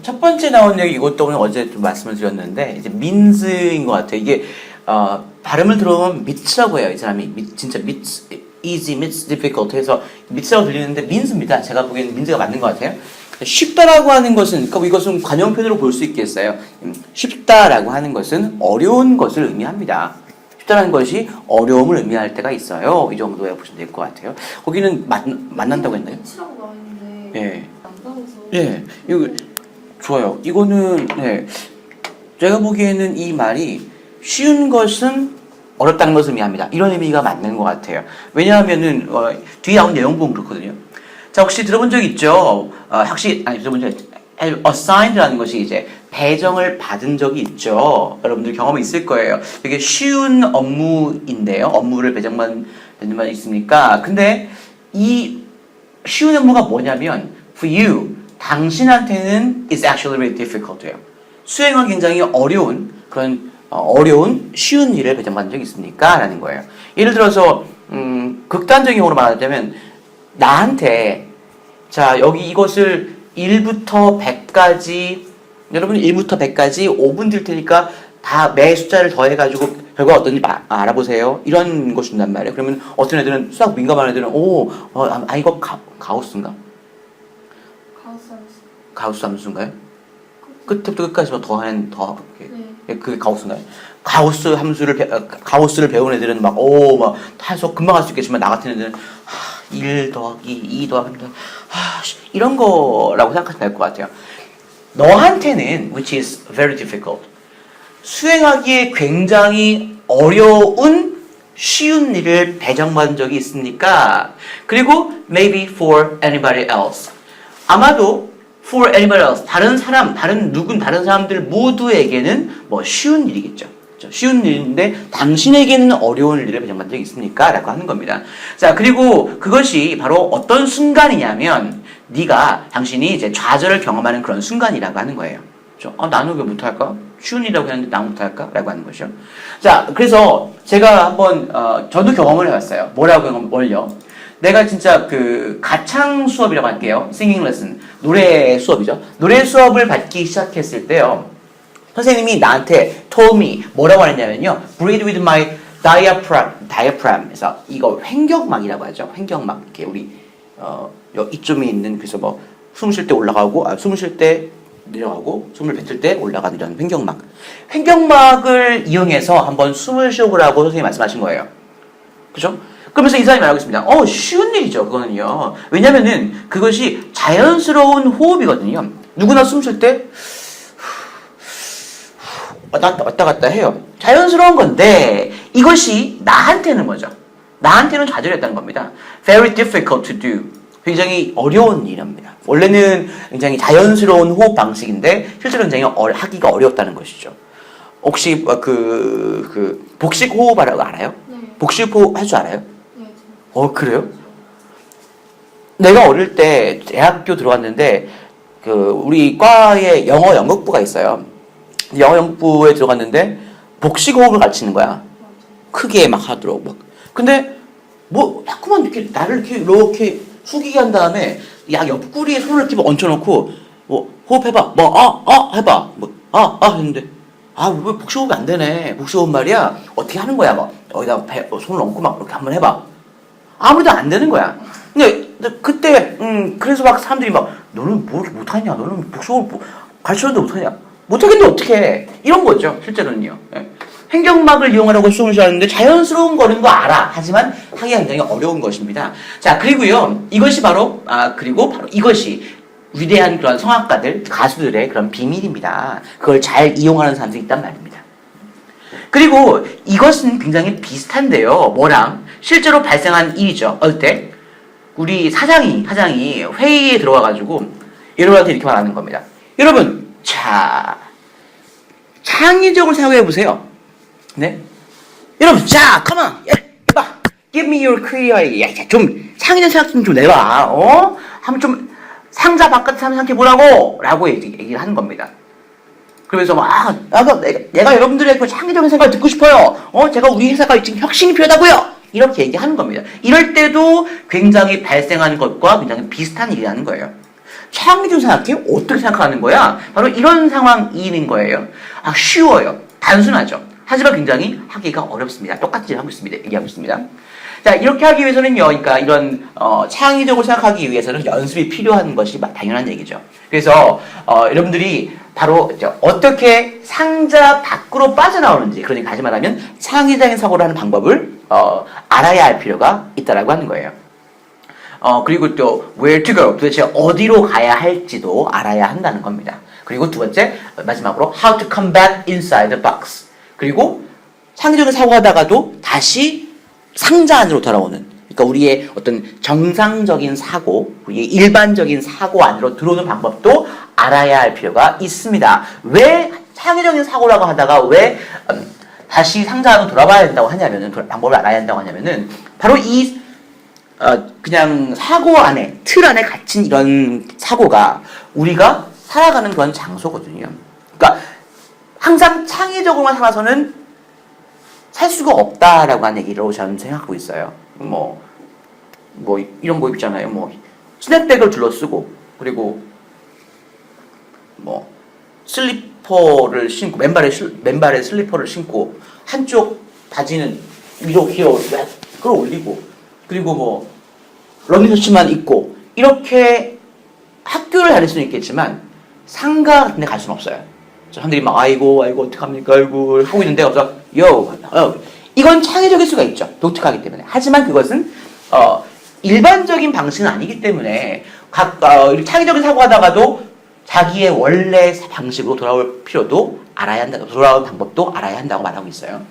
첫 번째 나온 얘기 이것도 오늘 어제 좀 말씀을 드렸는데 이제 means인 것 같아요. 이게 발음을 들어보면 meets라고 해요. 이 사람이 진짜 meets, easy, meets, difficult 해서 meets라고 들리는데 means입니다. 제가 보기에는 means가 맞는 것 같아요. 쉽다라고 하는 것은 그러니까 이것은 관용편으로 볼 수 있겠어요. 쉽다라고 하는 것은 어려운 것을 의미합니다. 쉽다라는 것이 어려움을 의미할 때가 있어요. 이 정도에 보시면 될 것 같아요. 거기는 만난다고 했나요? 치라고 나왔는데 예. 안 나와서 예, 이거 좋아요. 이거는 네, 제가 보기에는 이 말이 쉬운 것은 어렵다는 것을 의미합니다. 이런 의미가 맞는 것 같아요. 왜냐하면은 뒤에 나온 내용 보면 그렇거든요. 자, 혹시 들어본 적 있죠? 들어본 적 있죠? assigned라는 것이 이제 배정을 받은 적이 있죠. 여러분들 경험이 있을 거예요. 이게 쉬운 업무인데요. 업무를 배정받는 말 있습니까? 근데 이 쉬운 업무가 뭐냐면 for you, 당신한테는 is actually really difficult예요. 수행하기 굉장히 어려운 그런 어려운 쉬운 일을 배정받은 적이 있습니까? 라는 거예요. 예를 들어서 극단적인 경우로 말하자면 나한테 자 여기 이것을 1부터 100까지 여러분 1부터 100까지 5분 들 테니까 다 매 숫자를 더해가지고 결과가 어떤지 알아보세요. 이런 거 준단 말이에요. 그러면 어떤 애들은 수학 민감한 애들은 이거 가우스인가? 가우스 함수인가요? 끝부터 끝까지 더하는 네. 그게 가우스인가요? 가우스를 배운 애들은 막 해서 금방 할 수 있겠지만 나 같은 애들은 1 더하기 2 더하기 이런 거라고 생각하시면 될 것 같아요. 너한테는 which is very difficult 수행하기에 굉장히 어려운 쉬운 일을 배정받은 적이 있습니까? 그리고 maybe for anybody else 아마도 for anybody else 다른 사람들 모두에게는 쉬운 일이겠죠. 쉬운 일인데 당신에게는 어려운 일을 배정받은 적이 있습니까? 라고 하는 겁니다. 자, 그리고 그것이 바로 어떤 순간이냐면 당신이 이제 좌절을 경험하는 그런 순간이라고 하는 거예요. 나는 왜 못할까? 쉬운 일이라고 했는데 나 못할까? 라고 하는 것이죠. 자, 그래서 제가 한번 저도 경험을 해봤어요. 뭘요? 내가 진짜 가창 수업이라고 할게요. singing lesson. 노래 수업이죠. 노래 수업을 받기 시작했을 때요. 선생님이 나한테 told me 뭐라고 하느냐면요. breathe with my diaphragm. 그래서 이거 횡격막이라고 하죠. 횡격막. 이렇게 우리 이쯤에 있는 그래서 숨 쉴 때 올라가고 숨 쉴 때 내려가고 숨을 뱉을 때 올라가는 이런 횡격막. 횡격막을 이용해서 한번 숨을 쉬어보라고 선생님이 말씀하신 거예요. 그죠? 그러면서 이 사람이 말하고 있습니다. 쉬운 일이죠, 그거는요. 왜냐면은 그것이 자연스러운 호흡이거든요. 누구나 숨 쉴 때 왔다 갔다 해요. 자연스러운 건데 이것이 나한테는 뭐죠? 나한테는 좌절했다는 겁니다. Very difficult to do. 굉장히 어려운 일입니다. 원래는 굉장히 자연스러운 호흡 방식인데 실제로 굉장히 하기가 어렵다는 것이죠. 혹시 복식 호흡이라고 알아요? 네. 복식 호흡 할 줄 알아요? 네. 그래요? 내가 어릴 때 대학교 들어갔는데 우리 과에 영어 연극부가 있어요. 영어 연극부에 들어갔는데 복식 호흡을 가르치는 거야. 크게 막 하도록 근데 자꾸만 이렇게 나를 이렇게 숙이게 한 다음에 옆구리에 손을 이렇게 얹혀놓고 호흡해봐. 해봐. 했는데 왜 복식 호흡이 안 되네. 복식 호흡 말이야. 어떻게 하는 거야? 여기다 손을 얹고 막 이렇게 한번 해봐. 아무래도 안 되는 거야. 근데 그때 그래서 막 사람들이 너는 뭐 이렇게 못하냐? 너는 복식 호흡 가르쳤는데 못하냐? 못하겠는데 어떡해. 이런 거죠. 실제로는요. 횡격막을 이용하라고 숨을 쉬었는데 자연스러운 거는 거 알아. 하지만 하기가 굉장히 어려운 것입니다. 자, 그리고요. 이것이 바로 이것이 위대한 그런 성악가들, 가수들의 그런 비밀입니다. 그걸 잘 이용하는 사람들이 있단 말입니다. 그리고 이것은 굉장히 비슷한데요. 뭐랑 실제로 발생한 일이죠. 어떨 때 우리 사장이 회의에 들어와가지고 여러분한테 이렇게 말하는 겁니다. 여러분, 자, 창의적으로 생각해 보세요. 네? 여러분, 자, come on, 해봐. Give me your creativity. 좀 창의적 생각 좀 내봐. 한번 좀 상자 바깥에서 한번 생각해 보라고, 라고 얘기를 하는 겁니다. 그러면서 내가 여러분들의 그 창의적인 생각을 듣고 싶어요. 제가 우리 회사가 지금 혁신이 필요하다고요. 이렇게 얘기하는 겁니다. 이럴 때도 굉장히 발생하는 것과 굉장히 비슷한 일이라는 거예요. 창의적으로 생각해? 어떻게 생각하는 거야? 바로 이런 상황인 거예요. 쉬워요. 단순하죠. 하지만 굉장히 하기가 어렵습니다. 똑같이 하고 있습니다. 얘기하고 있습니다. 자, 이렇게 하기 위해서는요, 그러니까 이런, 창의적으로 생각하기 위해서는 연습이 필요한 것이 당연한 얘기죠. 그래서, 여러분들이 바로, 어떻게 상자 밖으로 빠져나오는지, 그러니까 다시 말하면 창의적인 사고를 하는 방법을, 알아야 할 필요가 있다라고 하는 거예요. 그리고 또, where to go, 도대체 어디로 가야 할지도 알아야 한다는 겁니다. 그리고 두 번째, 마지막으로, how to come back inside the box. 그리고 창의적인 사고하다가도 다시 상자 안으로 돌아오는, 그러니까 우리의 어떤 정상적인 사고, 우리의 일반적인 사고 안으로 들어오는 방법도 알아야 할 필요가 있습니다. 왜 창의적인 사고라고 하다가 왜 다시 상자 안으로 돌아가야 된다고 하냐면은, 방법을 알아야 한다고 하냐면은, 바로 이 그냥 사고 안에, 틀 안에 갇힌 이런 사고가 우리가 살아가는 그런 장소거든요. 그러니까 항상 창의적으로만 살아서는 살 수가 없다라고 하는 얘기로 저는 생각하고 있어요. 뭐 이런 거 있잖아요. 스냅백을 둘러쓰고, 그리고 슬리퍼를 신고, 맨발에 슬리퍼를 신고, 한쪽 바지는 위로 끌어올리고, 그리고 러닝셔츠만 입고, 이렇게 학교를 다닐 수는 있겠지만 상가 같은 데 갈 수는 없어요. 사람들이 막 아이고 어떡합니까 아이고 하고 있는데 그래서 이건 창의적일 수가 있죠. 독특하기 때문에. 하지만 그것은 일반적인 방식은 아니기 때문에 창의적인 사고하다가도 자기의 원래 방식으로 돌아올 필요도 알아야 한다. 돌아오는 방법도 알아야 한다고 말하고 있어요.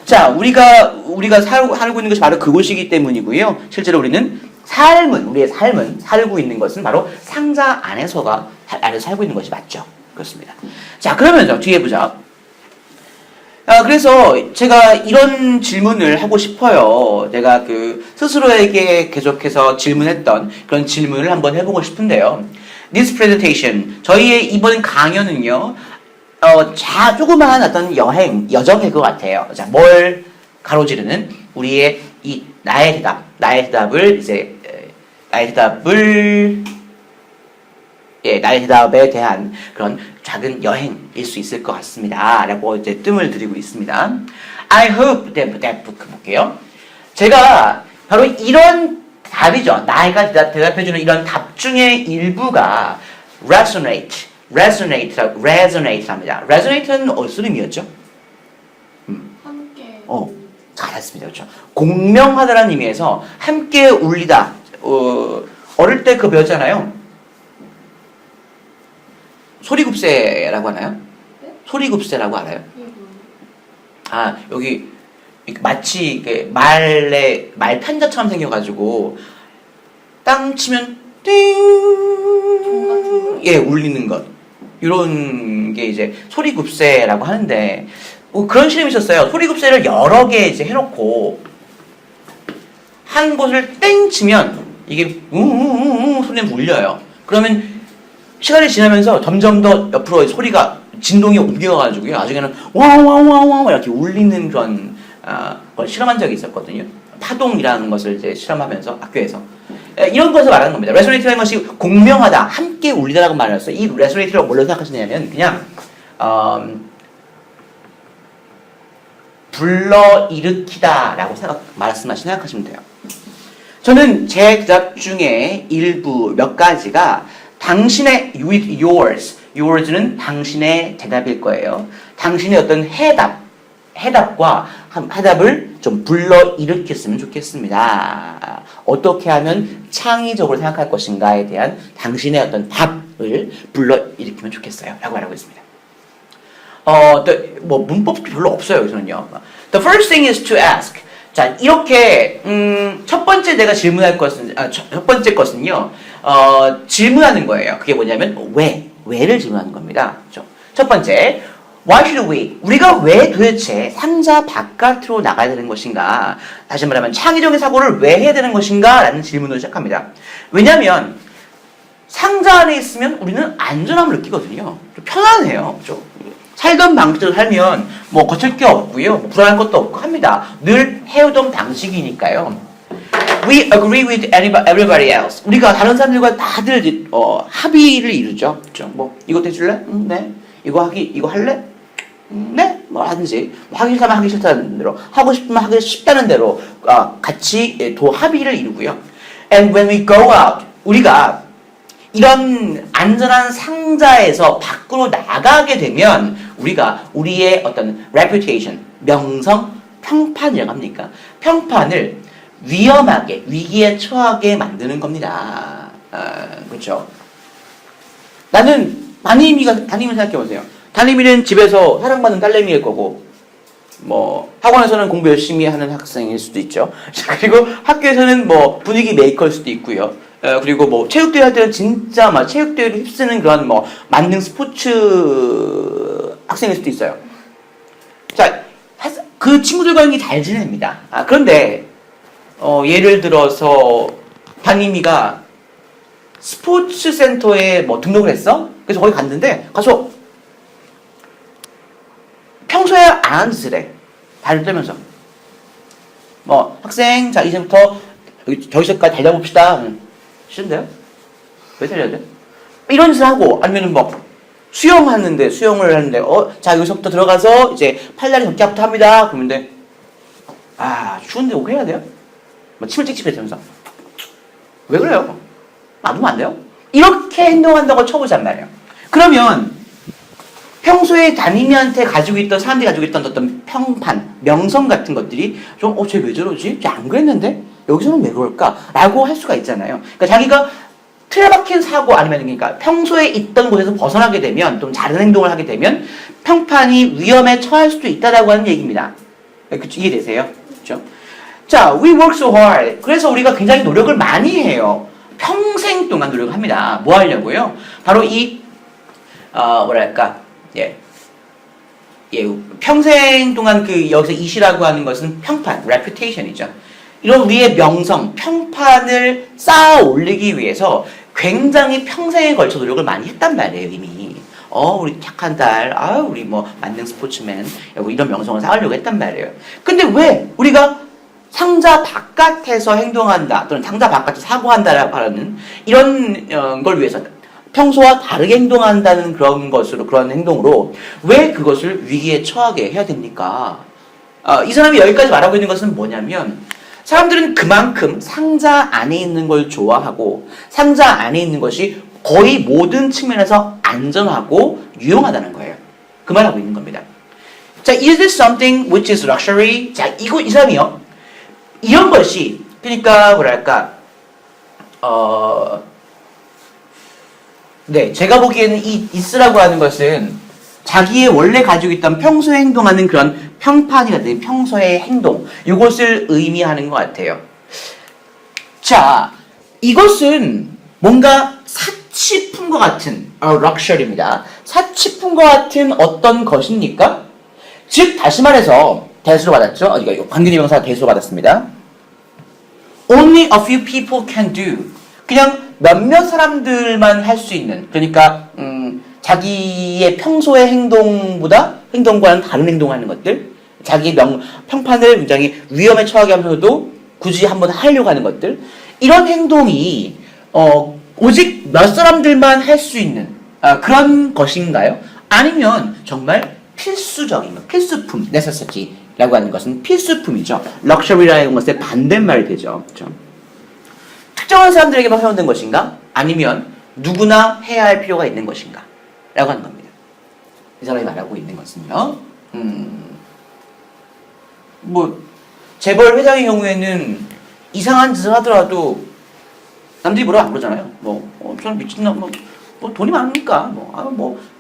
자, 우리가 살고 있는 것이 바로 그곳이기 때문이고요. 실제로 우리의 삶은 살고 있는 것은 바로 상자 안에서 살고 있는 것이 맞죠. 그렇습니다. 자, 그러면 뒤에 보자. 그래서 제가 이런 질문을 하고 싶어요. 제가 스스로에게 계속해서 질문했던 그런 질문을 한번 해보고 싶은데요. This presentation, 저희의 이번 강연은요, 조그마한 어떤 여정일 것 같아요. 자, 뭘 가로지르는 우리의 나의 대답에 대한 그런 작은 여행일 수 있을 것 같습니다. 라고 이제 뜸을 들이고 있습니다. I hope that 볼게요. 제가 바로 이런 답이죠. 나이가 대답해주는 이런 답 중에 일부가 resonate 합니다. resonate는 어떤 의미였죠? 함께. 잘했습니다. 그렇죠. 공명하다라는 의미에서 함께 울리다. 어릴 때 배웠잖아요. 소리굽새라고 하나요? 네? 소리굽새라고 알아요? 뭐예요? 여기 마치 말 편자처럼 생겨가지고 땅 치면 띵, 울리는 것. 이런 게 이제 소리굽새라고 하는데 그런 실험이 있었어요. 소리굽새를 여러 개 이제 해놓고 한 곳을 땡 치면 이게 소리가 울려요. 그러면 시간이 지나면서 점점 더 옆으로 소리가 진동이 옮겨가지고요. 나중에는 와와와와 이렇게 울리는 그런 걸 실험한 적이 있었거든요. 파동이라는 것을 이제 실험하면서 학교에서 이런 것을 말하는 겁니다. 레소네이트라는 것이 공명하다, 함께 울리다라고 말했어요. 이 레소네이트를 뭘로 생각하시냐면 그냥 불러일으키다라고 말씀하시면 돼요. 저는 제 대답 중에 일부 몇 가지가 당신의 with yours는 당신의 대답일 거예요. 당신의 어떤 해답과 해답을 좀 불러일으켰으면 좋겠습니다. 어떻게 하면 창의적으로 생각할 것인가에 대한 당신의 어떤 답을 불러일으키면 좋겠어요. 라고 말하고 있습니다. 문법도 별로 없어요. 여기서는요. The first thing is to ask. 자, 이렇게 첫 번째 내가 질문할 것은 첫 번째 것은요. 질문하는 거예요. 그게 뭐냐면 왜를 질문하는 겁니다. 그렇죠? 첫 번째, why should we? 우리가 왜 도대체 상자 바깥으로 나가야 되는 것인가? 다시 말하면 창의적인 사고를 왜 해야 되는 것인가? 라는 질문을 시작합니다. 왜냐하면 상자 안에 있으면 우리는 안전함을 느끼거든요. 좀 편안해요. 그렇죠? 살던 방식대로 살면 거칠 게 없고요. 불안할 것도 없고 합니다. 늘 해오던 방식이니까요. We agree with everybody else. 우리가 다른 사람들과 다들 합의를 이루죠. 그렇죠? 뭐 이것도 해줄래? 네. 이거 할래? 네. 뭐 하든지 하기 싫다면 하기 싫다는 대로 하고 싶으면 하기 쉽다는 대로 같이 합의를 이루고요. And when we go out, 우리가 이런 안전한 상자에서 밖으로 나가게 되면 우리가 우리의 어떤 reputation, 명성, 평판이라고 합니까? 평판을 위험하게, 위기에 처하게 만드는 겁니다. 그렇죠? 담임을 생각해보세요. 담임이는 집에서 사랑받는 딸내미일 거고, 뭐 학원에서는 공부 열심히 하는 학생일 수도 있죠. 그리고 학교에서는 뭐 분위기 메이커일 수도 있고요. 그리고 뭐 체육대회 할 때는 진짜 막 체육대회를 휩쓰는 그런 뭐 만능 스포츠 학생일 수도 있어요. 자, 그 친구들과는 잘 지냅니다. 그런데 예를 들어서 담임이가 스포츠 센터에 뭐 등록을 했어? 그래서 거기 갔는데 가서 평소에 안 하는 짓을 해. 발을 떨면서. 뭐 학생 자 이제부터 저기서까지 달려봅시다. 싫은데요? 왜 달려야 돼? 이런 짓을 하고 아니면은 뭐 수영을 하는데 자 여기서부터 들어가서 이제 팔다리 걷기부터 합니다. 그러는데 추운데 오게 해야 돼요? 뭐 침을 찝찝해 되면서 왜 그래요? 놔두면 안 돼요? 이렇게 행동한다고 쳐보잔 말이에요. 그러면 평소에 담임이한테 사람들이 가지고 있던 어떤 평판, 명성 같은 것들이 좀 쟤 왜 저러지? 쟤 안 그랬는데? 여기서는 왜 그럴까? 라고 할 수가 있잖아요. 그러니까 자기가 틀에 박힌 사고 아니면 그러니까 평소에 있던 곳에서 벗어나게 되면 좀 다른 행동을 하게 되면 평판이 위험에 처할 수도 있다라고 하는 얘기입니다. 이해되세요? 그렇죠? 자, we work so hard. 그래서 우리가 굉장히 노력을 많이 해요. 평생 동안 노력을 합니다. 뭐 하려고요? 바로 평생 동안 여기서 이시라고 하는 것은 평판, reputation이죠. 이런 우리의 명성, 평판을 쌓아 올리기 위해서 굉장히 평생에 걸쳐 노력을 많이 했단 말이에요, 이미. 우리 착한 딸, 우리 뭐 만능 스포츠맨, 이런 명성을 쌓으려고 했단 말이에요. 근데 왜 우리가 상자 바깥에서 행동한다, 또는 상자 바깥에서 사고한다라고 하는 이런 걸 위해서 평소와 다르게 행동한다는 그런 행동으로 왜 그것을 위기에 처하게 해야 됩니까? 이 사람이 여기까지 말하고 있는 것은 뭐냐면 사람들은 그만큼 상자 안에 있는 걸 좋아하고 상자 안에 있는 것이 거의 모든 측면에서 안전하고 유용하다는 거예요. 그 말하고 있는 겁니다. 자, is this something which is luxury? 자, 이 사람이요. 이런 것이 그러니까 제가 보기에는 이 is라고 하는 것은 자기의 원래 가지고 있던 평소에 행동하는 그런 평판이라든지 평소의 행동, 이것을 의미하는 것 같아요. 자, 이것은 뭔가 사치품과 같은 luxury입니다. 사치품과 같은 어떤 것입니까? 즉, 다시 말해서 대수로 받았죠? 이거 관계대 명사 대수로 받았습니다. Only a few people can do. 그냥 몇몇 사람들만 할 수 있는, 그러니까 자기의 평소의 행동과는 다른 행동을 하는 것들, 자기의 평판을 굉장히 위험에 처하게 하면서도 굳이 한번 하려고 하는 것들, 이런 행동이 오직 몇 사람들만 할 수 있는 그런 것인가요? 아니면 정말 필수적인 것, 필수품, necessity라고 하는 것은 필수품이죠. luxury라는 것의 반대말이 되죠. 그렇죠? 특정한 사람들에게만 사용된 것인가? 아니면 누구나 해야 할 필요가 있는 것인가? 라고 하는 겁니다. 이 사람이 말하고 있는 것은요. 재벌 회장의 경우에는 이상한 짓을 하더라도 남들이 뭐라고 안 그러잖아요. 저는 미친놈, 돈이 많으니까,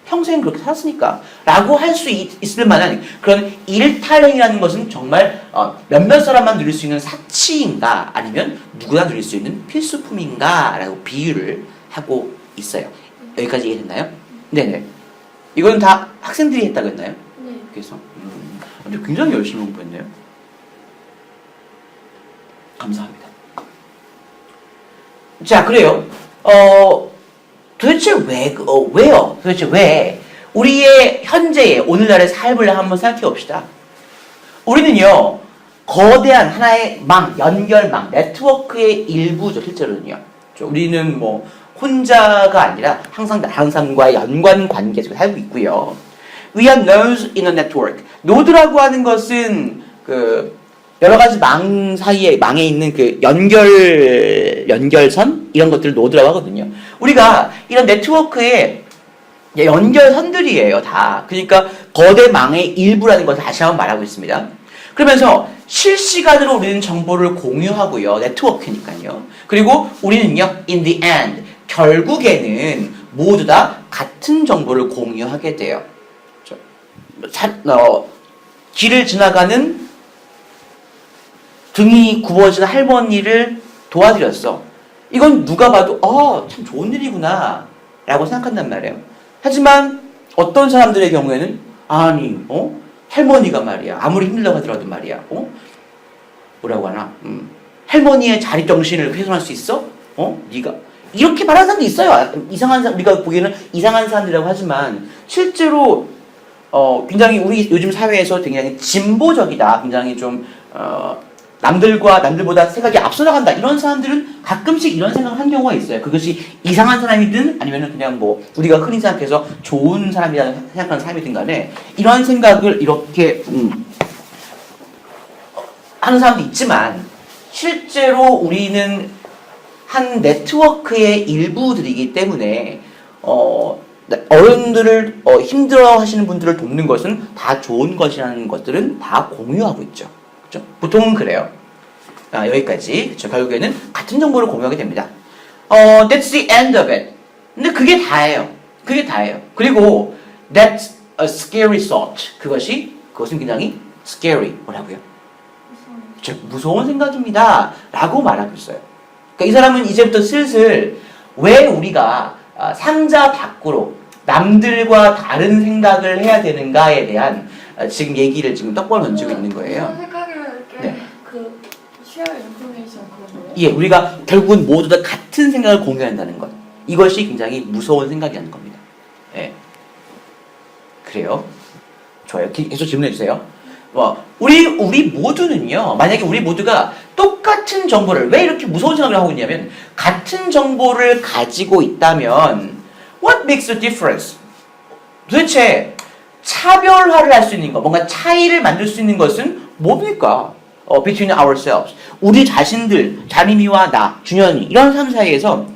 평생 그렇게 살았으니까. 라고 할 수 있을 만한 그런 일탈행이라는 것은 정말 몇몇 사람만 누릴 수 있는 사치인가? 아니면 누구나 누릴 수 있는 필수품인가? 라고 비유를 하고 있어요. 여기까지 이해됐나요? 네네. 이건 다 학생들이 했다고 했나요? 네. 그래서 근데 굉장히 열심히 공부했네요. 감사합니다. 자, 그래요. 도대체 왜요? 도대체 왜 우리의 현재의 오늘날의 삶을 한번 생각해 봅시다. 우리는요 거대한 하나의 연결망, 네트워크의 일부죠, 실제로는요. 우리는 뭐 혼자가 아니라 항상 다른 사람과의 연관 관계 속에 살고 있고요. We are nodes in a network. 노드라고 하는 것은 그 여러 가지 망 사이에 망에 있는 그 연결선 이런 것들을 노드라고 하거든요. 우리가 이런 네트워크의 연결선들이에요, 다. 그러니까 거대 망의 일부라는 것을 다시 한번 말하고 있습니다. 그러면서 실시간으로 우리는 정보를 공유하고요. 네트워크니까요. 그리고 우리는요, in the end, 결국에는 모두 다 같은 정보를 공유하게 돼요. 길을 지나가는 등이 굽어진 할머니를 도와드렸어. 이건 누가 봐도 참 좋은 일이구나 라고 생각한단 말이에요. 하지만 어떤 사람들의 경우에는 아니 할머니가 말이야 아무리 힘들다고 하더라도 말이야 뭐라고 하나 할머니의 자립정신을 훼손할 수 있어? 네가 이렇게 말하는 사람도 있어요. 이상한 사람, 우리가 보기에는 이상한 사람들이라고 하지만 실제로 굉장히 우리 요즘 사회에서 굉장히 진보적이다, 굉장히 좀 남들보다 생각이 앞서 나간다, 이런 사람들은 가끔씩 이런 생각을 한 경우가 있어요. 그것이 이상한 사람이든 아니면 그냥 뭐 우리가 흔히 생각해서 좋은 사람이라는 생각하는 사람이든 간에 이런 생각을 이렇게 하는 사람도 있지만 실제로 우리는 한 네트워크의 일부들이기 때문에 어른들을 힘들어하시는 분들을 돕는 것은 다 좋은 것이라는 것들은 다 공유하고 있죠. 그렇죠? 보통은 그래요. 여기까지. 그렇죠? 결국에는 같은 정보를 공유하게 됩니다. That's the end of it. 근데 그게 다예요. 그게 다예요. 그리고 that's a scary thought. 그것은 굉장히 scary. 뭐라고요? 그렇죠? 무서운 생각입니다. 라고 말하고 있어요. 그러니까 이 사람은 이제부터 슬슬 왜 우리가 상자 밖으로 남들과 다른 생각을 해야 되는가에 대한 지금 얘기를 지금 떡밥을 던지고 있는 거예요. 생각을 이렇게 네. 그 share information 그런 거예요? 예, 우리가 결국은 모두 다 같은 생각을 공유한다는 것. 이것이 굉장히 무서운 생각이라는 겁니다. 예. 그래요. 좋아요. 계속 질문해 주세요. 우리 모두는요, 만약에 우리 모두가 똑같은 정보를, 왜 이렇게 무서운 생각을 하고 있냐면, 같은 정보를 가지고 있다면, what makes a difference? 도대체, 차별화를 할 수 있는 것, 뭔가 차이를 만들 수 있는 것은 뭡니까? between ourselves. 우리 자신들, 자림이와 나, 준현이, 이런 사람 사이에서,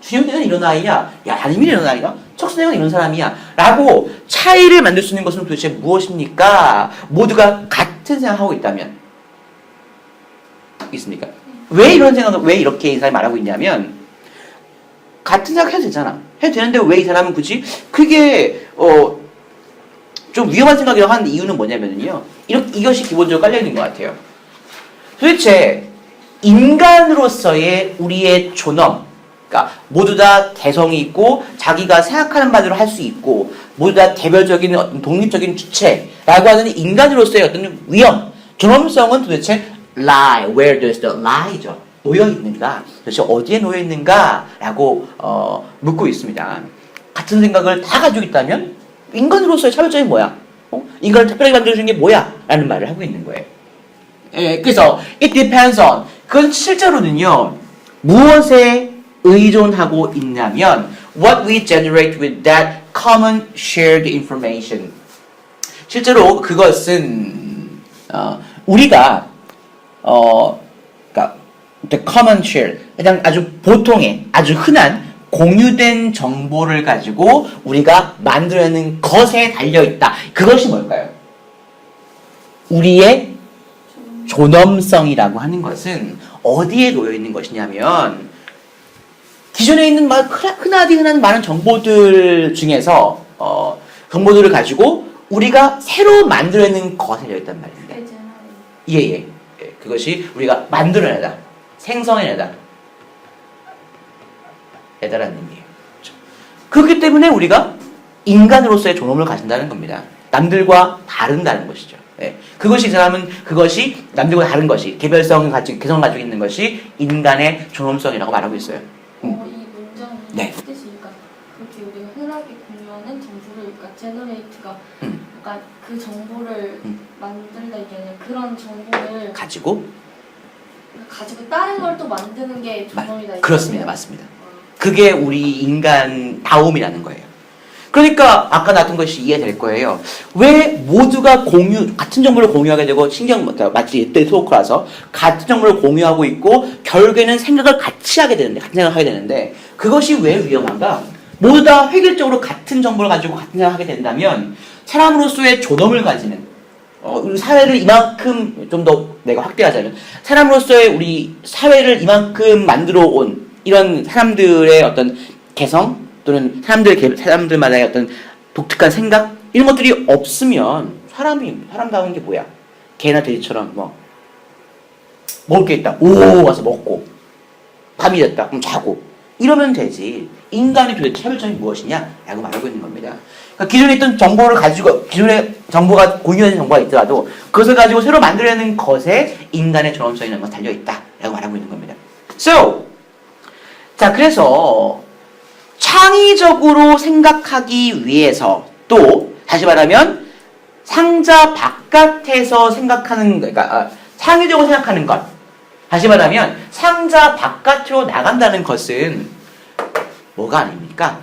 준현이는 이런 아이야. 야, 자림이는 이런 아이야. 척순이는 이런 사람이야. 라고 차이를 만들 수 있는 것은 도대체 무엇입니까? 모두가 같은 생각을 하고 있다면. 있습니까? 왜 이런 생각을, 왜 이렇게 이 사람이 말하고 있냐면, 같은 생각 해도 되잖아. 해도 되는데 왜 이 사람은 굳이, 그게, 좀 위험한 생각이라고 하는 이유는 뭐냐면요. 이것이 기본적으로 깔려있는 것 같아요. 도대체, 인간으로서의 우리의 존엄, 그러니까 모두 다 개성이 있고 자기가 생각하는 바대로 할 수 있고 모두 다 개별적인 어떤 독립적인 주체라고 하는 인간으로서의 어떤 위험, 존엄성은 도대체 lie, where does the lie죠? 놓여 있는가? 도대체 어디에 놓여 있는가라고 묻고 있습니다. 같은 생각을 다 가지고 있다면 인간으로서의 차별점이 뭐야? 인간을 특별하게 만들어주는 게 뭐야? 라는 말을 하고 있는 거예요. 예, 그래서 it depends on, 그건 실제로는요, 무엇에 의존하고 있냐면 what we generate with that common shared information. 실제로 그것은 우리가 그러니까 the common shared, 그냥 아주 보통의 아주 흔한 공유된 정보를 가지고 우리가 만들어내는 것에 달려 있다. 그것이 뭘까요? 우리의 존엄성이라고 하는 것은 어디에 놓여 있는 것이냐면 기존에 있는 흔하디 흔한 많은 정보들 중에서 정보들을 가지고 우리가 새로 만들어내는 것에 달려있단 말입니다. 예. 그것이 우리가 만들어내다, 생성해내다, 라는 의미예요. 그렇기 때문에 우리가 인간으로서의 존엄을 가진다는 겁니다. 남들과 다른다는 것이죠. 예. 그것이 이 사람은 그것이 남들과 다른 것이 개성을 가지고 있는 것이 인간의 존엄성이라고 말하고 있어요. 이 문장의 네. 뜻이 그러니까 그렇게 우리가 흔하게 공유하는 정보를, 그러니까 제너레이트가 약간 그 정보를 만들다 이게 아니라 그런 정보를 가지고 다른 걸 또 만드는 게 존엄이다. 그렇습니다. 맞습니다. 그게 우리 인간 다움이라는 거예요. 그러니까 아까 나왔던 것이 이해될 거예요. 왜 모두가 같은 정보를 공유하게 되고 마치 이때 토크라서 같은 정보를 공유하고 있고 결국에는 생각을 같이 하게 되는데 같은 생각을 하게 되는데 그것이 왜 위험한가? 모두 다 획일적으로 같은 정보를 가지고 같은 생각을 하게 된다면 사람으로서의 존엄을 가지는 우리 사회를 이만큼 좀 더 내가 확대하자면 사람으로서의 우리 사회를 이만큼 만들어 온 이런 사람들의 어떤 개성 또는 사람들마다의 어떤 독특한 생각 이런 것들이 없으면 사람다운 게 뭐야? 개나 돼지처럼 먹을 게 있다. 오 와서 먹고 밤이 됐다. 그럼 자고 이러면 되지. 인간의 도대체 차별점이 무엇이냐? 라고 말하고 있는 겁니다. 그러니까 기존에 있던 정보를 가지고 기존에 정보가 공유된 정보가 있더라도 그것을 가지고 새로 만들어내는 것에 인간의 존엄성이라는 것이 달려있다. 라고 말하고 있는 겁니다. 자 그래서 창의적으로 생각하기 위해서 또 다시 말하면 상자 바깥에서 생각하는 그러니까 창의적으로 생각하는 것 다시 말하면 상자 바깥으로 나간다는 것은 뭐가 아닙니까?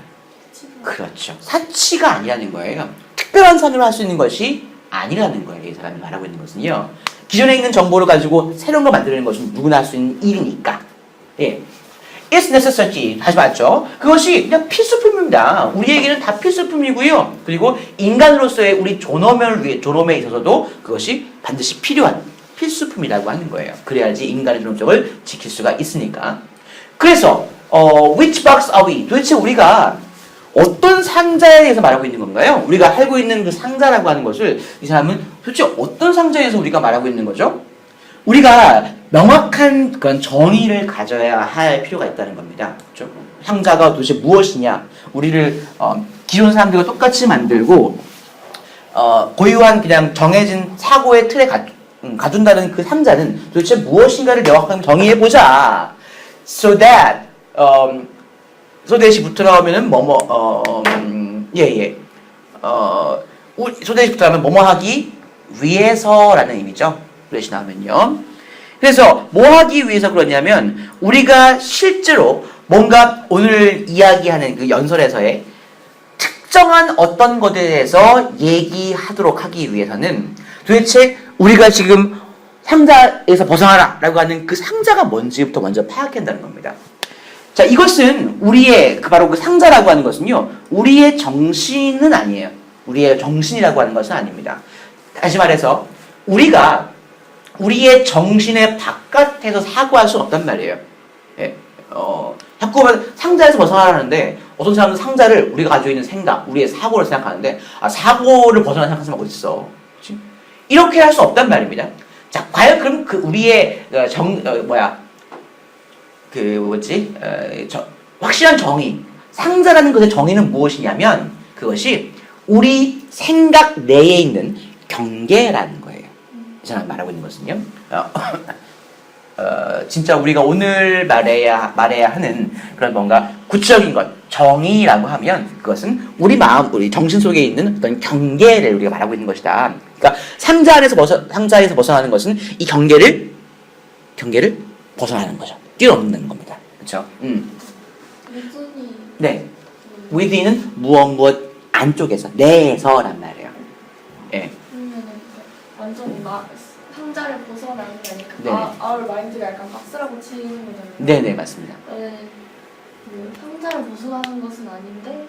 그렇죠. 사치가 아니라는 거예요. 특별한 삶을 할 수 있는 것이 아니라는 거예요. 이 사람이 말하고 있는 것은요. 기존에 있는 정보를 가지고 새로운 걸 만들어내는 것은 누구나 할 수 있는 일이니까. 예. It's necessary. 다시 봤죠? 그것이 그냥 필수품입니다. 우리에게는 다 필수품이고요. 그리고 인간으로서의 우리 존엄에 있어서도 그것이 반드시 필요한 필수품이라고 하는 거예요. 그래야지 인간의 존엄성을 지킬 수가 있으니까. 그래서 which box are we? 도대체 우리가 어떤 상자에 대해서 말하고 있는 건가요? 우리가 알고 있는 그 상자라고 하는 것을 이 사람은 도대체 어떤 상자에서 우리가 말하고 있는 거죠? 우리가 명확한 그런 정의를 가져야 할 필요가 있다는 겁니다. 그렇죠? 상자가 도대체 무엇이냐? 우리를 기존 사람들과 똑같이 만들고 고유한 그냥 정해진 사고의 틀에 가둔다는 그 상자는 도대체 무엇인가를 명확하게 정의해보자. So that이 붙어 나오면은 so that이 붙어 나오면 뭐뭐 하기 위해서라는 의미죠. that이 나오면요. 그래서 뭐 하기 위해서 그러냐면 우리가 실제로 뭔가 오늘 이야기하는 그 연설에서의 특정한 어떤 것에 대해서 얘기하도록 하기 위해서는 도대체 우리가 지금 상자에서 벗어나라 라고 하는 그 상자가 뭔지부터 먼저 파악해야 한다는 겁니다. 자, 이것은 바로 그 상자라고 하는 것은요, 우리의 정신은 아니에요. 우리의 정신이라고 하는 것은 아닙니다. 다시 말해서, 우리가 우리의 정신의 바깥에서 사고할 수는 없단 말이에요. 예, 자꾸 상자에서 벗어나라는데, 어떤 사람은 상자를 우리가 가지고 있는 생각, 우리의 사고를 생각하는데, 사고를 벗어나 생각하는 사람 어디 있어? 그치? 이렇게 할 수 없단 말입니다. 자, 과연 그럼 우리의 확실한 정의, 상자라는 것의 정의는 무엇이냐면 그것이 우리 생각 내에 있는 경계라는 거예요. 이 사람이 말하고 있는 것은요. 진짜 우리가 오늘 말해야 하는 그런 뭔가 구체적인 것, 정의라고 하면 그것은 우리 정신 속에 있는 어떤 경계를 우리가 말하고 있는 것이다. 그러니까 상자에서 벗어나는 것은 이 경계를 벗어나는 거죠. 뛰어넘는 겁니다. 그렇죠? within이 네. within은 무엇 안쪽에서 내에서란 말이에요. 예. 그러면은 완전 상자를 벗어나는 게 아니라 네네. our mind가 약간 박스라고 치는 거잖아요. 네네 맞습니다. 그 상자를 벗어나는 것은 아닌데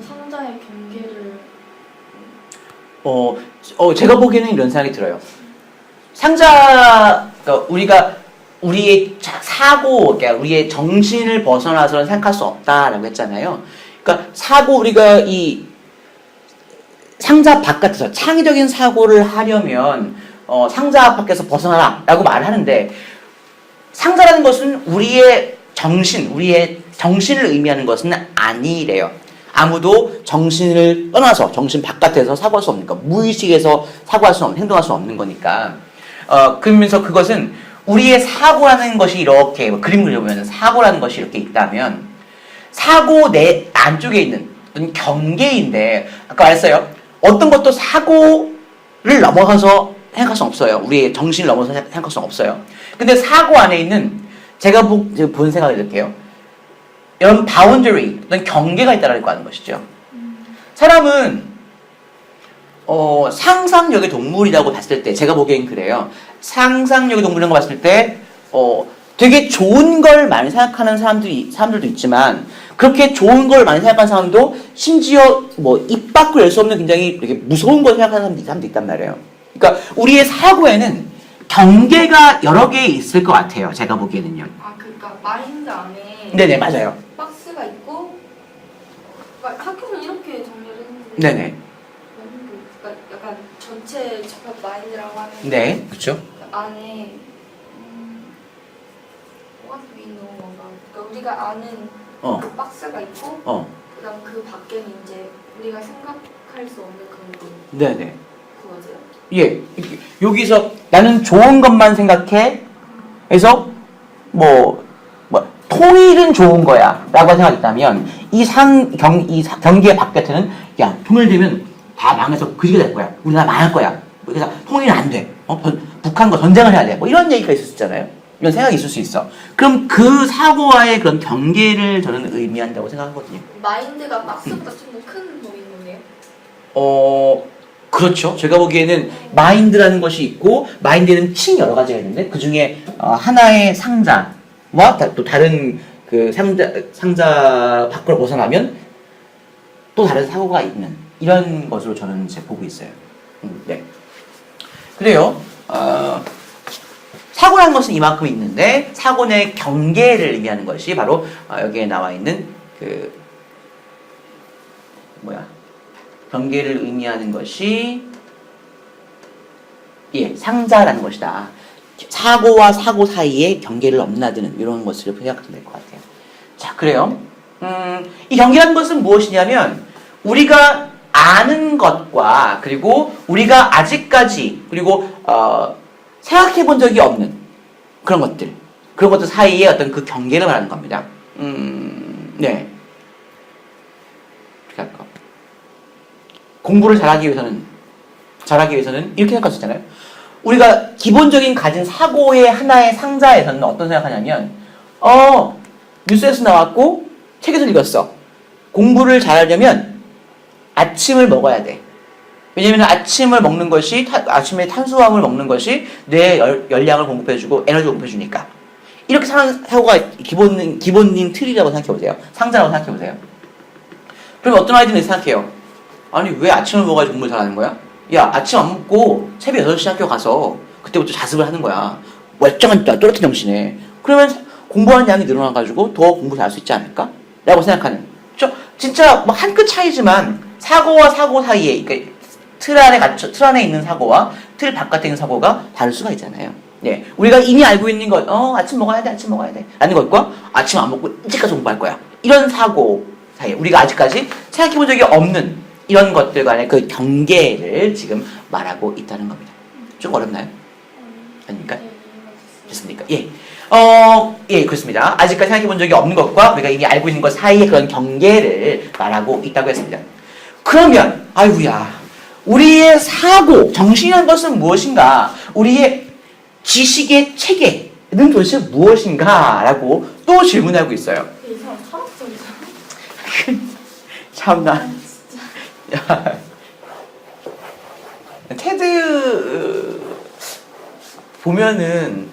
상자의 경계를 제가 보기에는 이런 생각이 들어요. 그러니까 우리가 우리의 사고, 그러니까 우리의 정신을 벗어나서는 생각할 수 없다라고 했잖아요. 그러니까 우리가 이 상자 바깥에서 창의적인 사고를 하려면 상자 밖에서 벗어나라라고 말하는데 상자라는 것은 우리의 정신을 의미하는 것은 아니래요. 아무도 정신을 떠나서 정신 바깥에서 사고할 수 없는 거, 무의식에서 행동할 수 없는 거니까. 그러면서 그것은 우리의 사고라는 것이 이렇게 그림 그려보면 사고라는 것이 이렇게 있다면 사고 내 안쪽에 있는 어떤 경계인데 아까 말했어요. 어떤 것도 사고를 넘어가서 생각할 수 없어요. 우리의 정신을 넘어서 생각할 수 없어요. 근데 사고 안에 있는 제가 본 생각을 드릴게요. 이런 바운더리, 어떤 경계가 있다라고 하는 것이죠. 사람은 상상력의 동물이라고 봤을 때 제가 보기엔 그래요. 상상력의 동물이라고 봤을 때 되게 좋은 걸 많이 생각하는 사람들도 있지만 그렇게 좋은 걸 많이 생각하는 사람도 심지어 뭐 입 밖으로 낼 수 없는 굉장히 이렇게 무서운 걸 생각하는 사람도 있단 말이에요. 그러니까 우리의 사고에는 경계가 여러 개 있을 것 같아요. 제가 보기에는요. 아, 그러니까 마인드 안에 네네, 맞아요. 박스가 있고, 그러니까 학교는 이렇게 정리를 했는데, 네네. 그러니까 약간 전체 집합 마인드라고 하는 네, 그렇죠. 그 안에 what we know about, 그러니까 우리가 아는 그 박스가 있고, 그다음 그 밖에는 이제 우리가 생각할 수 없는 그런 거. 네네. 그거죠. 예, 여기서 나는 좋은 것만 생각해. 그래서 통일은 좋은 거야라고 생각했다면 이 경기의 바깥에는 야 통일되면 다 망해서 그지가 될 거야. 우리나라 망할 거야. 그래서 통일은 안 돼. 북한과 전쟁을 해야 돼. 뭐 이런 얘기가 있을 수 있잖아요. 이런 생각이 있을 수 있어. 그럼 그 사고와의 그런 경계를 저는 의미한다고 생각하거든요. 마인드가 박스보다 좀 더 큰 뭐 있는 거예요? 그렇죠. 제가 보기에는 마인드라는 것이 있고 마인드에는 층 여러 가지가 있는데 그 중에 하나의 상자와 또 다른 그 상자 밖으로 벗어나면 또 다른 사고가 있는 이런 것으로 저는 이제 보고 있어요. 네. 그래요. 사고라는 것은 이만큼 있는데 사고 내 경계를 의미하는 것이 바로 여기에 나와 있는 경계를 의미하는 것이 상자라는 것이다. 사고와 사고 사이에 경계를 넘나드는 이런 것을 생각하면 될 것 같아요. 자, 그래요. 이 경계라는 것은 무엇이냐면 우리가 아는 것과 그리고 우리가 아직까지 그리고 생각해 본 적이 없는 그런 것들 사이에 어떤 그 경계를 말하는 겁니다. 네. 어떻게 할까? 공부를 잘하기 위해서는 이렇게 생각할 수 있잖아요. 우리가 기본적인 가진 사고의 하나의 상자에서는 어떤 생각하냐면 뉴스에서 나왔고 책에서 읽었어. 공부를 잘하려면 아침을 먹어야 돼. 왜냐면 아침을 먹는 것이 아침에 탄수화물 먹는 것이 뇌에 열량을 공급해주고 에너지 공급해주니까. 이렇게 사고가 기본인 틀이라고 생각해보세요. 상자라고 생각해보세요. 그럼 어떤 아이들은 생각해요. 아니 왜 아침을 먹어야지 공부를 잘하는 거야? 야 아침 안 먹고 새벽 8시 학교 가서 그때부터 자습을 하는 거야. 멀쩡한 또렷한 정신에. 그러면 공부하는 양이 늘어나가지고 더 공부 잘할 수 있지 않을까? 라고 생각하는. 진짜 뭐 한 끗 차이지만 사고와 사고 사이에 그러니까 틀 안에 있는 사고와 틀 바깥에 있는 사고가 다를 수가 있잖아요. 네, 우리가 이미 알고 있는 것, 아침 먹어야 돼 라는 것과 아침 안 먹고 일찍까지 공부할 거야. 이런 사고 사이에 우리가 아직까지 생각해 본 적이 없는 이런 것들 간의 그 경계를 지금 말하고 있다는 겁니다. 좀 어렵나요? 아닙니까? 됐습니까? 예. 그렇습니다. 아직까지 생각해 본 적이 없는 것과 우리가 이미 알고 있는 것 사이의 그런 경계를 말하고 있다고 했습니다. 그러면, 아이고야. 우리의 사고, 정신이라는 것은 무엇인가? 우리의 지식의 체계는 도대체 무엇인가? 라고 또 질문하고 있어요. 이 사람 철학적이잖아. 참나. 테드 보면은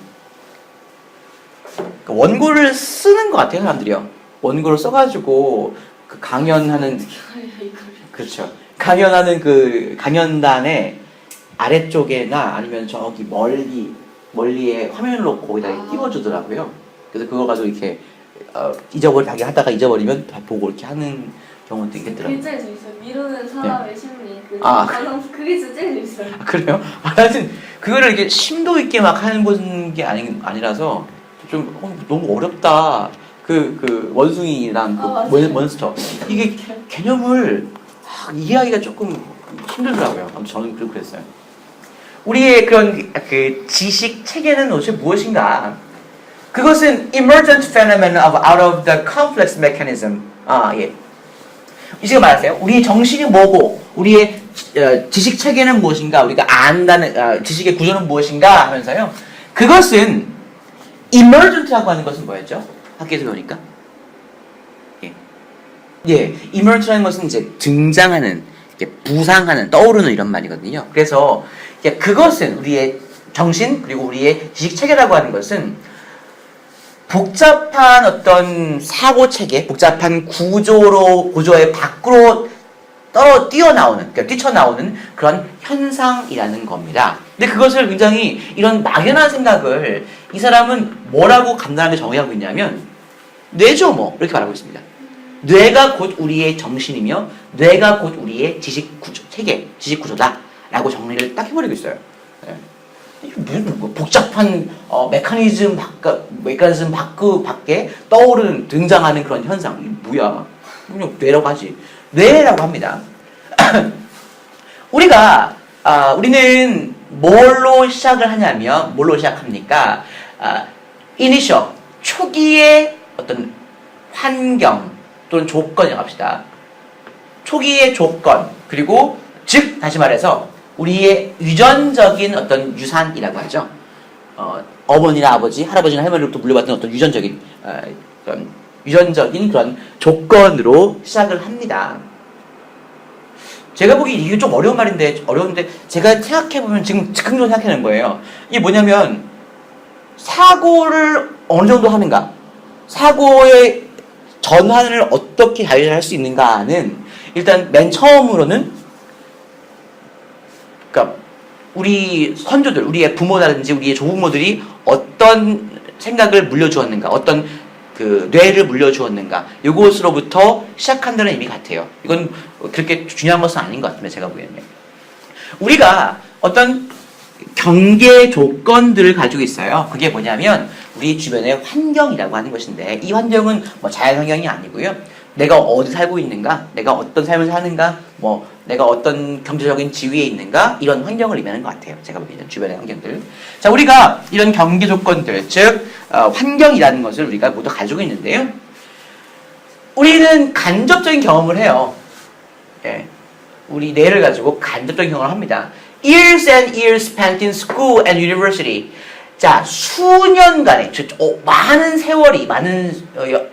원고를 쓰는 것 같아요, 사람들이요. 원고를 써가지고 그 강연하는 그렇죠. 강연하는 그 강연단의 아래쪽에나 아니면 저기 멀리에 화면을 놓고 거기다 띄워주더라고요. 그래서 그거 가지고 이렇게 자기 하다가 잊어버리면 다 보고 이렇게 하는 경우도 있겠더라고요. 그게 제일 재밌어요. 미루는 사람의 심리. 그게 진짜 제일 재밌어요. 그래요? 하여튼 그거를 이렇게 심도 있게 막 하는 게 아니라서 좀 너무 어렵다. 그 원숭이랑 몬스터 이게 개념을 이해하기가 조금 힘들더라고요. 아무튼 저는 그랬어요. 우리의 그런 그 지식 체계는 도대체 무엇인가? 그것은 emergent phenomenon of out of the complex mechanism. 예. 지금 말하세요. 우리의 정신이 뭐고, 우리의 지식 체계는 무엇인가, 우리가 안다는 지식의 구조는 무엇인가 하면서요. 그것은 emergent라고 하는 것은 뭐였죠? 학교에서 배우니까. 예, emergent라는 것은 이제 등장하는, 부상하는, 떠오르는 이런 말이거든요. 그래서 그것은 우리의 정신 그리고 우리의 지식 체계라고 하는 것은 복잡한 어떤 사고 체계, 복잡한 구조의 밖으로 뛰쳐나오는 그런 현상이라는 겁니다. 근데 그것을 굉장히 이런 막연한 생각을 이 사람은 뭐라고 간단하게 정의하고 있냐면 뇌죠 뭐 이렇게 말하고 있습니다. 뇌가 곧 우리의 정신이며 뇌가 곧 우리의 지식 구조, 체계, 지식 구조다라고 정리를 딱 해버리고 있어요. 네. 무슨 복잡한 메커니즘 밖에 떠오르는 등장하는 그런 현상 이게 뭐야? 그냥 뇌라고 하지. 뇌라고 합니다. 우리는 뭘로 시작을 하냐면 뭘로 시작합니까? 이니셜 초기의 어떤 환경 또는 조건이라고 합시다. 초기의 조건 그리고 즉 다시 말해서 우리의 유전적인 어떤 유산이라고 하죠. 어머니나 아버지, 할아버지나 할머니로부터 물려받던 어떤 유전적인 그런 조건으로 시작을 합니다. 제가 보기 이게 좀 어려운데 제가 생각해보면 지금 즉흥적으로 생각하는 거예요. 이게 뭐냐면 사고를 어느 정도 하는가, 사고의 전환을 어떻게 자유할 수 있는가는 일단 맨 처음으로는 그러니까 우리 선조들, 우리의 부모라든지 우리의 조부모들이 어떤 생각을 물려주었는가, 어떤 그 뇌를 물려주었는가, 이것으로부터 시작한다는 의미 같아요. 이건 그렇게 중요한 것은 아닌 것 같습니다. 제가 보기에는. 우리가 어떤 경계 조건들을 가지고 있어요. 그게 뭐냐면 우리 주변의 환경이라고 하는 것인데 이 환경은 뭐 자연 환경이 아니고요. 내가 어디 살고 있는가, 내가 어떤 삶을 사는가, 뭐 내가 어떤 경제적인 지위에 있는가 이런 환경을 의미하는 것 같아요. 제가 보기에는 주변의 환경들. 자, 우리가 이런 경계 조건들, 즉 환경이라는 것을 우리가 모두 가지고 있는데요. 우리는 간접적인 경험을 해요. 예, 우리 뇌를 가지고 간접적인 경험을 합니다. Years and years spent in school and university. 자, 수년간의 많은 세월이, 많은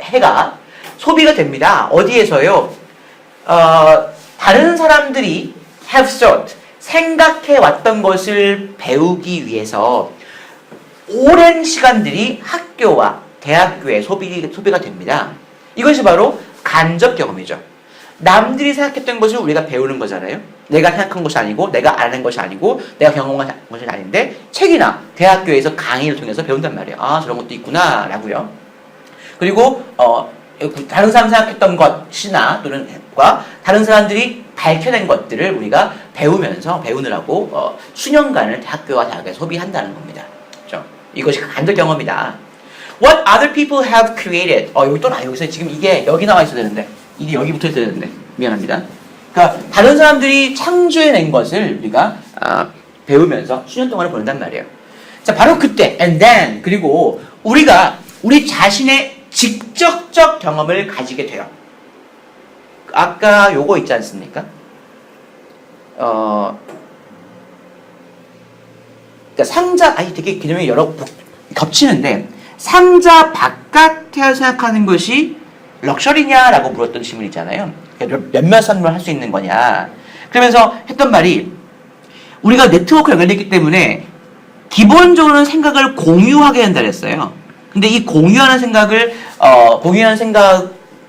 해가 소비가 됩니다. 어디에서요? 다른 사람들이 have thought, 생각해 왔던 것을 배우기 위해서 오랜 시간들이 학교와 대학교에 소비가 됩니다. 이것이 바로 간접 경험이죠. 남들이 생각했던 것을 우리가 배우는 거잖아요. 내가 생각한 것이 아니고, 내가 아는 것이 아니고, 내가 경험한 것이 아닌데, 책이나 대학교에서 강의를 통해서 배운단 말이에요. 아, 저런 것도 있구나, 라고요. 그리고, 다른 사람 생각했던 것이나, 또는, 다른 사람들이 밝혀낸 것들을 우리가 배우느라고, 수년간을 대학교와 대학에 소비한다는 겁니다. 그렇죠? 이것이 간접 경험이다. What other people have created. 여기 또 여기서 지금 이게 여기 나와 있어야 되는데. 이게 여기 붙어 있어야 되는데. 미안합니다. 그러니까 다른 사람들이 창조해낸 것을 우리가 배우면서 수년 동안을 보낸단 말이에요. 자, 바로 그때 and then 그리고 우리 자신의 직접적 경험을 가지게 돼요. 아까 요거 있지 않습니까? 그러니까 상자 되게 개념이 여러 겹치는데 상자 바깥에 생각하는 것이 럭셔리냐라고 물었던 질문 있잖아요. 몇몇 선물을 할 수 있는 거냐. 그러면서 했던 말이 우리가 네트워크에 연결되기 때문에 기본적으로는 생각을 공유하게 된다 그랬어요. 근데 이 공유하는 생각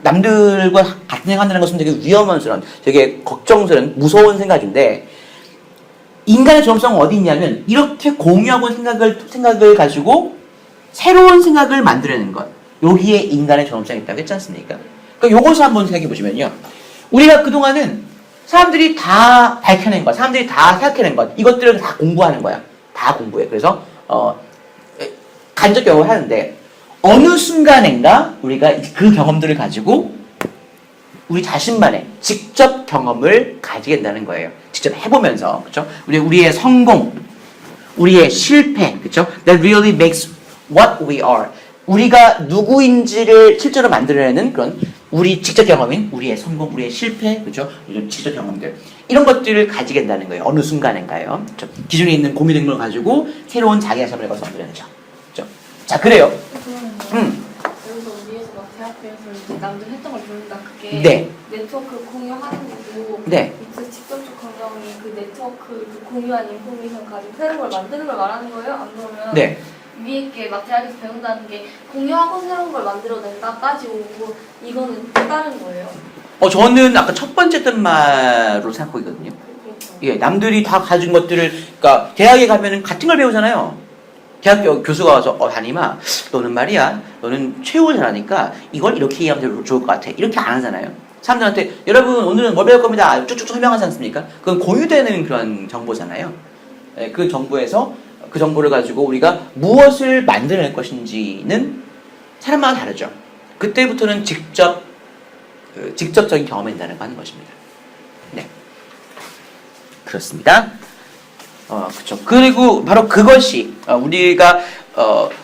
남들과 같은 생각한다는 것은 되게 위험스러운, 되게 걱정스러운, 무서운 생각인데 인간의 존엄성은 어디 있냐면 이렇게 공유하고 생각을 가지고 새로운 생각을 만들어내는 것. 여기에 인간의 존엄성이 있다고 했지 않습니까? 그러니까 요것을 한번 생각해 보시면요. 우리가 그동안은 사람들이 다 밝혀낸 것, 사람들이 다 생각해낸 것, 이것들을 다 공부하는 거야. 다 공부해. 그래서, 간접 경험을 하는데, 어느 순간인가 우리가 그 경험들을 가지고 우리 자신만의 직접 경험을 가지게 된다는 거예요. 직접 해보면서. 그쵸? 우리의 성공, 우리의 실패, 그쵸? That really makes what we are. 우리가 누구인지를 실제로 만들어내는 그런 우리 직접 경험인 우리의 성공, 우리의 실패, 그죠? 직접 경험들 이런 것들을 가지게 된다는 거예요. 어느 순간인가요? 그렇죠? 기존에 있는 공유 능력을 가지고 새로운 자기 자신을 거기서 만들어내죠. 그렇죠? 자, 그래요. 여기서 위에서 막 대학교에서 이제 남들 했던 걸 배운다. 그게 네. 네트워크 공유하는 거고 네. 밑에 직접적 경험이 그 네트워크 공유한 인포메이션 가지고 새로운 걸 만드는 걸 말하는 거예요? 안 그러면 네. 위에 있게 막 대학에서 배운다는 게 공유하고 새로운 걸 만들어낸다까지 오고 이거는 또 다른 거예요. 저는 아까 첫 번째 했던 말로 생각하거든요. 그렇죠. 예, 남들이 다 가진 것들을, 그러니까 대학에 가면은 같은 걸 배우잖아요. 대학교 교수가 와서 담임아, 너는 말이야, 너는 최고 잘하니까 이걸 이렇게 이해하면 좋을 것 같아. 이렇게 안 하잖아요. 사람들한테 여러분 오늘은 뭘 배울 겁니다. 쭉쭉 설명하지 않습니까? 그건 공유되는 그런 정보잖아요. 예, 그 정보에서 그 정보를 가지고 우리가 무엇을 만들어낼 것인지는 사람마다 다르죠. 그때부터는 직접적인 경험이 된다고 하는 것입니다. 네. 그렇습니다. 그렇죠. 그리고 바로 그것이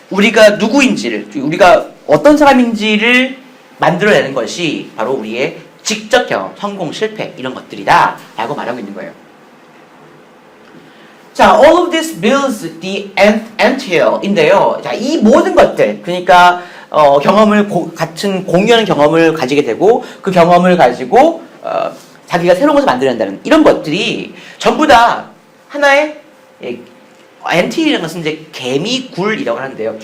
우리가 누구인지를, 우리가 어떤 사람인지를 만들어내는 것이 바로 우리의 직접 경험, 성공, 실패 이런 것들이다라고 말하고 있는 거예요. 자, all of this builds the anthill 인데요. 자, 이 모든 것들, 그러니까 경험을 같은 공유하는 경험을 가지게 되고 그 경험을 가지고 자기가 새로운 것을 만들어낸다는 이런 것들이 전부 다 하나의 엔틸이라는 것은 이제 개미굴이라고 하는데요.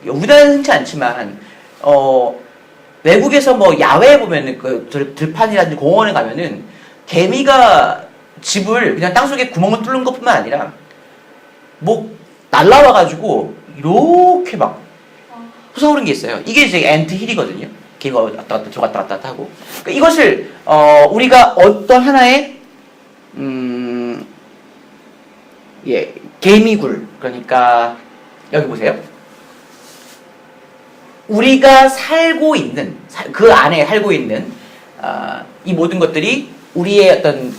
우리나라는 흔치 않지만 외국에서 뭐 야외에 보면은 그 들판이라든지 공원에 가면은 개미가 집을 그냥 땅속에 구멍을 뚫는 것뿐만 아니라 뭐 날라와가지고 이렇게 막 솟아오르는 게 있어요. 이게 이제 엔트힐이거든요. 개미가 왔다 갔다 들어갔다 갔다 하고. 그러니까 이것을 우리가 어떤 하나의 개미굴, 그러니까 여기 보세요. 우리가 살고 있는 그 안에 살고 있는 이 모든 것들이 우리의 어떤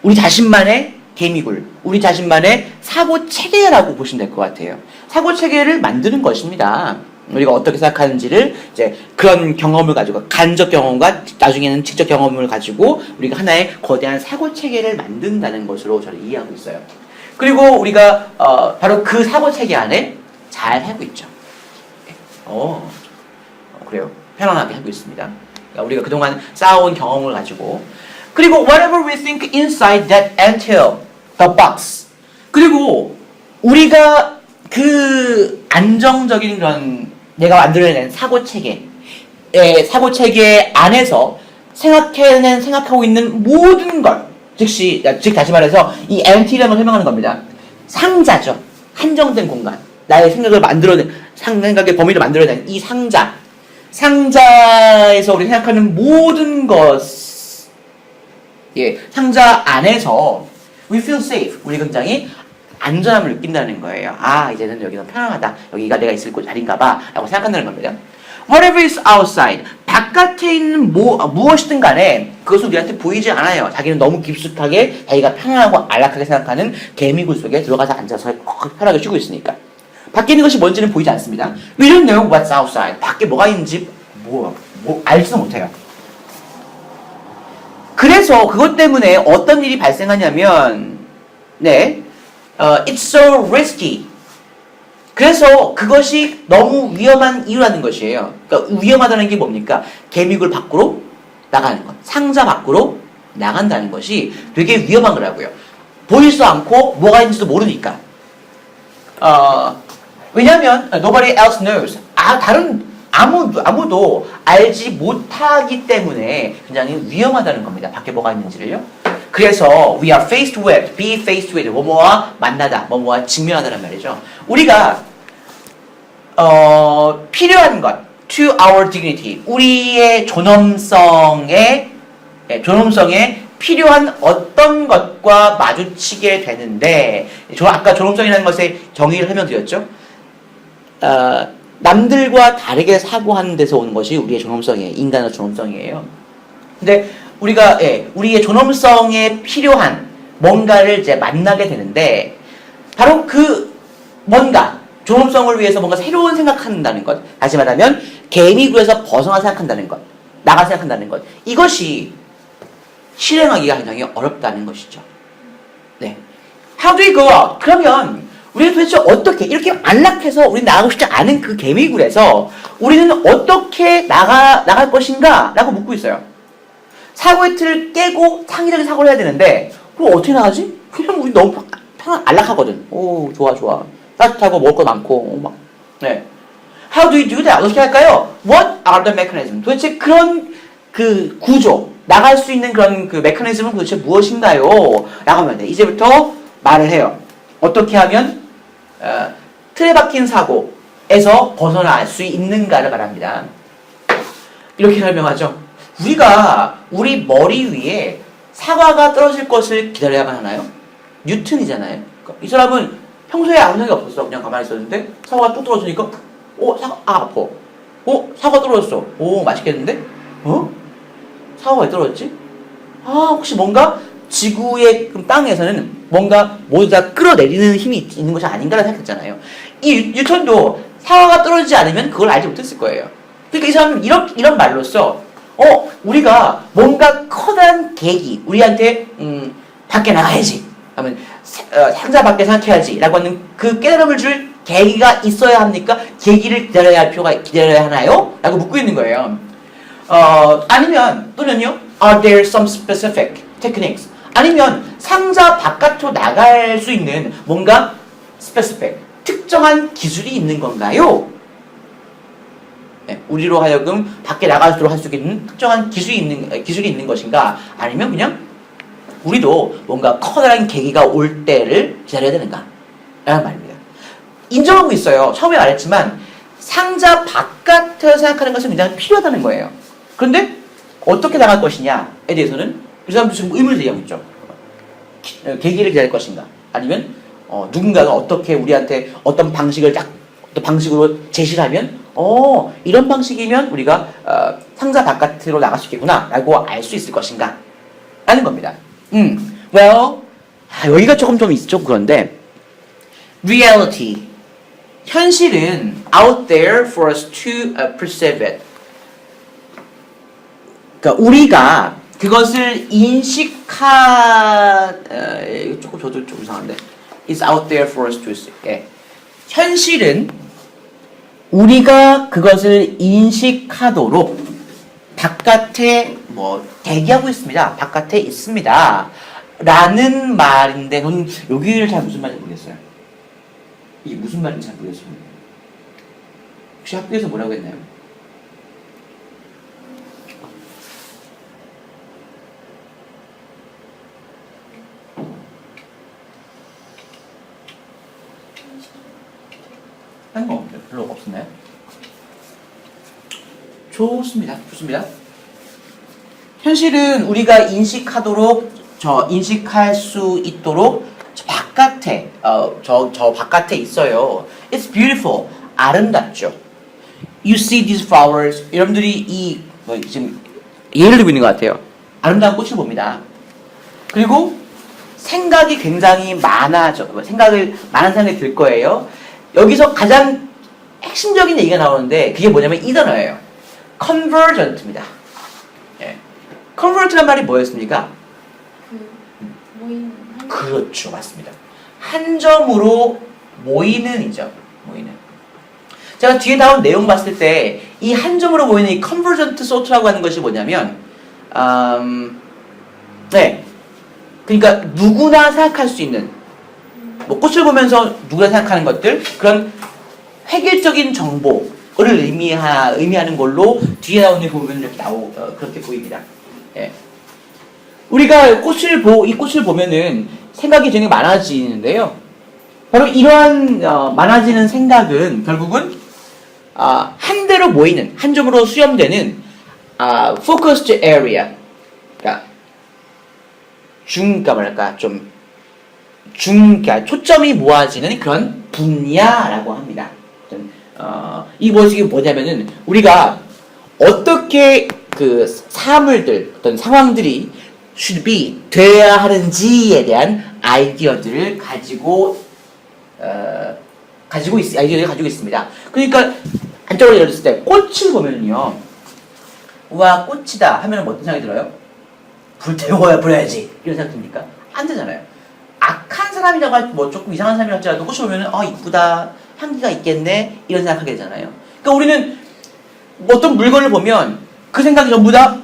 우리 자신만의 개미굴, 우리 자신만의 사고 체계라고 보시면 될 것 같아요. 사고 체계를 만드는 것입니다. 우리가 어떻게 생각하는지를 이제 그런 경험을 가지고 간접 경험과 나중에는 직접 경험을 가지고 우리가 하나의 거대한 사고 체계를 만든다는 것으로 저는 이해하고 있어요. 그리고 우리가 바로 그 사고 체계 안에 잘 살고 있죠. 그래요. 편안하게 하고 있습니다. 그러니까 우리가 그동안 쌓아온 경험을 가지고 그리고 whatever we think inside that anthill, the box. 그리고 우리가 그 안정적인 그런 내가 만들어낸 사고 체계 안에서 생각하고 있는 모든 것, 즉 다시 말해서 이 antill이라는 걸 설명하는 겁니다. 상자죠. 한정된 공간. 나의 생각을 생각의 범위를 만들어낸 이 상자에서 우리 생각하는 모든 것, 상자 안에서 we feel safe. 우리 굉장히 안전함을 느낀다는 거예요. 이제는 여기는 편안하다. 여기가 내가 있을 곳 자리인가 봐. 라고 생각한다는 겁니다. Whatever is outside. 바깥에 있는 무엇이든 간에 그것은 우리한테 보이지 않아요. 자기는 너무 깊숙하게 자기가 편안하고 안락하게 생각하는 개미굴 속에 들어가서 앉아서 편하게 쉬고 있으니까. 밖에 있는 것이 뭔지는 보이지 않습니다. We don't know what's outside. 밖에 뭐가 있는지 알지도 못해요. 그래서 그것 때문에 어떤 일이 발생하냐면 it's so risky. 그래서 그것이 너무 위험한 이유라는 것이에요. 그러니까 위험하다는 게 뭡니까? 개미굴 밖으로 나가는 것. 상자 밖으로 나간다는 것이 되게 위험한 거라고요. 보이지도 않고 뭐가 있는지도 모르니까. 왜냐하면 nobody else knows. 아무도 알지 못하기 때문에 굉장히 위험하다는 겁니다. 밖에 뭐가 있는지를요. 그래서 we are faced with, be faced with, 뭐뭐와 만나다, 뭐뭐와 직면하다는 말이죠. 우리가 필요한 것, to our dignity, 우리의 존엄성에 필요한 어떤 것과 마주치게 되는데, 아까 존엄성이라는 것의 정의를 설명드렸죠. 남들과 다르게 사고하는 데서 오는 것이 우리의 존엄성이에요. 인간의 존엄성이에요. 근데 우리가 우리의 존엄성에 필요한 뭔가를 이제 만나게 되는데 바로 그 뭔가 존엄성을 위해서 뭔가 새로운 생각한다는 것. 다시 말하면 개미굴에서 벗어나 생각한다는 것. 나가 생각한다는 것. 이것이 실행하기가 굉장히 어렵다는 것이죠. 네. How do we go out? 그러면 우리가 도대체 어떻게 이렇게 안락해서 우리 나가고 싶지 않은 그 개미굴에서 우리는 어떻게 나갈 것인가? 라고 묻고 있어요. 사고의 틀을 깨고 창의적인 사고를 해야 되는데 그럼 어떻게 나가지? 그냥 우리 너무 안락하거든. 오, 좋아. 따뜻하고 먹을 거 많고 막. 네. How do we do that? 어떻게 할까요? What are the mechanisms? 도대체 그런 그 구조, 나갈 수 있는 그런 그 메커니즘은 도대체 무엇인가요? 라고 하면 돼. 이제부터 말을 해요. 어떻게 하면 틀에 박힌 사고에서 벗어날 수 있는가를 말합니다. 이렇게 설명하죠. 우리가 우리 머리 위에 사과가 떨어질 것을 기다려야만 하나요? 뉴턴이잖아요. 이 사람은 평소에 아무 생각이 없었어. 그냥 가만히 있었는데 사과가 뚝 떨어지니까 사과 아파. 사과 떨어졌어. 맛있겠는데? 사과가 왜 떨어졌지? 혹시 뭔가 지구의 땅에서는 뭔가 모두 다 끌어내리는 힘이 있는 것이 아닌가라는 생각했잖아요. 이 뉴턴도 사과가 떨어지지 않으면 그걸 알지 못했을 거예요. 그러니까 이 사람은 이런 말로써 우리가 뭔가 커다란 계기, 우리한테 밖에 나가야지 하면 상자 밖에 생각해야지 라고 하는 그 깨달음을 줄 계기가 있어야 합니까? 계기를 기다려야 하나요? 라고 묻고 있는 거예요. 아니면 또는요, are there some specific techniques? 아니면 상자 바깥으로 나갈 수 있는 뭔가 specific, 특정한 기술이 있는 건가요? 네, 우리로 하여금 밖에 나가도록 할 수 있는 특정한 기술이 있는 것인가? 아니면 그냥 우리도 뭔가 커다란 계기가 올 때를 기다려야 되는가? 라는 말입니다. 인정하고 있어요. 처음에 말했지만 상자 바깥에서 생각하는 것은 굉장히 필요하다는 거예요. 그런데 어떻게 나갈 것이냐에 대해서는 이 사람도 지금 의문을 제기하고 있죠. 계기를 기다릴 것인가? 아니면 누군가가 어떻게 우리한테 어떤 방식으로 제시를 하면 이런 방식이면 우리가 상자 바깥으로 나갈 수 있겠구나 라고 알 수 있을 것인가? 라는 겁니다. Well, 여기가 조금 그런데 reality, 현실은 out there for us to perceive it. 그러니까 우리가 그것을 저도 좀 이상한데 It's out there for us to see. 현실은 우리가 그것을 인식하도록 바깥에 대기하고 있습니다. 바깥에 있습니다. 라는 말인데 저는 여기를 잘 무슨 말인지 모르겠어요. 이게 무슨 말인지 잘 모르겠습니다. 혹시 학교에서 뭐라고 했나요? 한 거 별로 없었나요? 좋습니다. 현실은 우리가 인식할 수 있도록 저 바깥에 있어요. It's beautiful. 아름답죠. You see these flowers. 여러분들이 지금 예를 들고 있는 것 같아요. 아름다운 꽃을 봅니다. 그리고 생각이 굉장히 많은 생각이 들 거예요. 여기서 가장 핵심적인 얘기가 나오는데 그게 뭐냐면 이 단어예요. convergent입니다. convergent란 말이 뭐였습니까? 모이는. 그렇죠, 맞습니다. 한 점으로 모이는이죠. 제가 뒤에 나온 내용 봤을 때 이 한 점으로 모이는 이 convergent thought라고 하는 것이 뭐냐면, 그러니까 누구나 생각할 수 있는, 꽃을 보면서 누구나 생각하는 것들, 그런 획일적인 정보를 의미하는 걸로 뒤에 나오는 부분을 이렇게 그렇게 보입니다. 우리가 이 꽃을 보면은 생각이 굉장히 많아지는데요. 바로 이러한 많아지는 생각은 결국은 한 대로 모이는, 한 점으로 수렴되는 focused area, 그러니까 초점이 모아지는 그런 분야라고 합니다. 이 모습이 뭐냐면은 우리가 어떻게 그 어떤 상황들이 should be 돼야 하는지에 대한 아이디어들을 가지고 아이디어를 가지고 있습니다. 그러니까 한쪽으로 열었을 때 꽃을 보면요, 우와 꽃이다 하면 어떤 생각이 들어요? 불태워야 버려야지 이런 생각 듭니까? 안 되잖아요. 악한 사람이라고 뭐 조금 이상한 사람이라고 할지라도 꽃을 보면은 이쁘다, 향기가 있겠네 이런 생각하게 되잖아요. 그러니까 우리는 어떤 물건을 보면 그 생각이 전부 다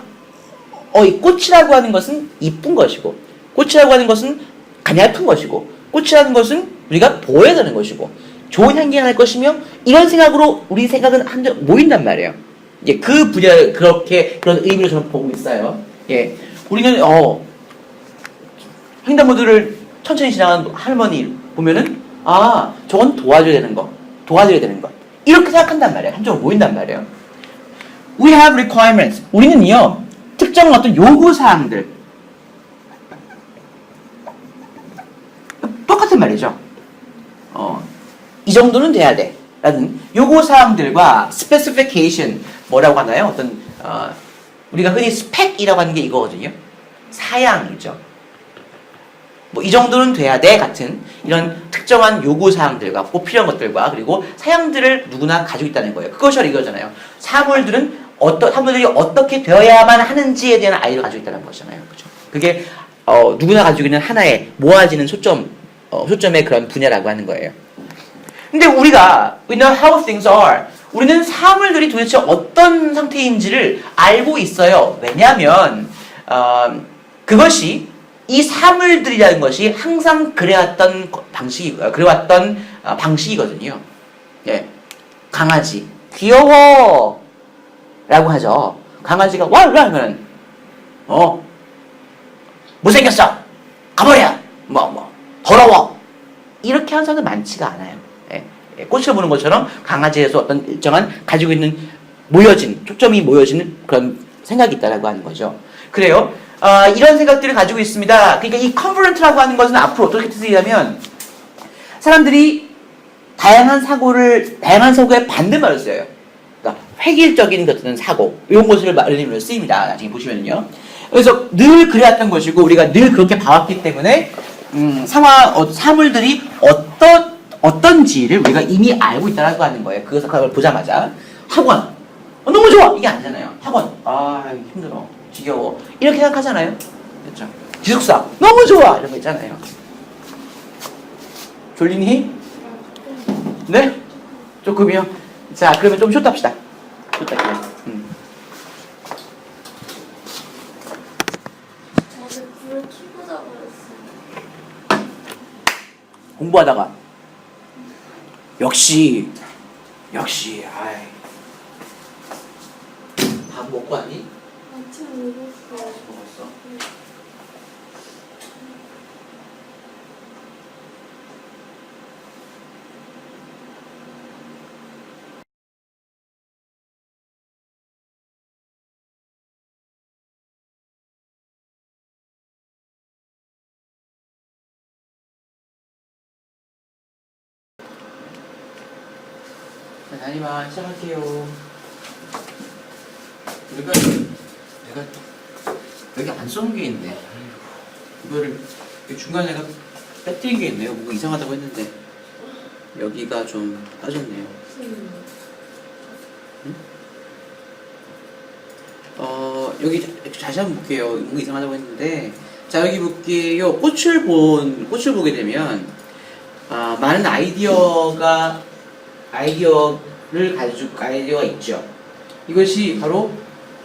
이 꽃이라고 하는 것은 이쁜 것이고, 꽃이라고 하는 것은 가냘픈 것이고, 꽃이라는 것은 우리가 보호해야 되는 것이고, 좋은 향기가 날 것이며, 이런 생각으로 우리 생각은 한데 모인단 말이에요. 예, 그 분야 그렇게 그런 의미로 저는 보고 있어요. 예, 우리는 횡단보도를 천천히 지나가는 할머니 보면은 저건 도와줘야 되는 거, 도와줘야 되는 것 이렇게 생각한단 말이에요. 한쪽으로 모인단 말이에요. We have requirements. 우리는요 특정 어떤 요구 사항들 똑같은 말이죠. 이 정도는 돼야 돼. 라는 요구 사항들과 specification 뭐라고 하나요? 어떤 우리가 흔히 스펙이라고 하는 게 이거거든요. 사양이죠. 뭐 이 정도는 돼야 돼 같은 이런 특정한 요구 사항들과 꼭 필요한 것들과 그리고 사양들을 누구나 가지고 있다는 거예요. 그것이 바로 이거잖아요. 사물들이 어떻게 되어야만 하는지에 대한 아이디어를 가지고 있다는 거잖아요. 그렇죠? 그게 누구나 가지고 있는 하나의 모아지는 초점의 그런 분야라고 하는 거예요. 근데 우리가 we know how things are. 우리는 사물들이 도대체 어떤 상태인지를 알고 있어요. 왜냐하면 그것이 이 사물들이라는 것이 항상 그래왔던 방식이거든요. 예, 강아지 귀여워 라고 하죠. 강아지가 와 하면 못생겼어 가버려 더러워 이렇게 하는 사람들 많지가 않아요. 예, 꽃을 보는 것처럼 강아지에서 어떤 일정한 가지고 있는 초점이 모여진 그런 생각이 있다라고 하는 거죠. 그래요. 이런 생각들을 가지고 있습니다. 그러니까 이 컨퍼런트라고 하는 것은 앞으로 어떻게 쓰이냐면 사람들이 다양한 사고의 반대말을 써요. 그러니까 획일적인 것들은 사고 이런 것을 말하는 쓰입니다. 나중에 보시면요. 그래서 늘 그래왔던 것이고 우리가 늘 그렇게 봐왔기 때문에 사물들이 어떤지를 우리가 이미 알고 있다라고 하는 거예요. 그걸 보자마자 학원 너무 좋아 이게 아니잖아요. 학원 힘들어 지겨워 이렇게 생각하잖아요. 그렇죠? 기숙사 너무 좋아 이런 거 있잖아요. 졸리니? 네? 조금이요? 자 그러면 좀 쉬었다 합시다. 쉬었다 해요. 저는 불을 켜고 자버렸어요. 공부하다가 역시 밥 먹고 왔니? 아침 먹었어요. 먹었어? 다니마 시작할게요. 내가 여기 안 써놓은 게 있네. 이거를 중간에 내가 빼뜨린 게 있네요. 뭔가 이상하다고 했는데 여기가 좀 빠졌네요. 응? 여기 다시 한번 볼게요. 뭔가 이상하다고 했는데 자 여기 볼게요. 꽃을 보게 되면 많은 아이디어가 있죠. 이것이 바로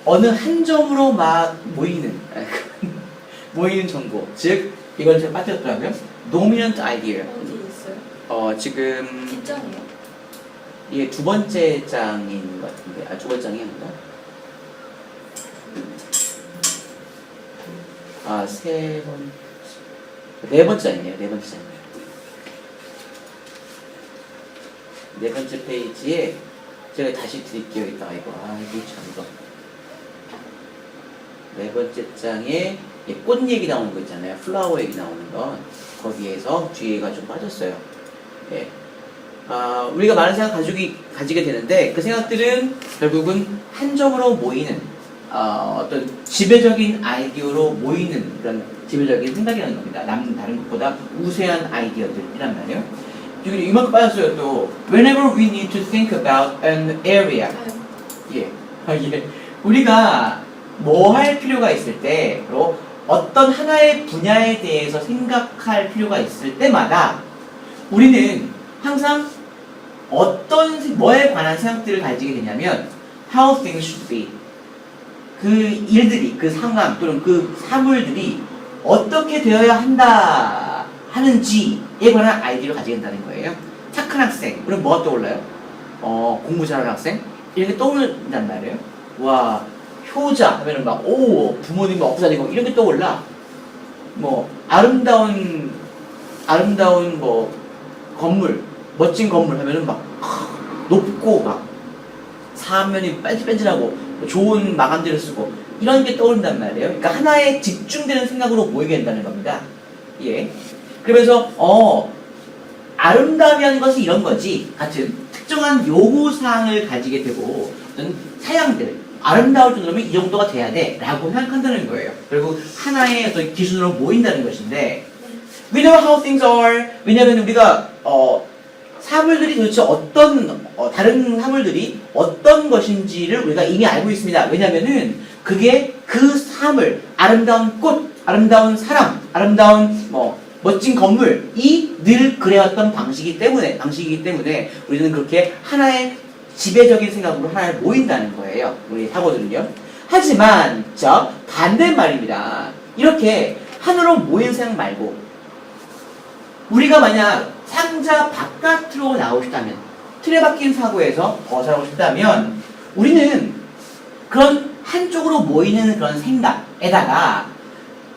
어느 한 점으로 막 모이는 정보. 즉 이걸 제가 빠뜨렸더라고요. dominant idea. 어디 있어요? 지금 뒷장이요? 이게 두 번째 장인 것 같은데, 두 번째 장이 아닌가? 네 번째 장이네요. 네 번째 장. 네 번째 페이지에 제가 다시 드릴게요. 이따가 이거 이게 참 이거. 네 번째 장에 꽃 얘기 나오는 거 있잖아요. 플라워 얘기 나오는 거. 거기에서 뒤에가 좀 빠졌어요. 예. 우리가 많은 생각 가지게 되는데 그 생각들은 결국은 한 점으로 모이는 어떤 지배적인 아이디어로 모이는 그런 지배적인 생각이라는 겁니다. 다른 것보다 우세한 아이디어들이란 말이에요. 이만큼 빠졌어요 또. Whenever we need to think about an area. 예. 예. 우리가 뭐 할 필요가 있을 때, 또 어떤 하나의 분야에 대해서 생각할 필요가 있을 때마다 우리는 항상 뭐에 관한 생각들을 가지게 되냐면 how things should be. 그 일들이, 그 상황 또는 그 사물들이 어떻게 되어야 한다 하는지에 관한 아이디어를 가지게 된다는 거예요. 착한 학생, 우리는 뭐가 떠올라요? 공부 잘하는 학생? 이런 게 떠오른단 말이에요. 와, 효자 하면은 막, 부모님 막 업사지고 이런 게 떠올라. 뭐, 아름다운 뭐, 건물, 멋진 건물 하면은 막, 높고 막, 사면이 뺀질뺀질하고, 좋은 마감들을 쓰고, 이런 게 떠오른단 말이에요. 그러니까 하나에 집중되는 생각으로 모이게 된다는 겁니다. 예. 그러면서, 아름다움이라는 것은 이런 거지. 같은 특정한 요구사항을 가지게 되고, 어떤 사양들, 아름다울 정도면 이 정도가 돼야 돼. 라고 생각한다는 거예요. 결국 하나의 어떤 기준으로 모인다는 것인데, we know how things are. 왜냐면 우리가, 사물들이 도대체 다른 사물들이 어떤 것인지를 우리가 이미 알고 있습니다. 왜냐면은 그게 그 사물, 아름다운 꽃, 아름다운 사람, 아름다운 멋진 건물이 늘 그래왔던 방식이기 때문에 우리는 그렇게 하나의 지배적인 생각으로 하나에 모인다는 거예요. 우리 사고들은요. 하지만 반대말입니다. 이렇게 하나로 모인 생각 말고 우리가 만약 상자 바깥으로 나오고 싶다면, 틀에 박힌 사고에서 벗어나고 싶다면 우리는 그런 한쪽으로 모이는 그런 생각에다가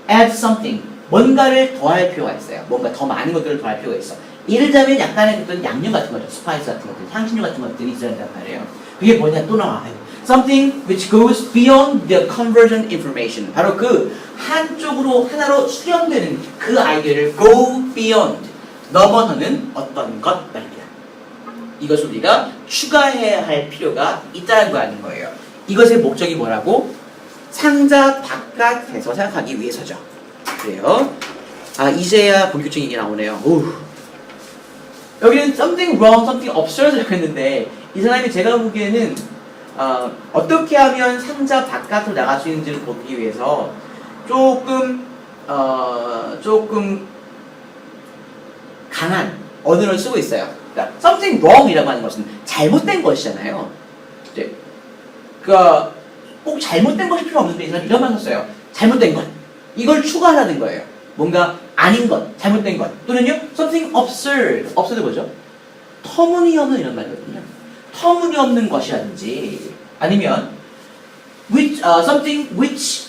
add something, 뭔가를 더할 필요가 있어요. 뭔가 더 많은 것들을 더할 필요가 있어. 예를 들자면 약간의 어떤 양념 같은 것들, 스파이스 같은 것들, 향신료 같은 것들이 있어야 된단 말이에요. 그게 뭐냐 또 나와요. Something which goes beyond the convergent information. 바로 그 하나로 수렴되는 그 아이디어를 go beyond, 넘어서는 어떤 것 말입니다. 이것을 우리가 추가해야 할 필요가 있다는 거 아닌 거예요. 이것의 목적이 뭐라고? 상자 바깥에서 생각하기 위해서죠. 그래요. 이제야 본격적인 얘기 나오네요. 여기는 something wrong, something absurd라고 했는데 이 사람이 제가 보기에는 어떻게 하면 상자 바깥으로 나갈 수 있는지를 보기 위해서 조금 강한 언어를 쓰고 있어요. 그러니까 something wrong이라고 하는 것은 잘못된 것이잖아요. 이제 꼭 잘못된 것이 필요 없는데 이 사람이 이런 말 썼어요. 잘못된 것. 이걸 추가하라는 거예요. 뭔가 아닌 것, 잘못된 것. 또는요, something absurd. absurd 뭐죠? 터무니없는 이런 말이거든요. 터무니없는 것이라든지 아니면 something which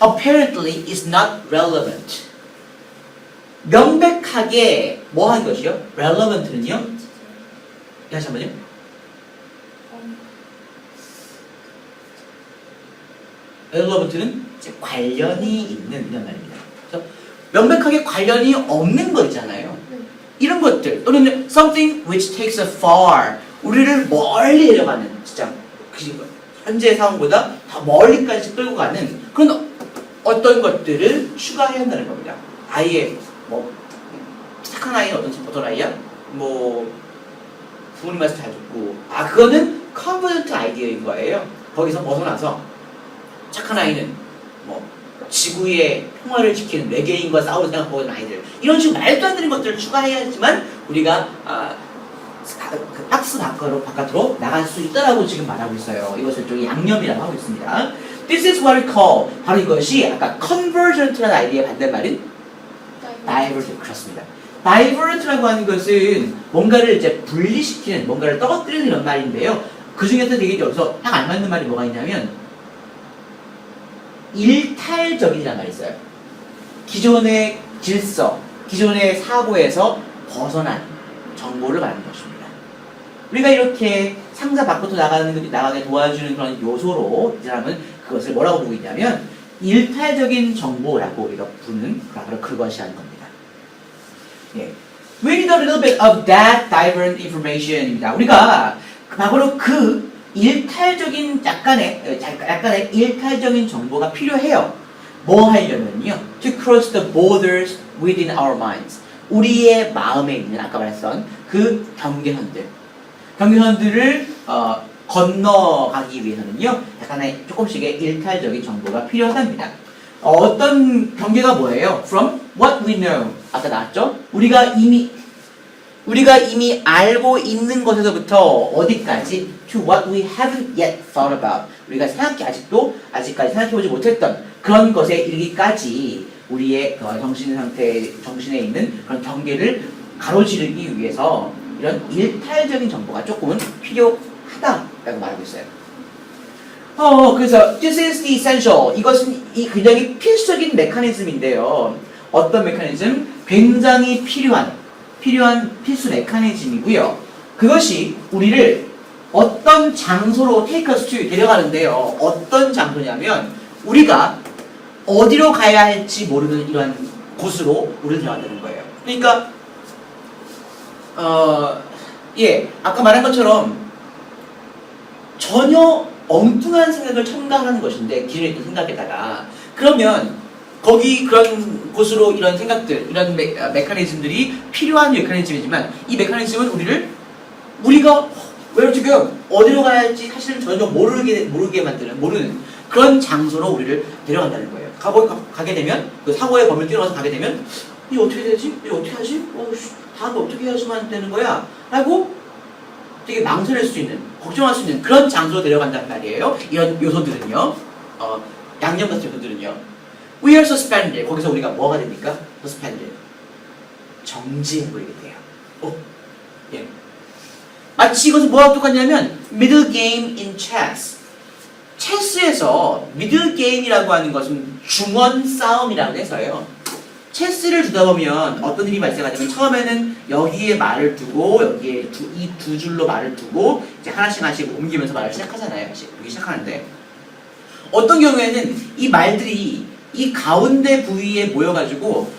apparently is not relevant. 명백하게 뭐 한 것이요? relevant는요? 다시 한번요. relevant는 관련이 있는 이런 말입니다. 그래서 명백하게 관련이 없는 거 있잖아요. 이런 것들 또는 something which takes us far, 우리를 멀리 데려가는, 진짜 현재 상황보다 더 멀리까지 끌고 가는 그런 어떤 것들을 추가해야 한다는 겁니다. 아예 착한 아이는 어떤 아이야? 부모님 말씀 잘 듣고, 그거는 컨버전트 아이디어인 거예요. 거기서 벗어나서 착한 아이는 지구의 평화를 지키는 외계인과 싸우는 생각하고 있는 아이들, 이런 식으로 말도 안 되는 것들을 추가해야지만 우리가 그 박스 바깥으로 나갈 수 있다라고 지금 말하고 있어요. 이것을 좀 양념이라고 하고 있습니다. This is what we call, 바로 이것이 아까 convergent라는 아이디어의 반대말인 divergent. 그렇습니다. divergent라고 하는 것은 뭔가를 이제 분리시키는, 뭔가를 떨어뜨리는 이런 말인데요. 그 중에서 되게 여기서 딱 안 맞는 말이 뭐가 있냐면 일탈적이라는 말이 있어요. 기존의 질서, 기존의 사고에서 벗어난 정보를 말하는 것입니다. 우리가 이렇게 상자 밖으로 나가게 도와주는 그런 요소로 이 사람은 그것을 뭐라고 부르고 있냐면 일탈적인 정보라고 우리가 부르는 바로 그것이 하는 겁니다. 예. We need a little bit of that divergent information입니다. 우리가 바로 그 일탈적인 약간의 일탈적인 정보가 필요해요. 뭐 하려면요? To cross the borders within our minds. 우리의 마음에 있는 아까 말했던 그 경계선들을 건너가기 위해서는요, 약간의 조금씩의 일탈적인 정보가 필요하답니다. 어떤 경계가 뭐예요? From what we know. 아까 나왔죠? 우리가 이미 알고 있는 것에서부터 어디까지? To what we haven't yet thought about. 우리가 아직까지 생각해보지 못했던 그런 것에 이르기까지 우리의 정신에 있는 그런 경계를 가로지르기 위해서 이런 일탈적인 정보가 조금은 필요하다라고 말하고 있어요. 그래서 this is the essential. 이것은 굉장히 필수적인 메커니즘인데요. 어떤 메커니즘? 굉장히 필요한 필수 메커니즘이고요. 그것이 우리를 어떤 장소로 take us to 데려가는데요. 어떤 장소냐면 우리가 어디로 가야 할지 모르는 이러한 곳으로 우리를 데려간다는 거예요. 그러니까 아까 말한 것처럼 전혀 엉뚱한 생각을 첨가하는 것인데 기존에 있던 생각에다가 그러면 거기 그런 곳으로 이런 생각들, 이런 메커니즘들이 필요한 메커니즘이지만 이 메커니즘은 우리가 지금 어디로 가야 할지 사실 전혀 모르게 모르는 그런 장소로 우리를 데려간다는 거예요. 가게 되면 그 사고의 범위를 뛰어넘어서 가게 되면 이거 어떻게 되지? 이거 어떻게 하지? 다음에 어떻게 해야지만 되는 거야? 라고 되게 망설일 수 있는, 걱정할 수 있는 그런 장소로 데려간단 말이에요. 이런 요소들은요. 양념 같은 요소들은요. We are suspended. 거기서 우리가 뭐가 됩니까? suspended. 정지해버리게 돼요. 예. 마치 이것은 뭐와 똑같냐면 middle game in chess. 체스에서 middle game이라고 하는 것은 중원 싸움이라고 해서요. 체스를 두다 보면 어떤 일이 발생하냐면 처음에는 여기에 말을 두고 여기에 이 두 줄로 말을 두고 이제 하나씩 옮기면서 말을 시작하잖아요. 여기 시작하는데 어떤 경우에는 이 말들이 이 가운데 부위에 모여가지고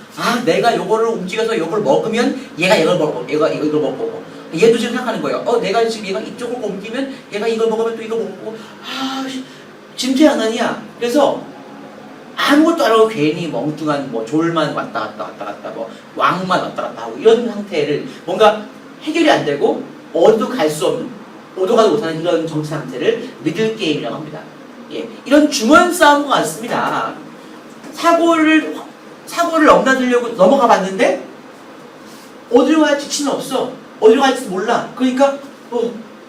내가 요거를 움직여서 요걸 먹으면 얘가 이걸 먹고 얘가 이걸 먹고 얘도 지금 생각하는 거예요. 내가 지금 얘가 이쪽으로 옮기면 얘가 이걸 먹으면 또 이걸 먹고 진퇴양난이야. 그래서 아무것도 안 하고 괜히 멍뚱한 졸만 왔다 갔다 왕만 왔다 갔다 하고 이런 상태를 뭔가 해결이 안 되고 어디도 갈 수 없는 오도 가도 못하는 이런 정치 상태를 미들 게임이라고 합니다. 예, 이런 중원 싸움과 같습니다. 사고를 넘나들려고 넘어가 봤는데 어디로 갈지 지는 없어. 어디로 갈지 몰라. 그러니까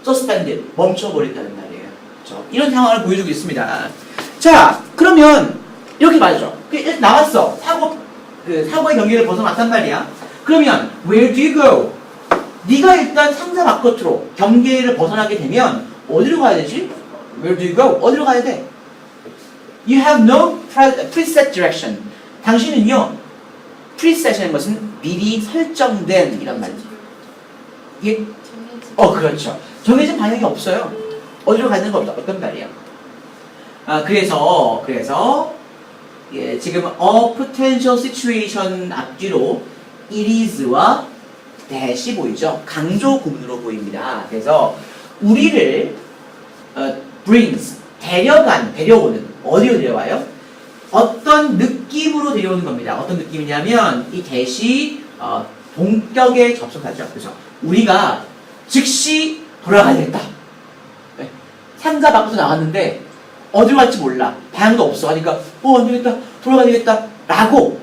suspended 멈춰버린다는 말이에요. 그렇죠? 이런 상황을 보여주고 있습니다. 자, 그러면 이렇게 말이죠. 나왔어. 사고의 경계를 벗어났단 말이야. 그러면 where do you go? 네가 일단 상자 바깥으로 경계를 벗어나게 되면 어디로 가야 되지? Where do you go? 어디로 가야 돼? You have no preset direction. 당신은요, preset이라는 것은 미리 설정된 이란 말이죠. 이게 그렇죠. 정해진 방향이 없어요. 어디로 가는 거 없단 말이야. 그래서 지금 a potential situation 앞뒤로 it is와 대시 보이죠? 강조 구문으로 보입니다. 그래서 우리를 brings 데려오는 어디로 데려와요? 어떤 느낌으로 데려오는 겁니다. 어떤 느낌이냐면 이 대시 동격에 접속하죠. 그래서 우리가 즉시 돌아가야 되겠다. 네. 상자 밖으로 나갔는데 어디로 갈지 몰라. 방향도 없어. 하니까 안 되겠다. 돌아가야 되겠다. 라고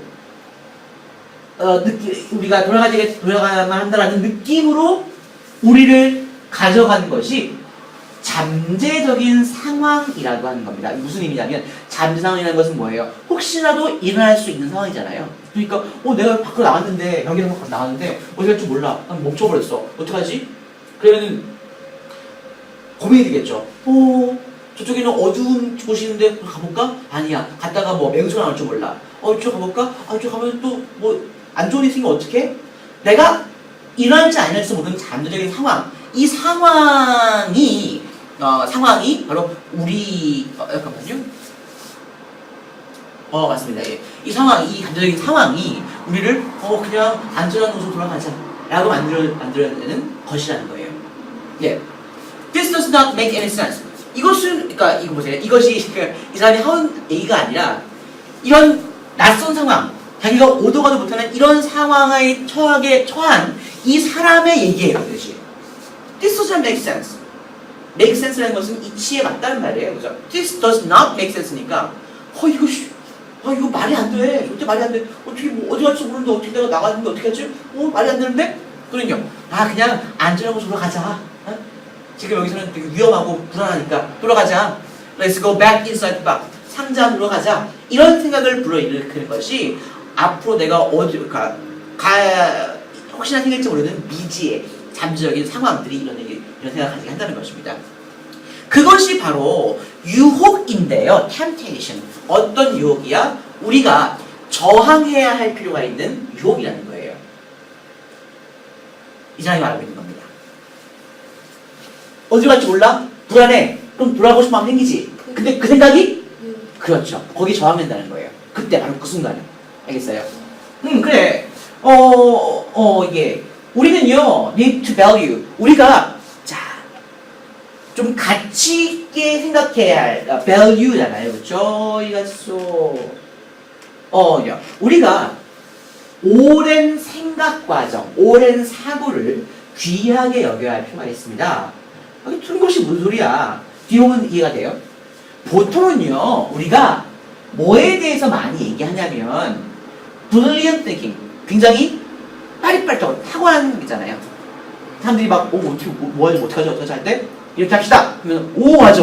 우리가 돌아가야만 한다라는 느낌으로 우리를 가져가는 것이 잠재적인 상황이라고 하는 겁니다. 무슨 의미냐면 잠재 상황이라는 것은 뭐예요? 혹시라도 일어날 수 있는 상황이잖아요. 그러니까 내가 밖으로 나갔는데 경기장 밖으로 나갔는데 어디 갈지 몰라. 난 멈춰버렸어. 어떡하지? 그러면은 고민이 되겠죠. 저쪽에는 어두운 곳이 있는데 가볼까? 아니야. 갔다가 맹수가 나올 줄 몰라. 이쪽 가볼까? 이쪽 가면 또 안 좋은 일이 생기면 어떡해? 내가 일어날지 안 일어날지 모르는 잠재적인 상황. 이 상황이 바로 잠깐만요. 맞습니다. 예. 이 잠재적인 상황이 우리를 그냥 안전한 곳으로 돌아가자 라고 만들어내는 것이라는 거예요. 예. This does not make any sense. 이거 보세요. 이것이 이 사람이 하는 얘기가 아니라 이런 낯선 상황, 자기가 오도 가도 못하는 이런 상황에 처한 이 사람의 얘기예요. 뜻이. This doesn't make sense. make sense라는 것은 이치에 맞다는 말이에요. 그죠? This does not make sense니까 이거 말이 안 돼. 절대 말이 안 돼. 어떻게 뭐 어디 갈지 모르는데 어떻게 내가 나갔는데 어떻게 하지? 말이 안 되는데? 그러니까 그냥 안전하고 돌아가자. 어? 지금 여기서는 되게 위험하고 불안하니까 돌아가자. Let's go back inside the box. 상자 안으로 가자. 이런 생각을 불러일으키는 것이 앞으로 내가 혹시나 생길지 모르는 미지의 잠재적인 상황들이 이런 생각을 가지게 한다는 것입니다. 그것이 바로 유혹인데요. temptation. 어떤 유혹이야? 우리가 저항해야 할 필요가 있는 유혹이라는 거예요. 이 사람이 말하고 있는 겁니다. 어디로 갈지 몰라? 불안해. 그럼 돌아가고 싶은 마음 생기지. 근데 그 생각이? 그렇죠. 거기 저항된다는 거예요. 그때 바로 그 순간에. 알겠어요? 그래. 이게 우리는요, need to value. 우리가 좀 가치 있게 생각해야 할 value잖아요. 그렇죠? 우리가 오랜 생각 과정, 오랜 사고를 귀하게 여겨야 할 필요가 있습니다. 틀린 것이 무슨 소리야? 뒤에 오면 이해가 돼요? 보통은요, 우리가 뭐에 대해서 많이 얘기하냐면 brilliant thinking, 굉장히 빠릿빠릿하고 탁월한 게 있잖아요. 사람들이 어떡하죠 할 때 이렇게 합시다. 그러면 맞아.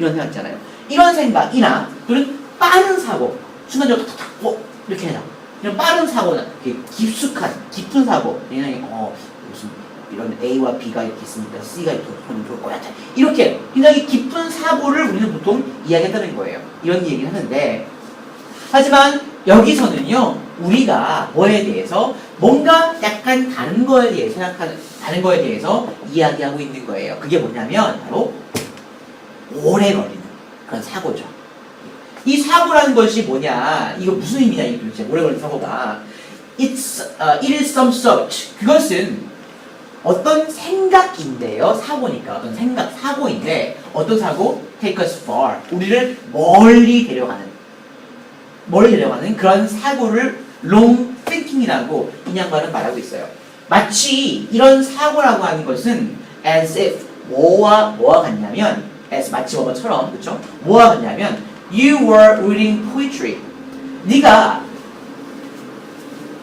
이런 생각 있잖아요. 이런 생각이나 또는 빠른 사고, 순간적으로 탁탁 이렇게 해라. 이런 빠른 사고는 깊은 사고, 무슨 이런 A와 B가 이렇게 있으니까 C가 이렇게 좋을 것 같아. 이렇게 굉장히 깊은 사고를 우리는 보통 이야기한다는 거예요. 이런 얘기를 하는데, 하지만 여기서는요, 우리가 뭐에 대해서 뭔가 약간 다른 거에 대해서 이야기하고 있는 거예요. 그게 뭐냐면 바로 오래 걸리는 그런 사고죠. 이 사고라는 것이 뭐냐? 이거 무슨 의미냐? 이 도대체 오래 걸리는 사고가 it is some sort. 그것은 어떤 생각인데요. 사고니까 사고인데 어떤 사고? Take us far. 우리를 멀리 데려가는 그런 사고를 long thinking이라고 인양반은 말하고 있어요. 마치 이런 사고라고 하는 것은 as if 뭐와 같냐면 마치 뭐처럼 그렇죠? 뭐와 같냐면 you were reading poetry. 네가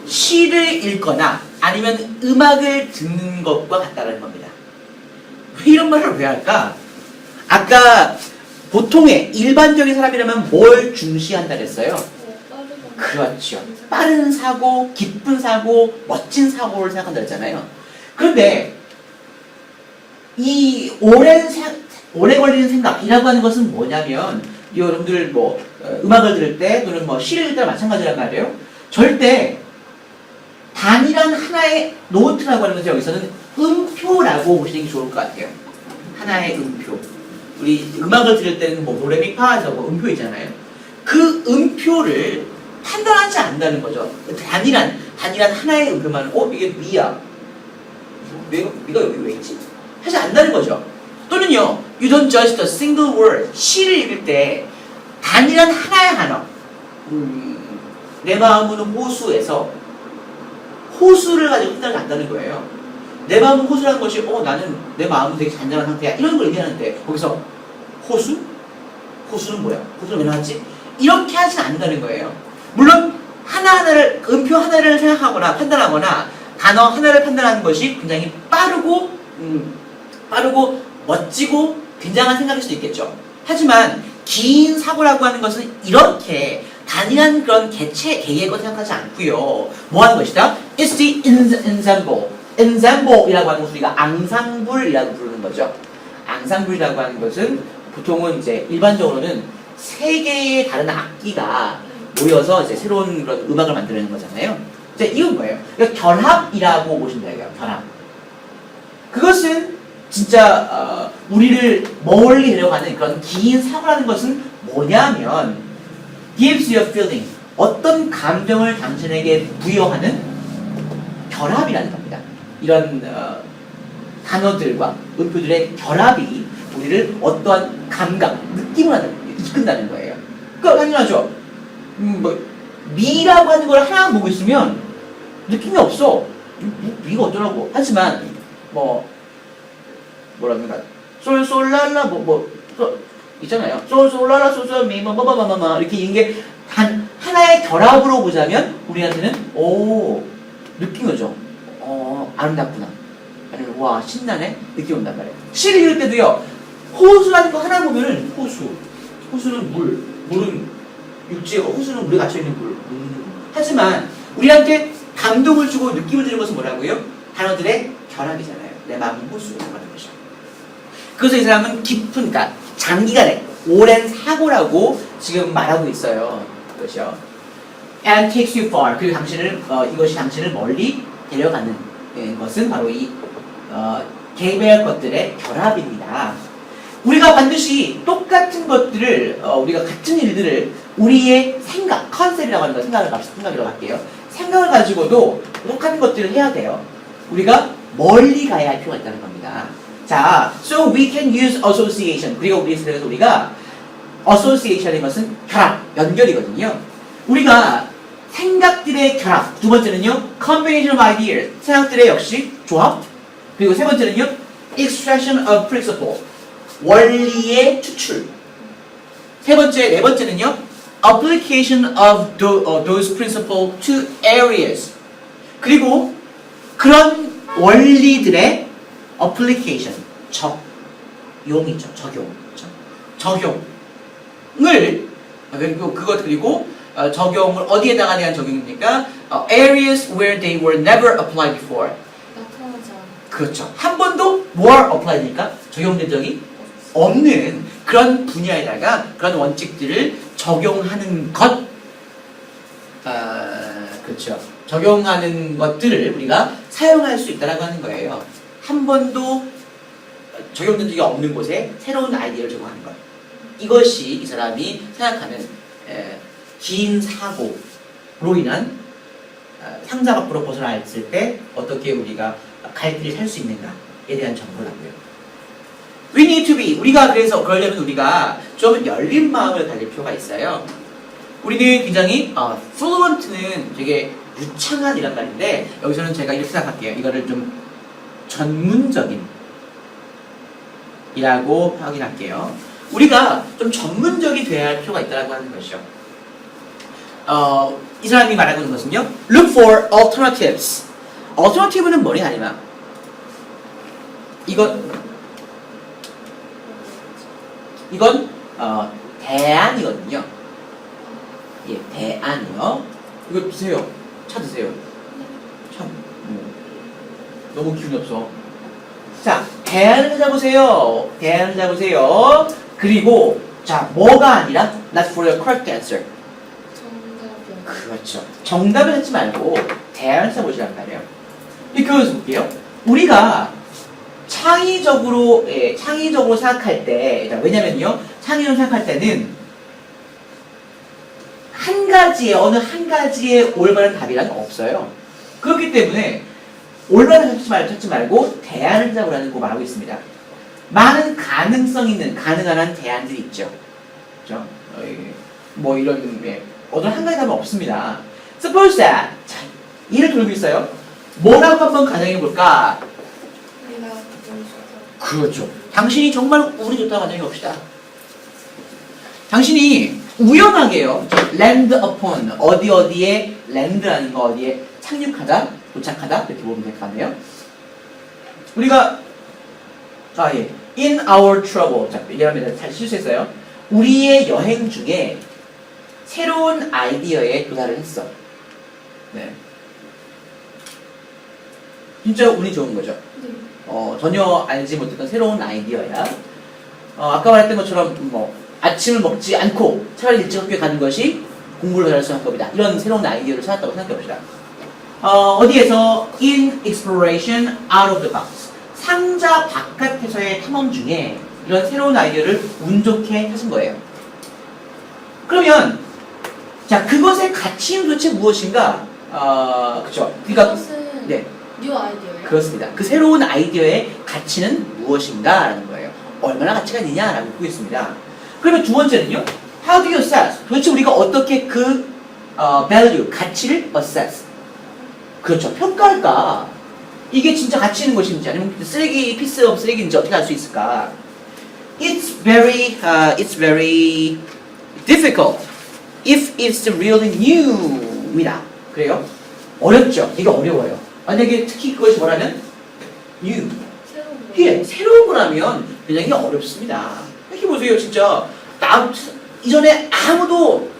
시를 읽거나 아니면 음악을 듣는 것과 같다는 겁니다. 이런 말을 왜 할까? 아까 보통의 일반적인 사람이라면 뭘 중시한다 그랬어요? 그렇죠. 빠른 사고, 깊은 사고, 멋진 사고를 생각한다 그랬잖아요. 그런데 이 오래 걸리는 생각이라고 하는 것은 뭐냐면 여러분들 음악을 들을 때 또는 시를 읽을 때 마찬가지란 말이에요. 절대 단일한 하나의 노트라고 하는 것은 여기서는 음표라고 보시는 게 좋을 것 같아요. 하나의 음표. 우리 음악을 들을 때는 도레미파에서 음표 있잖아요. 그 음표를 판단하지 않는다는 거죠. 단일한 하나의 음표만 이게 미야. 미가 여기 왜 있지? 하지 않는다는 거죠. 또는요, you don't judge the single word. 시를 읽을 때 단일한 하나의 단어. 내 마음은 호수에서 호수를 가지고 판단을 한다는 거예요. 내 마음은 호수라는 것이 나는 내 마음은 되게 잔잔한 상태야. 이런 걸 얘기하는데 거기서 호수? 호수는 뭐야? 호수는 왜 나왔지? 이렇게 하진 않는다는 거예요. 물론 음표 하나를 생각하거나 판단하거나 단어 하나를 판단하는 것이 굉장히 빠르고 멋지고 굉장한 생각일 수도 있겠죠. 하지만 긴 사고라고 하는 것은 이렇게 단일한 그런 계획을 생각하지 않고요. 뭐 하는 것이다? It's the ensemble. ensemble이라고 하는 것을 우리가 앙상블이라고 부르는 거죠. 앙상블이라고 하는 것은 보통은 이제 일반적으로는 세 개의 다른 악기가 모여서 이제 새로운 그런 음악을 만드는 거잖아요. 이제 이건 뭐예요? 그러니까 결합이라고 보시면 돼요. 결합. 그것은 진짜 우리를 멀리 데려가는 그런 긴 사고라는 것은 뭐냐면 gives you a feeling. 어떤 감정을 당신에게 부여하는 결합이라는 겁니다. 이런 단어들과 음표들의 결합이 우리를 어떠한 감각, 느낌을 이끈다는 거예요. 그러니까 당연하죠. 미라고 하는 걸 하나 보고 있으면 느낌이 없어. 미가 어쩌라고. 하지만 뭐랍니까? 솔솔랄라 있잖아요. 솔솔랄라 솔솔미 뭐뭐뭐뭐뭐 이렇게 이게 하나의 결합으로 보자면 우리한테는 느낀 거죠. 아름답구나. 아니면 와 신나네 느낌 온단 말이에요. 시를 읽을 때도요. 호수라는 거 하나 보면은 호수는 물은 육지고 호수는 물에 갇혀 있는 물. 하지만 우리한테 감동을 주고 느낌을 주는 것은 뭐라고요? 단어들의 결합이잖아요. 내 마음은 호수라고 하는 것이죠. 그래서 이 사람은 깊은, 그러니까 장기간의 오랜 사고라고 지금 말하고 있어요. 그렇죠? And takes you far. 그리고 이것이 당신을 멀리 데려가는 것은 바로 이 개별 것들의 결합입니다. 우리가 반드시 똑같은 것들을 우리가 같은 일들을 우리의 생각, 컨셉이라고 하는 거 생각이라고 할게요. 생각을 가지고도 똑같은 것들을 해야 돼요. 우리가 멀리 가야 할 필요가 있다는 겁니다. 자, so we can use association. 그리고 우리가 association인 것은 결합, 연결이거든요. 우리가 생각들의 결합. 두 번째는요, combination of ideas. 생각들의 역시 조합. 그리고 세 번째는요, extraction of principle. 원리의 추출. 네 번째는요, application of those principles to areas. 그리고 그런 원리들의 application, 적용이죠. 적용을 그리고 적용을 어디에다가 대한 적용입니까? Areas where they were never applied before. 나타나지 않아. 그렇죠. 한 번도 more applyed니까 적용된 적이 없는 그런 분야에다가 그런 원칙들을 적용하는 것, 그렇죠. 적용하는 것들을 우리가 사용할 수 있다라고 하는 거예요. 한 번도 적용된 적이 없는 곳에 새로운 아이디어를 적용하는 것. 이것이 이 사람이 생각하는 긴 사고로 인한 상자 밖으로 벗어났을 때 어떻게 우리가 갈 길을 살 수 있는가에 대한 정보라고요. We need to be. 그래서 그러려면 우리가 좀 열린 마음을 가질 필요가 있어요. 우리는 굉장히 fluent는 되게 유창한 이란 말인데 여기서는 제가 이렇게 생각할게요. 이거를 좀 전문적인 이라고 확인할게요. 우리가 좀 전문적이 돼야 할 필요가 있다고 하는 것이죠. 이 사람이 말하고 있는 것은요. Look for alternatives. alternative는 뭐냐 아니면 이건 대안이거든요. 예, 대안이요. 이거 드세요. 차 드세요. 참 너무 기분이 없어. 자, 대안을 찾아보세요. 그리고 자, 뭐가 아니라 not for the correct answer. 정답이요. 그렇죠. 정답을 찾지 말고 대안을 찾아보시란 말이에요. 이 교에서 볼게요. 우리가 창의적으로 생각할 때, 왜냐면요, 창의적으로 생각할 때는 어느 한 가지의 올바른 답이란 없어요. 그렇기 때문에 올바른 찾지 말고 대안을 찾아보라는 거 말하고 있습니다. 많은 가능성 있는 가능한 대안들이 있죠. 그렇죠? 어느 한 가지 답은 없습니다. Suppose that. 자, 이를 돌고 있어요. 뭐라고 한번 가정해 볼까? 우리가 기분이 좋다. 그렇죠. 당신이 정말 운이 좋다고 가정해 봅시다. 당신이 우연하게요. land upon 어디에 land라는 거 어디에 착륙하다, 도착하다 이렇게 보면 될 것 같네요. 우리가 in our trouble. 자, 얘기합니다. 잘 실수했어요. 우리의 여행 중에 새로운 아이디어에 도달을 했어. 네. 진짜 운이 좋은 거죠. 네. 전혀 알지 못했던 새로운 아이디어야. 아까 말했던 것처럼 아침을 먹지 않고 차라리 일찍 학교에 가는 것이 공부를 잘할 수 있는 겁니다. 이런 새로운 아이디어를 찾았다고 생각해 봅시다. 어디에서 in exploration out of the box. 상자 바깥에서의 탐험 중에 이런 새로운 아이디어를 운 좋게 하신 거예요. 그러면 자, 그것의 가치는 도대체 무엇인가? 그렇죠. 그러니까 그것은 네. 뉴 아이디어예요? 그렇습니다. 그 새로운 아이디어의 가치는 무엇인가라는 거예요. 얼마나 가치가 있느냐라고 묻고 있습니다. 그러면 두 번째는요. How do you assess? 도대체 우리가 어떻게 그 value, 가치를 assess. 그렇죠. 평가할까? 이게 진짜 가치 있는 것인지 아니면 쓰레기, piece of 쓰레기인지 어떻게 알 수 있을까? It's very difficult if it's really new입니다. 그래요? 어렵죠. 이게 어려워요. 만약에 특히 그것이 뭐라면 new. 예, 새로운 거라면 굉장히 어렵습니다. 이렇게 보세요, 진짜. 이전에 아무도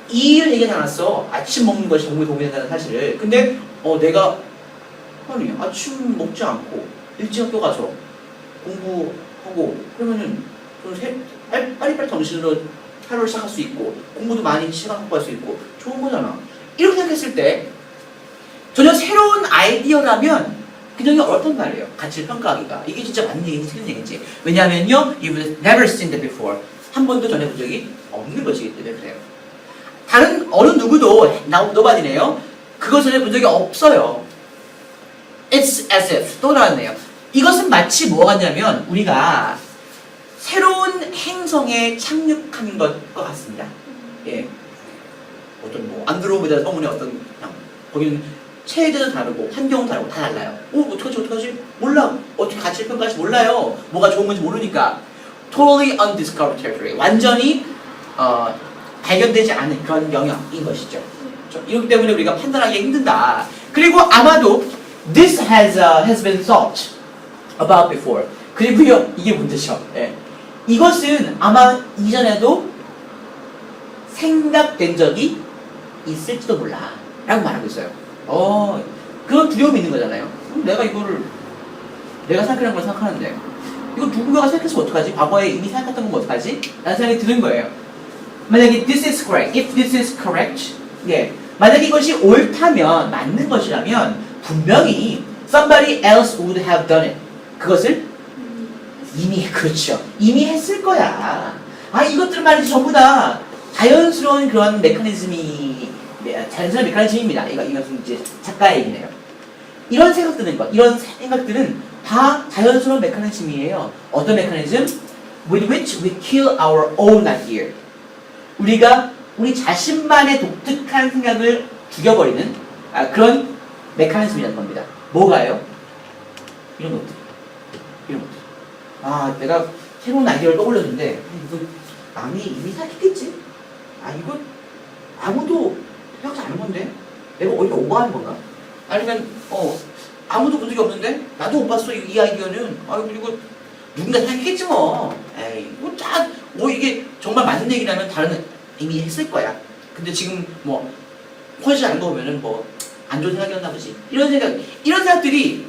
이 일을 얘기하지 않았어. 아침 먹는 것이 공부에 도움이 된다는 사실을. 근데 내가 아니 아침 먹지 않고 일찍 학교 가서 공부하고 그러면은 좀 빨리빨리 정신으로 하루를 시작할 수 있고 공부도 많이 시간 확보할 수 있고 좋은 거잖아. 이렇게 생각했을 때 전혀 새로운 아이디어라면 굉장히 어렵단 말이에요. 가치를 평가하기가. 이게 진짜 맞는 얘기인지 틀린 얘기인지. 왜냐하면요, you've never seen that before. 한 번도 전해 본 적이 없는 것이기 때문에 그래요. 다른 어느 누구도 nobody네요. 그걸 전해 본 적이 없어요. It's as if 또 나왔네요. 이것은 마치 뭐가 같냐면 우리가 새로운 행성에 착륙한 것과 같습니다. 예, 어떤 뭐 안드로메다 성운의 어떤 거기는 체제도 다르고 환경도 다르고 다 달라요. 어떡하지? 몰라. 어떻게 가치를 평가할지 몰라요. 뭐가 좋은 건지 모르니까. Totally undiscovered territory. 완전히 발견되지 않은 그런 영역인 것이죠. 그렇죠? 이렇기 때문에 우리가 판단하기 힘든다. 그리고 아마도 this has been thought about before. 그리고요, 이게 문제죠. 예. 이것은 아마 이전에도 생각된 적이 있을지도 몰라. 라고 말하고 있어요. 그런 두려움이 있는 거잖아요. 내가 이거를 내가 생각하는 걸 생각하는데 이거 누군가가 생각했으면 어떡하지? 과거에 이미 생각했던 건 어떡하지? 라는 생각이 드는 거예요. 만약에 this is correct, if this is correct, 예, 만약에 이것이 옳다면 맞는 것이라면 분명히 somebody else would have done it. 그것을 이미 그렇죠. 이미 했을 거야. 이것들 말이지 전부 다 자연스러운 그런 자연스러운 메커니즘입니다. 이것은 이제 작가의 얘기네요. 이런 생각들은 다 자연스러운 메커니즘이에요. 어떤 메커니즘? With which we kill our own idea. 우리가 우리 자신만의 독특한 생각을 죽여버리는 그런 메커니즘이라는 겁니다. 뭐가요? 이런 것들. 내가 새로운 아이디어를 떠올렸는데 이거 남이 이미 생각했겠지? 이거 아무도 생각지 않은 건데? 내가 오히려 오버하는 건가? 아니면 아무도 본 적이 없는데? 나도 못 봤어 이 아이디어는. 그리고 누군가 생각했겠지 뭐. 이게 정말 맞는 얘기라면 다른 이미 했을 거야. 근데 지금 뭐 퍼지지 않은 거 보면은 뭐 안 좋은 생각이었나 보지. 이런 생각들이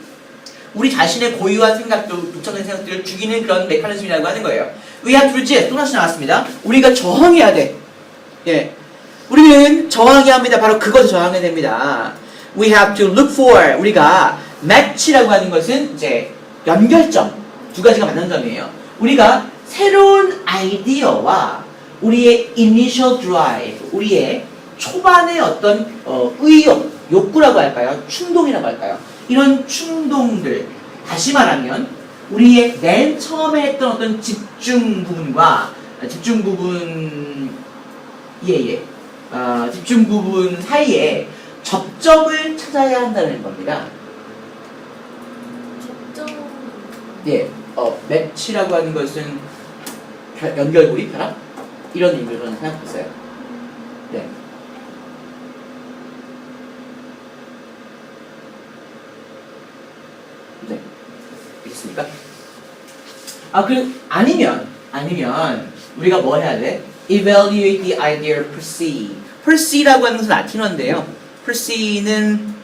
우리 자신의 고유한 생각들, 독창적인 생각들을 죽이는 그런 메커니즘이라고 하는 거예요. We have to resist. 또 다시 나왔습니다. 우리가 저항해야 돼. 예, 우리는 저항해야 합니다. 바로 그것을 저항해야 됩니다. We have to look for. 우리가 match라고 하는 것은 이제 연결점, 두 가지가 만난 점이에요. 우리가 새로운 아이디어와 우리의 initial drive, 우리의 초반의 어떤 의욕, 욕구라고 할까요? 충동이라고 할까요? 이런 충동들, 다시 말하면 우리의 맨 처음에 했던 어떤 집중 부분 사이에 접점을 찾아야 한다는 겁니다. 예, 매치라고 하는 것은 연결고리, 벼락? 이런 의미로 저는 생각했어요. 네. 네. 있습니까? 아니면 우리가 뭐 해야 돼? Evaluate the idea per se. per se라고 하는 것은 라틴어인데요. per se는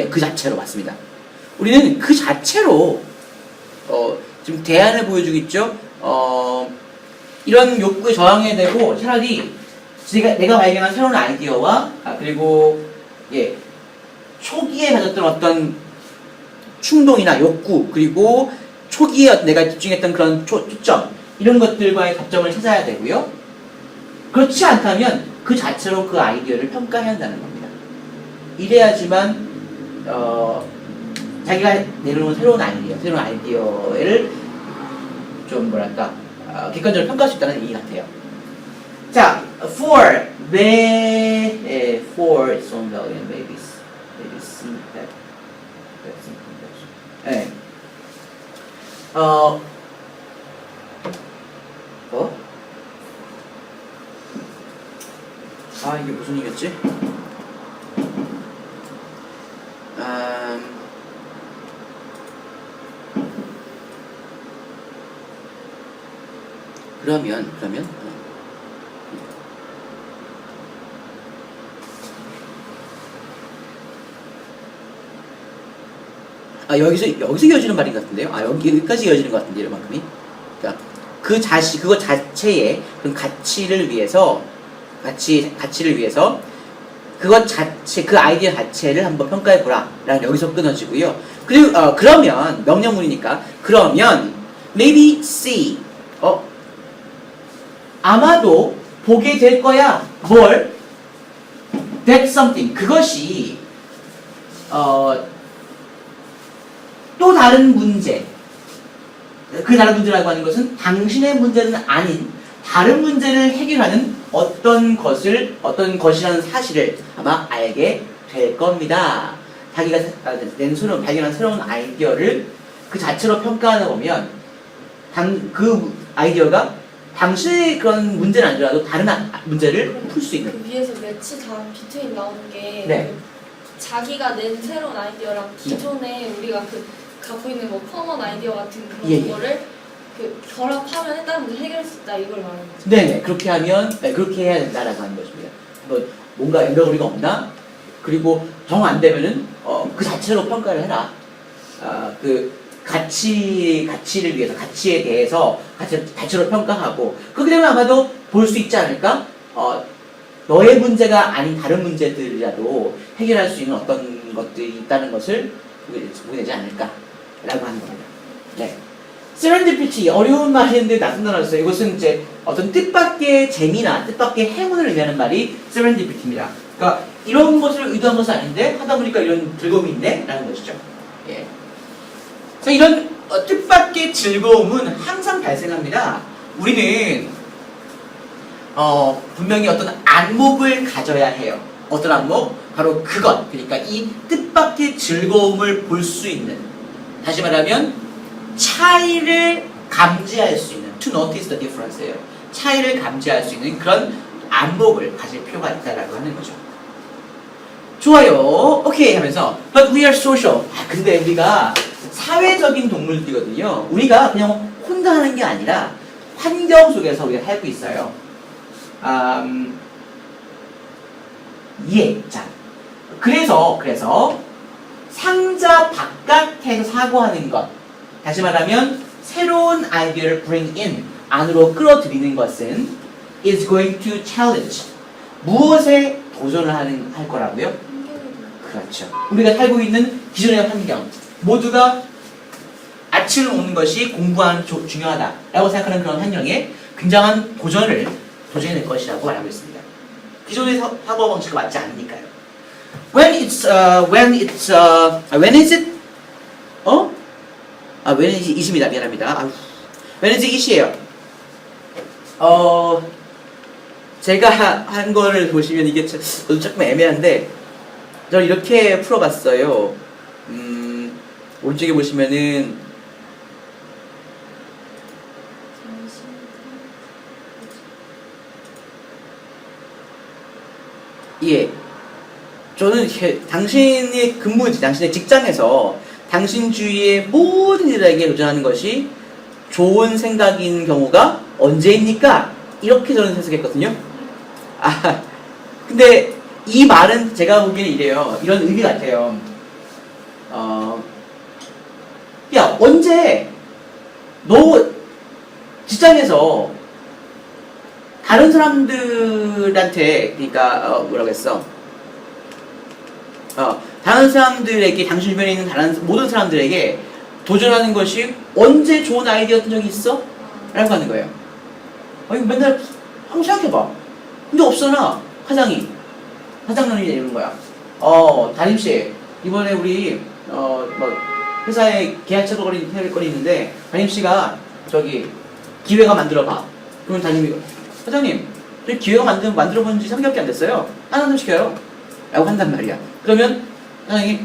그 자체로 맞습니다. 우리는 그 자체로 지금 대안을 보여주고 있죠. 이런 욕구에 저항해야 되고 차라리 내가 발견한 새로운 아이디어와 그리고 초기에 가졌던 어떤 충동이나 욕구 그리고 초기에 내가 집중했던 그런 초점 이런 것들과의 접점을 찾아야 되고요. 그렇지 않다면 그 자체로 그 아이디어를 평가해야 한다는 겁니다. 이래야지만 자기가 내놓은 새로운 아이디어를 좀 객관적으로 평가할 수 있다는 얘기 같아요. 자, for for its own value and maybe see that that's in 네. 이게 무슨 얘기였지? 그러면 여기서 이어지는 말인 것 같은데요. 여기까지 이어지는 것 같은데요, 이만큼이. 그러니까 그거 자체의 그런 가치를 위해서 그 아이디어 자체를 한번 평가해 보라라는 여기서 끊어지고요. 그리고 그러면 명령문이니까 그러면 maybe see 아마도 보게 될 거야. 뭘? that something 그것이 또 다른 문제. 그 다른 문제라고 하는 것은 당신의 문제는 아닌 다른 문제를 해결하는 어떤 것이라는 사실을 아마 알게 될 겁니다. 자기가 발견한 새로운 아이디어를 그 자체로 평가하다 보면 그 아이디어가 당신의 그런 문제는 아니더라도 다른 문제를 풀 수 있는. 그 위에서 매치 다음 비트윈 나오는 게 네. 자기가 낸 새로운 아이디어랑 기존에 우리가 갖고 있는 커먼 아이디어 같은 그런 거를 결합하면 다른 문제를 해결할 수 있다 이걸 말하는 거죠. 네네 그렇게 해야 된다라고 하는 것입니다. 뭔가 연결고리가 없나? 그리고 정 안 되면은 그 자체로 평가를 해라. 그 가치를 위해서 가치에 대해서 가치로 평가하고 그렇게 되면 아마도 볼 수 있지 않을까? 너의 문제가 아닌 다른 문제들이라도 해결할 수 있는 어떤 것들이 있다는 것을 보게 되지 않을까라고 하는 겁니다. 네. serendipity 어려운 말인데 낯선 단어였어요. 이것은 이제 어떤 뜻밖의 재미나 뜻밖의 행운을 의미하는 말이 serendipity입니다. 그러니까 이런 것을 의도한 것은 아닌데 하다 보니까 이런 즐거움이 있네라는 것이죠. 예. 자, 이런 뜻밖의 즐거움은 항상 발생합니다. 우리는 분명히 어떤 안목을 가져야 해요. 어떤 안목? 바로 그것. 그러니까 이 뜻밖의 즐거움을 볼 수 있는. 다시 말하면 차이를 감지할 수 있는. To notice the difference예요. 차이를 감지할 수 있는 그런 안목을 가질 필요가 있다라고 하는 거죠. 좋아요. 오케이 하면서 But we are social. 근데 우리가 사회적인 동물들이거든요. 우리가 그냥 혼자 하는 게 아니라 환경 속에서 우리가 살고 있어요. 자, 그래서 상자 바깥에서 사고하는 것, 다시 말하면 새로운 아이디어를 bring in, 안으로 끌어들이는 것은 is going to challenge. 무엇에 도전을 할 거라고요? 그렇죠. 우리가 살고 있는 기존의 환경, 모두가 아침을 먹는 것이 공부하는 중요하다라고 생각하는 그런 환경에 굉장한 도전해낼 것이라고 말하고 있습니다. 기존의 사고방식과 맞지 않으니까요. When is it입니다. 미안합니다. When is it이에요. 제가 한 거를 보시면 이게 조금 애매한데 저는 이렇게 풀어봤어요. 오른쪽에 보시면은 저는 당신의 근무지, 당신의 직장에서 당신 주위의 모든 일에게 도전하는 것이 좋은 생각인 경우가 언제입니까? 이렇게 저는 해석했거든요. 근데 이 말은 제가 보기에는 이래요. 이런 의미 같아요. 야, 언제 너 직장에서 다른 사람들한테, 그러니까 뭐라고 했어? 다른 사람들에게, 당신 주변에 있는 모든 사람들에게 도전하는 것이 언제 좋은 아이디어였던 적이 있어? 라고 하는 거예요. 이거 맨날 한번 생각해봐. 근데 없잖아. 사장님이 이러는 거야. 담임씨, 이번에 우리 회사에 계약 체결 건이 있는데 담임씨가 기획안 만들어봐. 그러면 담임이 사장님, 저희 기획안 만들어본 지 3개월밖에 안 됐어요. 하나 좀 시켜요. 라고 한단 말이야. 그러면 사장님이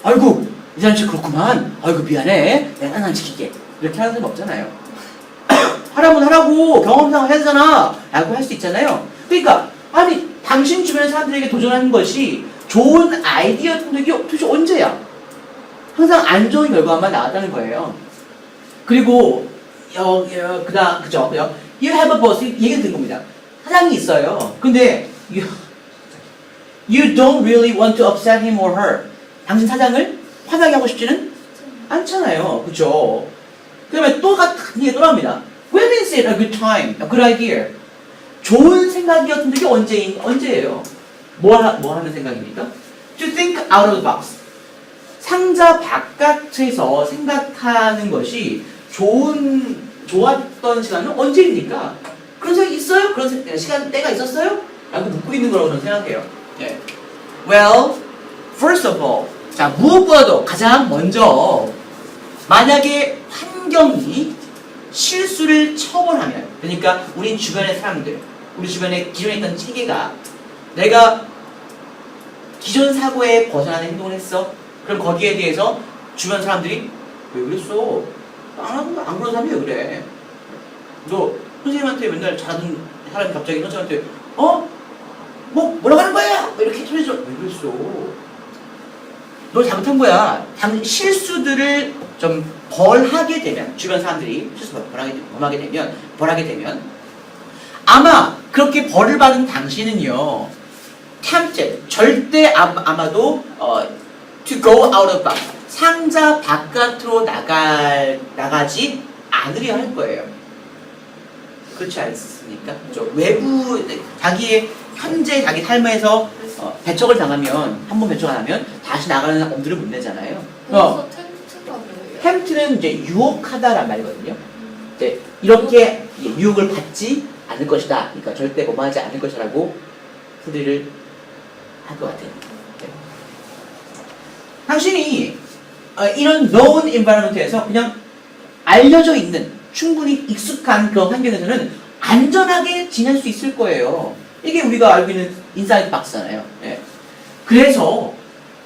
아이고 이 사람 진짜 그렇구만. 아이고 미안해. 내가 하나 시킬게. 이렇게 하는 사람 없잖아요. 하라면 하라고 경험상 해야잖아. 라고 할 수 있잖아요. 그러니까 아니 당신 주변 사람들에게 도전하는 것이 좋은 아이디어 통득이 도대체 언제야? 항상 안 좋은 결과만 나왔다는 거예요. 그리고 그다음 그죠? You have a boss. 이 얘기를 듣는 겁니다. 사장이 있어요. 근데 you don't really want to upset him or her. 당신 사장을 화나게 하고 싶지는 않잖아요. 그죠? 그러면 또 같은 얘기 또 나옵니다. When is it a good time? A good idea? 좋은 생각이었던 게 언제예요? 뭐 하는 생각입니까? To think out of the box. 상자 바깥에서 생각하는 것이 좋았던 시간은 언제입니까? 그런 생각 있어요? 그런 시간 때가 있었어요? 라고 묻고 있는 거라고 저는 생각해요. 네. Well, first of all, 자 무엇보다도 가장 먼저 만약에 환경이 실수를 처벌하면, 그러니까 우리 주변의 사람들, 우리 주변에 기존에 있던 체계가 내가 기존 사고에 벗어나는 행동을 했어. 그럼 거기에 대해서 주변 사람들이 왜 그랬어? 안 그런 사람이 왜 그래? 너 선생님한테 맨날 잘하던 사람이 갑자기 선생님한테 뭐라고 하는 거야? 이렇게 소리쳐. 왜 그랬어? 너 잘못한 거야. 실수들을 좀 벌하게 되면, 주변 사람들이 실수 벌하게 되면 아마 그렇게 벌을 받은 당신은요, tempted, 절대 아마도 to go out of box, 상자 바깥으로 나가지 않으려 할 거예요. 그렇지 않습니까? 외부 자기의 현재 자기 삶에서 배척을 당하면, 한 번 배척하면 다시 나가는 엄두를 못 내잖아요. 그래서 템트가 뭐예요? 템트는 이제 유혹하다란 말이거든요. 이제 이렇게 유혹을 받지 않을 것이다. 그러니까 절대 범하지 않을 것이라고 소리를 할 것 같아요. 네. 당신이 이런 known environment에서 그냥 알려져 있는, 충분히 익숙한 그런 환경에서는 안전하게 지낼 수 있을 거예요. 이게 우리가 알고 있는 인사이드 박스잖아요. 네. 그래서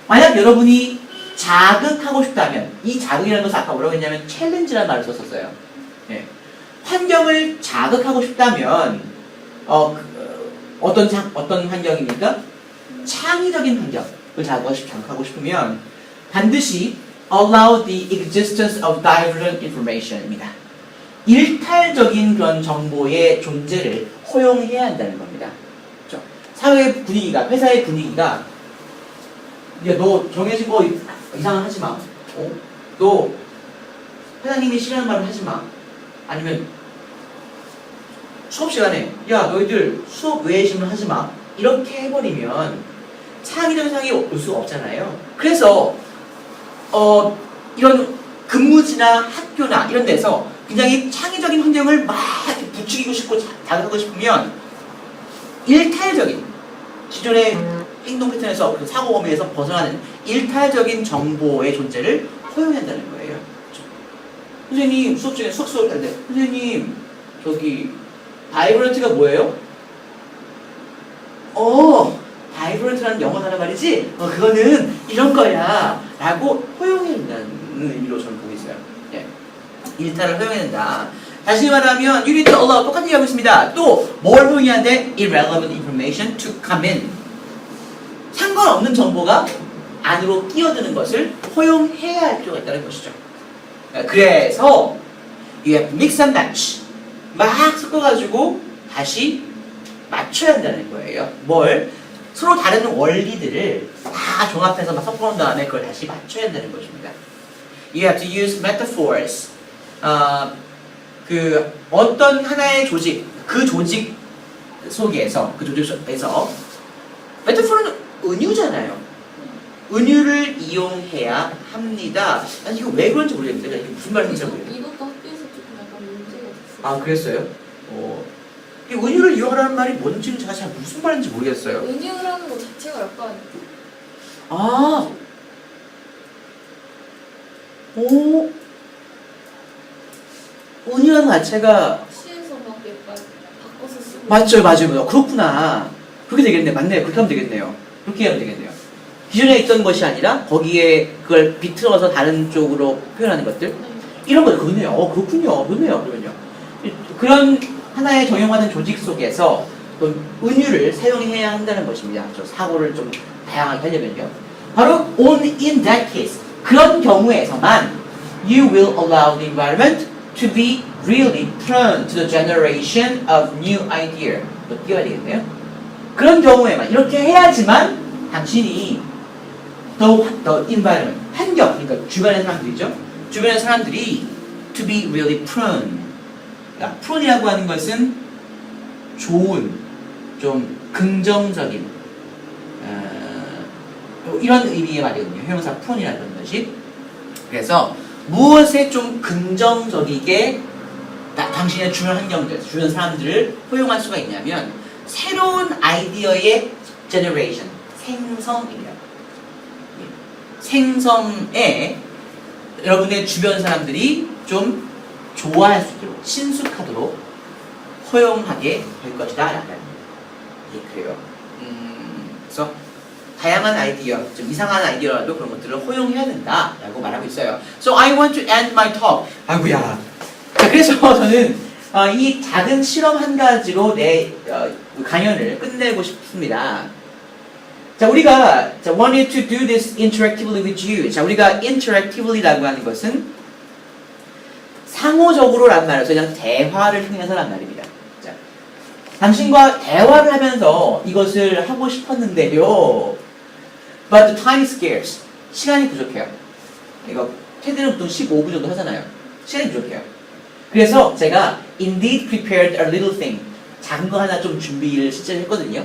만약 여러분이 자극하고 싶다면, 이 자극이라는 것을 아까 뭐라고 했냐면 챌린지라는 말을 썼었어요. 네. 환경을 자극하고 싶다면 어떤 환경입니까? 창의적인 환경을 자극하고 싶으면 반드시 allow the existence of divergent information입니다. 일탈적인 그런 정보의 존재를 허용해야 한다는 겁니다. 그렇죠? 사회의 분위기가, 회사의 분위기가, 야, 너 정해진 거 이상은 하지 마. 너 회장님이 싫어하는 말을 하지 마. 아니면 수업 시간에 야, 너희들 수업 외의 질문 하지 마. 이렇게 해버리면 창의적인 상황이 올 수가 없잖아요. 그래서 이런 근무지나 학교나 이런 데서 굉장히 창의적인 환경을 막 부추기고 싶고 자극하고 싶으면 일탈적인 기존의 행동 패턴에서, 그 사고 범위에서 벗어나는 일탈적인 정보의 존재를 허용한다는 거예요. 선생님 수업 중에 수업 할 때 선생님 저기 바이브런트가 뭐예요? 바이브런트라는 영어 단어 말이지? 그거는 이런 거야 라고 허용해야 된다는 의미로 저는 보고 있어요. 예. 일탈을 허용해야 된다. 다시 말하면 you need to allow, 똑같은 얘기하고 있습니다. 또 뭘 허용해야 돼? irrelevant information to come in. 상관없는 정보가 안으로 끼어드는 것을 허용해야 할 필요가 있다는 것이죠. 그래서 you have to mix and match. 막 섞어가지고 다시 맞춰야 한다는 거예요. 뭘? 서로 다른 원리들을 다 종합해서 막 섞어놓은 다음에 그걸 다시 맞춰야 한다는 것입니다. You have to use metaphors. 그 어떤 하나의 조직, 그 조직 속에서 metaphor는 은유잖아요. 은유를 이용해야 합니다. 아니 이거 왜 그런지 모르겠는데, 이게 무슨 말인지 잘 모르겠어요. 이것도 학교에서 조금 약간 문제가 됐어요. 아, 그랬어요? 이 은유를 이용하라는 말이 뭔지는 제가 잘 무슨 말인지 모르겠어요. 은유라는 것 자체가 약간 은유라는 자체가 바꿔서 쓰고. 맞아요. 그렇구나. 그렇게 되겠네. 맞네요. 그렇게 하면 되겠네요. 그렇게 하면 되겠네요. 기존에 있던 것이 아니라 거기에 그걸 비틀어서 다른 쪽으로 표현하는 것들. 네. 이런 거죠. 그렇네요. 그렇군요. 그러면요. 그런 하나의 정형화된 조직 속에서 또 은유를 사용해야 한다는 것입니다. 저 사고를 좀 다양하게 하려면요. 바로 in that case. 그런 경우에서만 you will allow the environment to be really prone to the generation of new idea. 또 띄워야 되겠네요. 그런 경우에만 이렇게 해야지만 당신이 the environment, 환경, 그러니까 주변의 사람들이죠. 주변의 사람들이 to be really prone. 그러니까 prone이라고 하는 것은 좋은, 좀 긍정적인 이런 의미의 말이거든요. 형용사 prone이라는 것이. 그래서 무엇에 좀 긍정적이게 당신의 주변 환경들, 주변 사람들을 포용할 수가 있냐면 새로운 아이디어의 generation, 생성입니다. 생성에 여러분의 주변 사람들이 좀 좋아할 수 있도록, 친숙하도록 허용하게 될 것이다 라는 그래요. 그래서 다양한 아이디어, 좀 이상한 아이디어라도 그런 것들을 허용해야 된다라고 말하고 있어요. So I want to end my talk. 아이고야. 자, 그래서 저는 이 작은 실험 한 가지로 내 강연을 끝내고 싶습니다. 자, 우리가 wanted to do this interactively with you. 자, 우리가 interactivelly라고 하는 것은 상호적으로란 말에서 그냥 대화를 통해서란 말입니다. 자, 당신과 대화를 하면서 이것을 하고 싶었는데요. But the time is scarce. 시간이 부족해요. 이거 테드는 보통 15분 정도 하잖아요. 시간이 부족해요. 그래서 제가 indeed prepared a little thing. 작은 거 하나 좀 준비를 실제로 했거든요.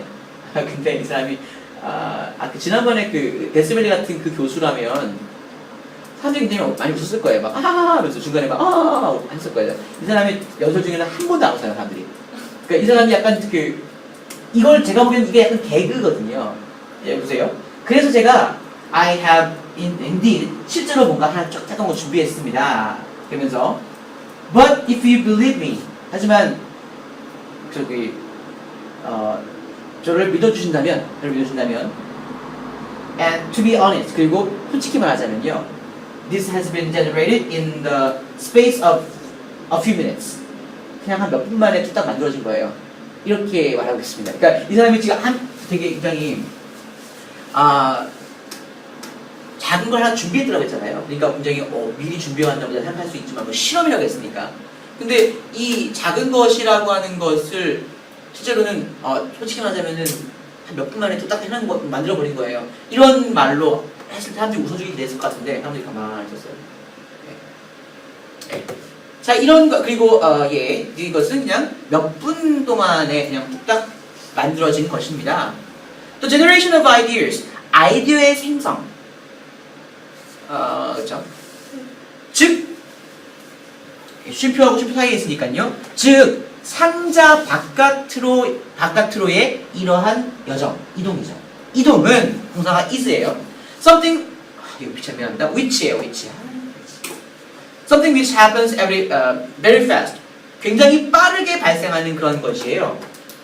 근데 이 사람이 지난번에 그 데스밸리 같은 그 교수라면 사람들이 굉장히 많이 웃었을 거예요. 막 아하하 하면서 중간에 막 아하하 했을 거예요. 이 사람이 연설 중에는 한 번도 안 웃어요, 사람들이. 그러니까 이 사람이 약간 이걸 제가 보기엔 이게 약간 개그거든요. 예, 보세요. 그래서 제가 I have indeed 실제로 뭔가 하나 작은 거 준비했습니다. 그러면서 But if you believe me, 하지만 저를 믿어주신다면 and to be honest, 그리고 솔직히 말하자면요, this has been generated in the space of a few minutes. 그냥 한 몇 분 만에 뚝딱 만들어진 거예요. 이렇게 말하고 있습니다. 그러니까 이 사람이 지금 되게 굉장히 작은 걸 하나 준비했더라고 했잖아요. 그러니까 굉장히 미리 준비해왔다고 생각할 수 있지만 뭐 실험이라고 했으니까. 근데 이 작은 것이라고 하는 것을 실제로는 솔직히 말하자면은 한 몇 분 만에 뚝딱 만들어버린 거예요. 이런 말로 사실 사람들이 웃어주기 됐을 것 같은데 사람들이 가만히 있었어요. 네. 자, 이런 거 그리고 이것은 그냥 몇 분 동안에 그냥 뚝딱 만들어진 것입니다. 또 generation of ideas, 아이디어의 생성. 그렇죠? 즉 쉼표하고 쉼표 사이에 있으니까요. 즉 상자 바깥으로의 이러한 여정, 이동이죠. 이동은 동사가 is예요. Something 이거 비참합니다. which예요, which. Something which happens very fast. 굉장히 빠르게 발생하는 그런 것이에요.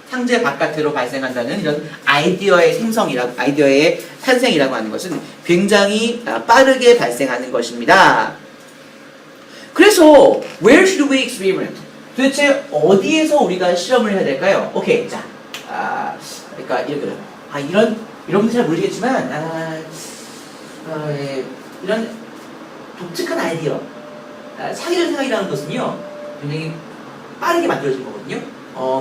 상자 바깥으로 발생한다는 이런 아이디어의 탄생이라고 하는 것은 굉장히 빠르게 발생하는 것입니다. 그래서 where should we experiment? 도대체 어디에서 우리가 실험을 해야 될까요? 오케이, 자, 그러니까 여러분들 잘 모르겠지만 이런 독특한 아이디어, 창의적 생각이라는 것은요 굉장히 빠르게 만들어진 거거든요.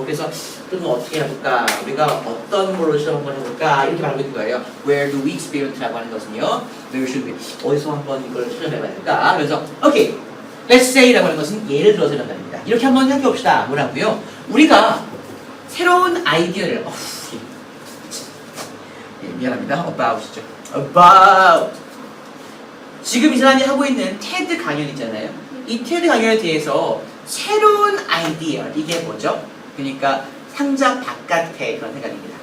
그래서 좀 어떻게 해볼까? 우리가 어떤 걸로 실험 한번 해볼까? 이렇게 말하고 있는 거예요. Where do we experiment라고 하는 것은요. Where should we? 어디서 한번 이걸 실험해봐야 될까? 그래서 오케이, let's say라고 하는 것은 예를 들어서 이런 말입니다. 이렇게 한번 생각해봅시다. 뭐라고요? 우리가 새로운 아이디어를 미안합니다. about이죠. about 지금 이 사람이 하고 있는 테드 강연 있잖아요. 이 테드 강연에 대해서 새로운 아이디어, 이게 뭐죠? 그러니까 상자 바깥의 그런 생각입니다.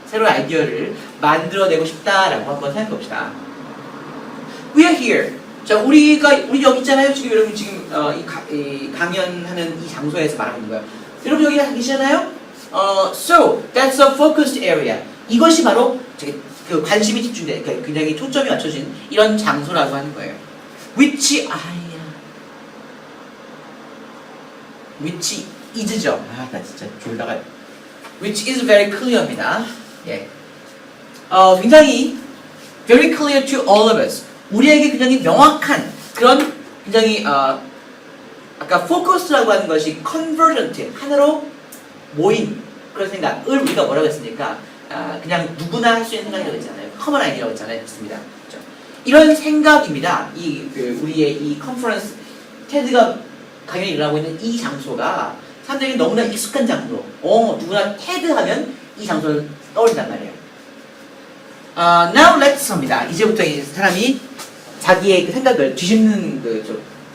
새로운 아이디어를 만들어내고 싶다라고 한번 생각해봅시다. We are here. 자, 우리 여기 있잖아요. 여러분 지금 이 강연하는 이 장소에서 말하고 있는 거예요. 여러분 여기 계시잖아요. So that's a focused area. 이것이 바로 그 관심이 집중된, 굉장히 초점이 맞춰진 이런 장소라고 하는 거예요. which is죠. 나 진짜 졸다가 which is very clear입니다. 예. 굉장히 very clear to all of us. 우리에게 굉장히 명확한 그런 굉장히 아까 focused라고 하는 것이 convergent 하나로 모인 그런 생각을 우리가 뭐라고 했습니까? 그냥 누구나 할 수 있는 생각이라고 했잖아요. common idea라고 했잖아요. 좋습니다. 그렇죠? 이런 생각입니다. 우리의 이 컨퍼런스 테드가 강연이 일어나고 있는 이 장소가 사람들이 너무나 익숙한 장소. 누구나 테드 하면 이 장소를 떠올린단 말이에요. Now let's 합니다. 이제부터 이 사람이 자기의 그 생각을 뒤집는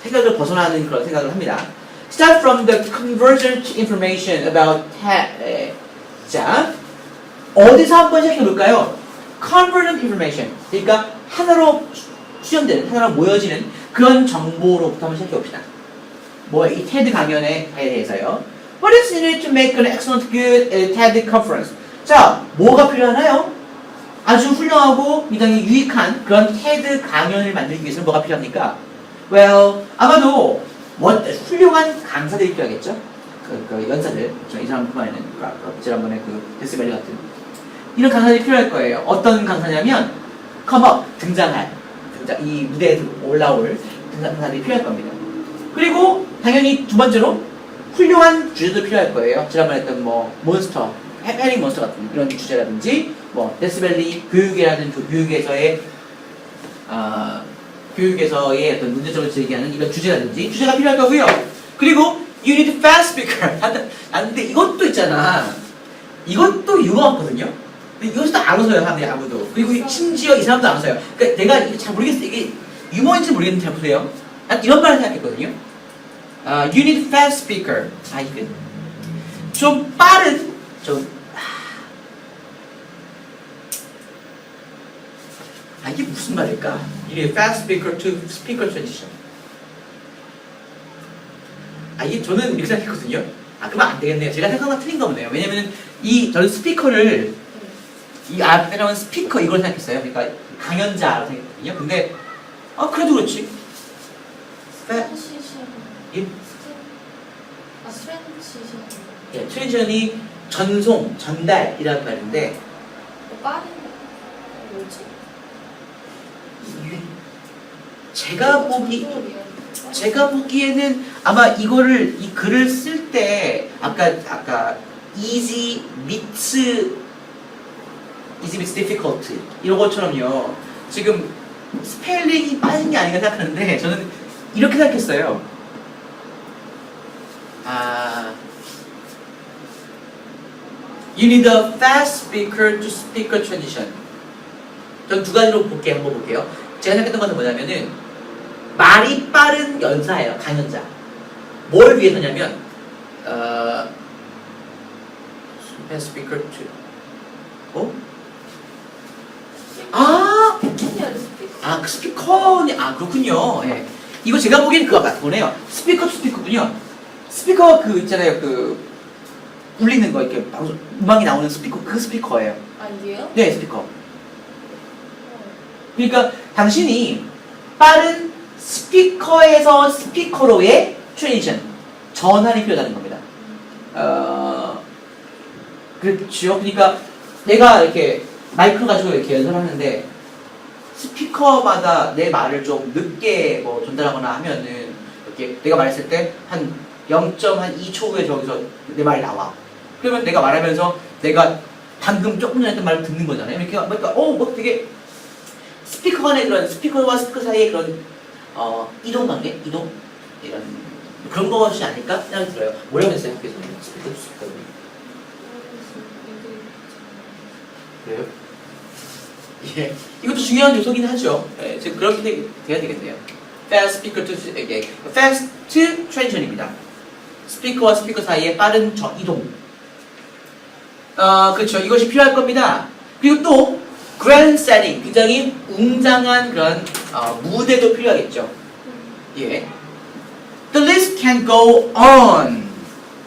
생각을 벗어나는 그런 생각을 합니다. Start from the convergent information about 자, 어디서 한번 시작해 볼까요? Convergent information. 그러니까 하나로 수렴되는, 하나로 모여지는 그런 정보로부터 한번 시작해 봅시다. 이 TED 강연에 대해서요. What is needed to make an excellent good TED conference? 자, 뭐가 필요하나요? 아주 훌륭하고 굉장히 유익한 그런 TED 강연을 만들기 위해서 뭐가 필요합니까? Well, 아마도 훌륭한 강사들이 필요하겠죠? 그 연사들, 이 사람뿐만에는 지난번에 그 데스밸리 같은 이런 강사들이 필요할 거예요. 어떤 강사냐면 come up, 이 무대에 올라올 강사들이 필요할 겁니다. 그리고 당연히 두 번째로 훌륭한 주제도 필요할 거예요. 지난번에 했던 몬스터, 해링 몬스터 같은 이런 주제라든지 데스밸리 교육에서의 어떤 문제점을 제기하는 이런 주제라든지 주제가 필요할 거고요. 그리고 you need fast speaker. 근데 이것도 있잖아. 이것도 유머 없거든요. 근데 이것도 안 웃어요, 사람들이 아무도. 그리고 심지어 이 사람도 안 웃어요. 그러니까 내가 잘 모르겠어요. 이게 유머인지 모르겠는데 잘 보세요. 난 이런 말을 생각했거든요. You need fast speaker. 이게 좀 빠른, 이게 무슨 말일까? You need fast speaker to speaker transition. 이게 저는 이렇게 생각했거든요. 그러면 안 되겠네요. 제가 생각한 건 틀린가 보네요. 왜냐면은 저는 스피커를 이 앞에 나온 스피커 이걸 생각했어요. 그러니까 강연자라고 생각했거든요. 근데 그래도 그렇지. 트랜지션이 전송, 전달이라는 말인데 빠른 뭐지? 제가 보기에는 아마 이 글을 쓸 때 아까 easy meets difficult 이런 것처럼요. 지금 스펠링이 빠진 게 아닌가 생각하는데 저는 이렇게 생각했어요. You need a fast speaker to speaker transition. 전 두 가지로 한번 볼게요. 제가 생각했던 것은 뭐냐면은 말이 빠른 연사예요, 강연자. 뭘 위해서냐면 fast speaker to 스피커니 그렇군요. 예. 이거 제가 보기엔 그거 같구네요. 스피커 투 스피커군요. 스피커 있잖아요, 울리는 거 이렇게 음악이 나오는 스피커, 그 스피커예요. 이게요? 네, 스피커. 그러니까 당신이 빠른 스피커에서 스피커로의 트랜지션, 전환이 필요하다는 겁니다. 그렇죠. 그러니까 내가 이렇게 마이크를 가지고 이렇게 연설을 하는데 스피커마다 내 말을 좀 늦게 전달하거나 하면은 이렇게 내가 말했을 때 한 0.2초 후에 저기서 내 말이 나와. 그러면 내가 말하면서 내가 방금 조금 전에 했던 말을 듣는 거잖아요. 그러니까 되게 스피커 간의 그런 스피커와 스피커 사이의 그런 이동 관계, 이런 그런 것이 아닐까 생각이 들어요. 뭐라고 했어요? 학교에서 스피커 또 스피커. 그래요? 예, 이것도 중요한 요소긴 하죠. 예, 지금 그렇게 돼야 되겠네요. Fast speaker to fast transition입니다. 스피커와 스피커 사이의 빠른 이동. 그렇죠. 이것이 필요할 겁니다. 그리고 또 grand setting, 굉장히 웅장한 그런 무대도 필요하겠죠. 예. The list can go on.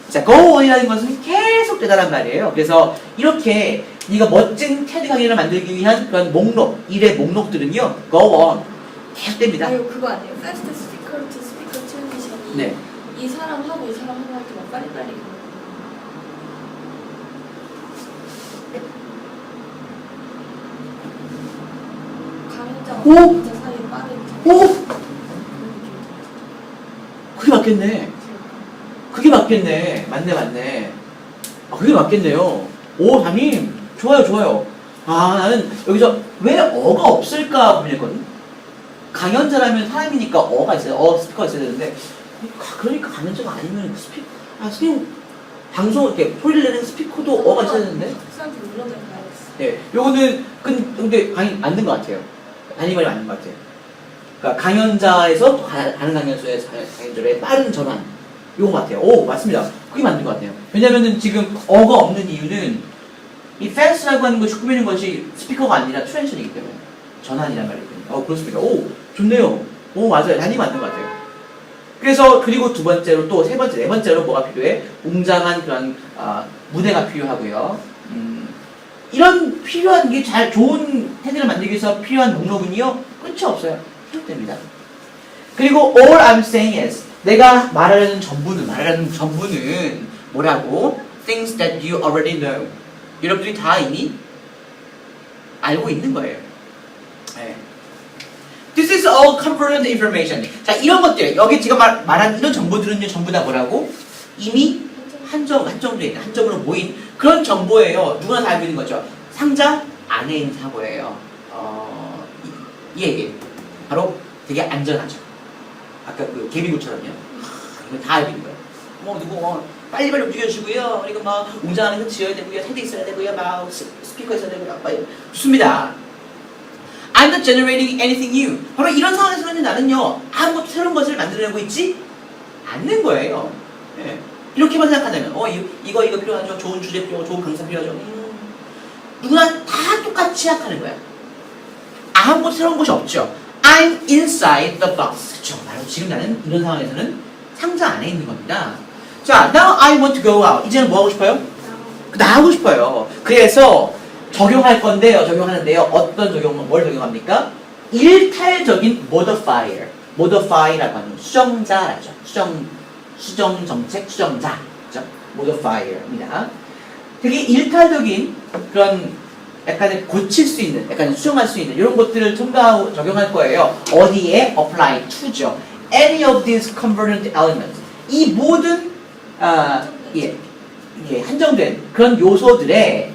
자, go on이라는 것은 계속 되다란 말이에요. 그래서 이렇게 네가 멋진 테드 강의를 만들기 위한 그런 목록, 일의 목록들은요, go on 계속 됩니다. 그리고 그거 아니에요? fast speaker to speaker transition이 네. 이 사람하고 이 사람하고 할 때 막 빨리빨리 강의자와 오! 강의자 사이에 빠르게 오! 그게 맞겠네. 그게 맞겠네. 맞네. 아, 그게 맞겠네요. 오, 담임. 좋아요. 아, 나는 여기서 왜 어가 없을까 고민했거든. 강연자라면 사람이니까 어가 있어요. 스피커가 있어야 되는데. 그러니까 강연자가 아니면 선생님, 방송 이렇게 소리를 내는 스피커도 어가 있어야 되는데. 학생한테 물어내 가야겠어. 네. 요거는, 근데 강의 맞는 것 같아요. 담임 말이 맞는 것 같아요. 그러니까 강연자에서 다른 강연소의 강연자의 빠른 전환. 요거 같아요. 오, 맞습니다. 그게 맞는 것 같아요. 왜냐면은 지금 어가 없는 이유는 이 fast라고 하는 것이 꾸미는 것이 스피커가 아니라 트랜지션이기 때문에 전환이란 말이기 때문에. 그렇습니까? 오, 좋네요. 오, 맞아요. 단이 맞는 것 같아요. 그래서 그리고 두 번째로 또 세 번째, 네 번째로 뭐가 필요해? 웅장한 그런 무대가 필요하고요. 이런 필요한 게 좋은 테드를 만들기 위해서 필요한 목록은요 끝이 없어요. 계속됩니다. 그리고 all I'm saying is 내가 말하려는 전부는 뭐라고? Things that you already know. 여러분들이 다 이미 알고 있는 거예요. 네. This is all confirmed information. 자, 이런 것들 여기 제가 말한 이런 정보들은요 전부 다 뭐라고? 이미 한정돼 있는 한정으로 모인 그런 정보예요. 누구나 다 알고 있는 거죠. 상자 안에 있는 사고예요. 이 얘기 바로 되게 안전하죠. 아까 그 개미굴처럼요. 이거 다 알고 있는 거예요. 누구 빨리빨리 움직여주고요. 그리고 막 웅장한 거 지어야 되고요. 헤드 있어야 되고요. 막 스피커 있어야 되고요. 좋습니다. I'm not generating anything new. 바로 이런 상황에서는 나는요 아무것도 새로운 것을 만들어내고 있지 않는 거예요. 네. 이렇게만 생각한다면 이거 필요하죠. 좋은 주제 필요하고 좋은 강사 필요하죠. 누구나 다 똑같이 생각하는 거야. 아무것도 새로운 것이 없죠. I'm inside the box. 그렇죠. 바로 지금 나는 이런 상황에서는 상자 안에 있는 겁니다. 자, now I want to go out. 이제는 뭐 하고 싶어요? 나가고 싶어요. 그래서 적용할 건데요. 적용하는데요. 어떤 뭘 적용합니까? 일탈적인 modifier. modify라고 하는 수정자라죠. 수정 정책, 수정자. 그죠? modifier입니다. 되게 일탈적인 그런 약간 고칠 수 있는, 약간 수정할 수 있는 이런 것들을 적용할 거예요. 어디에? apply to죠. Any of these converted elements. 이 모든 한정된 그런 요소들에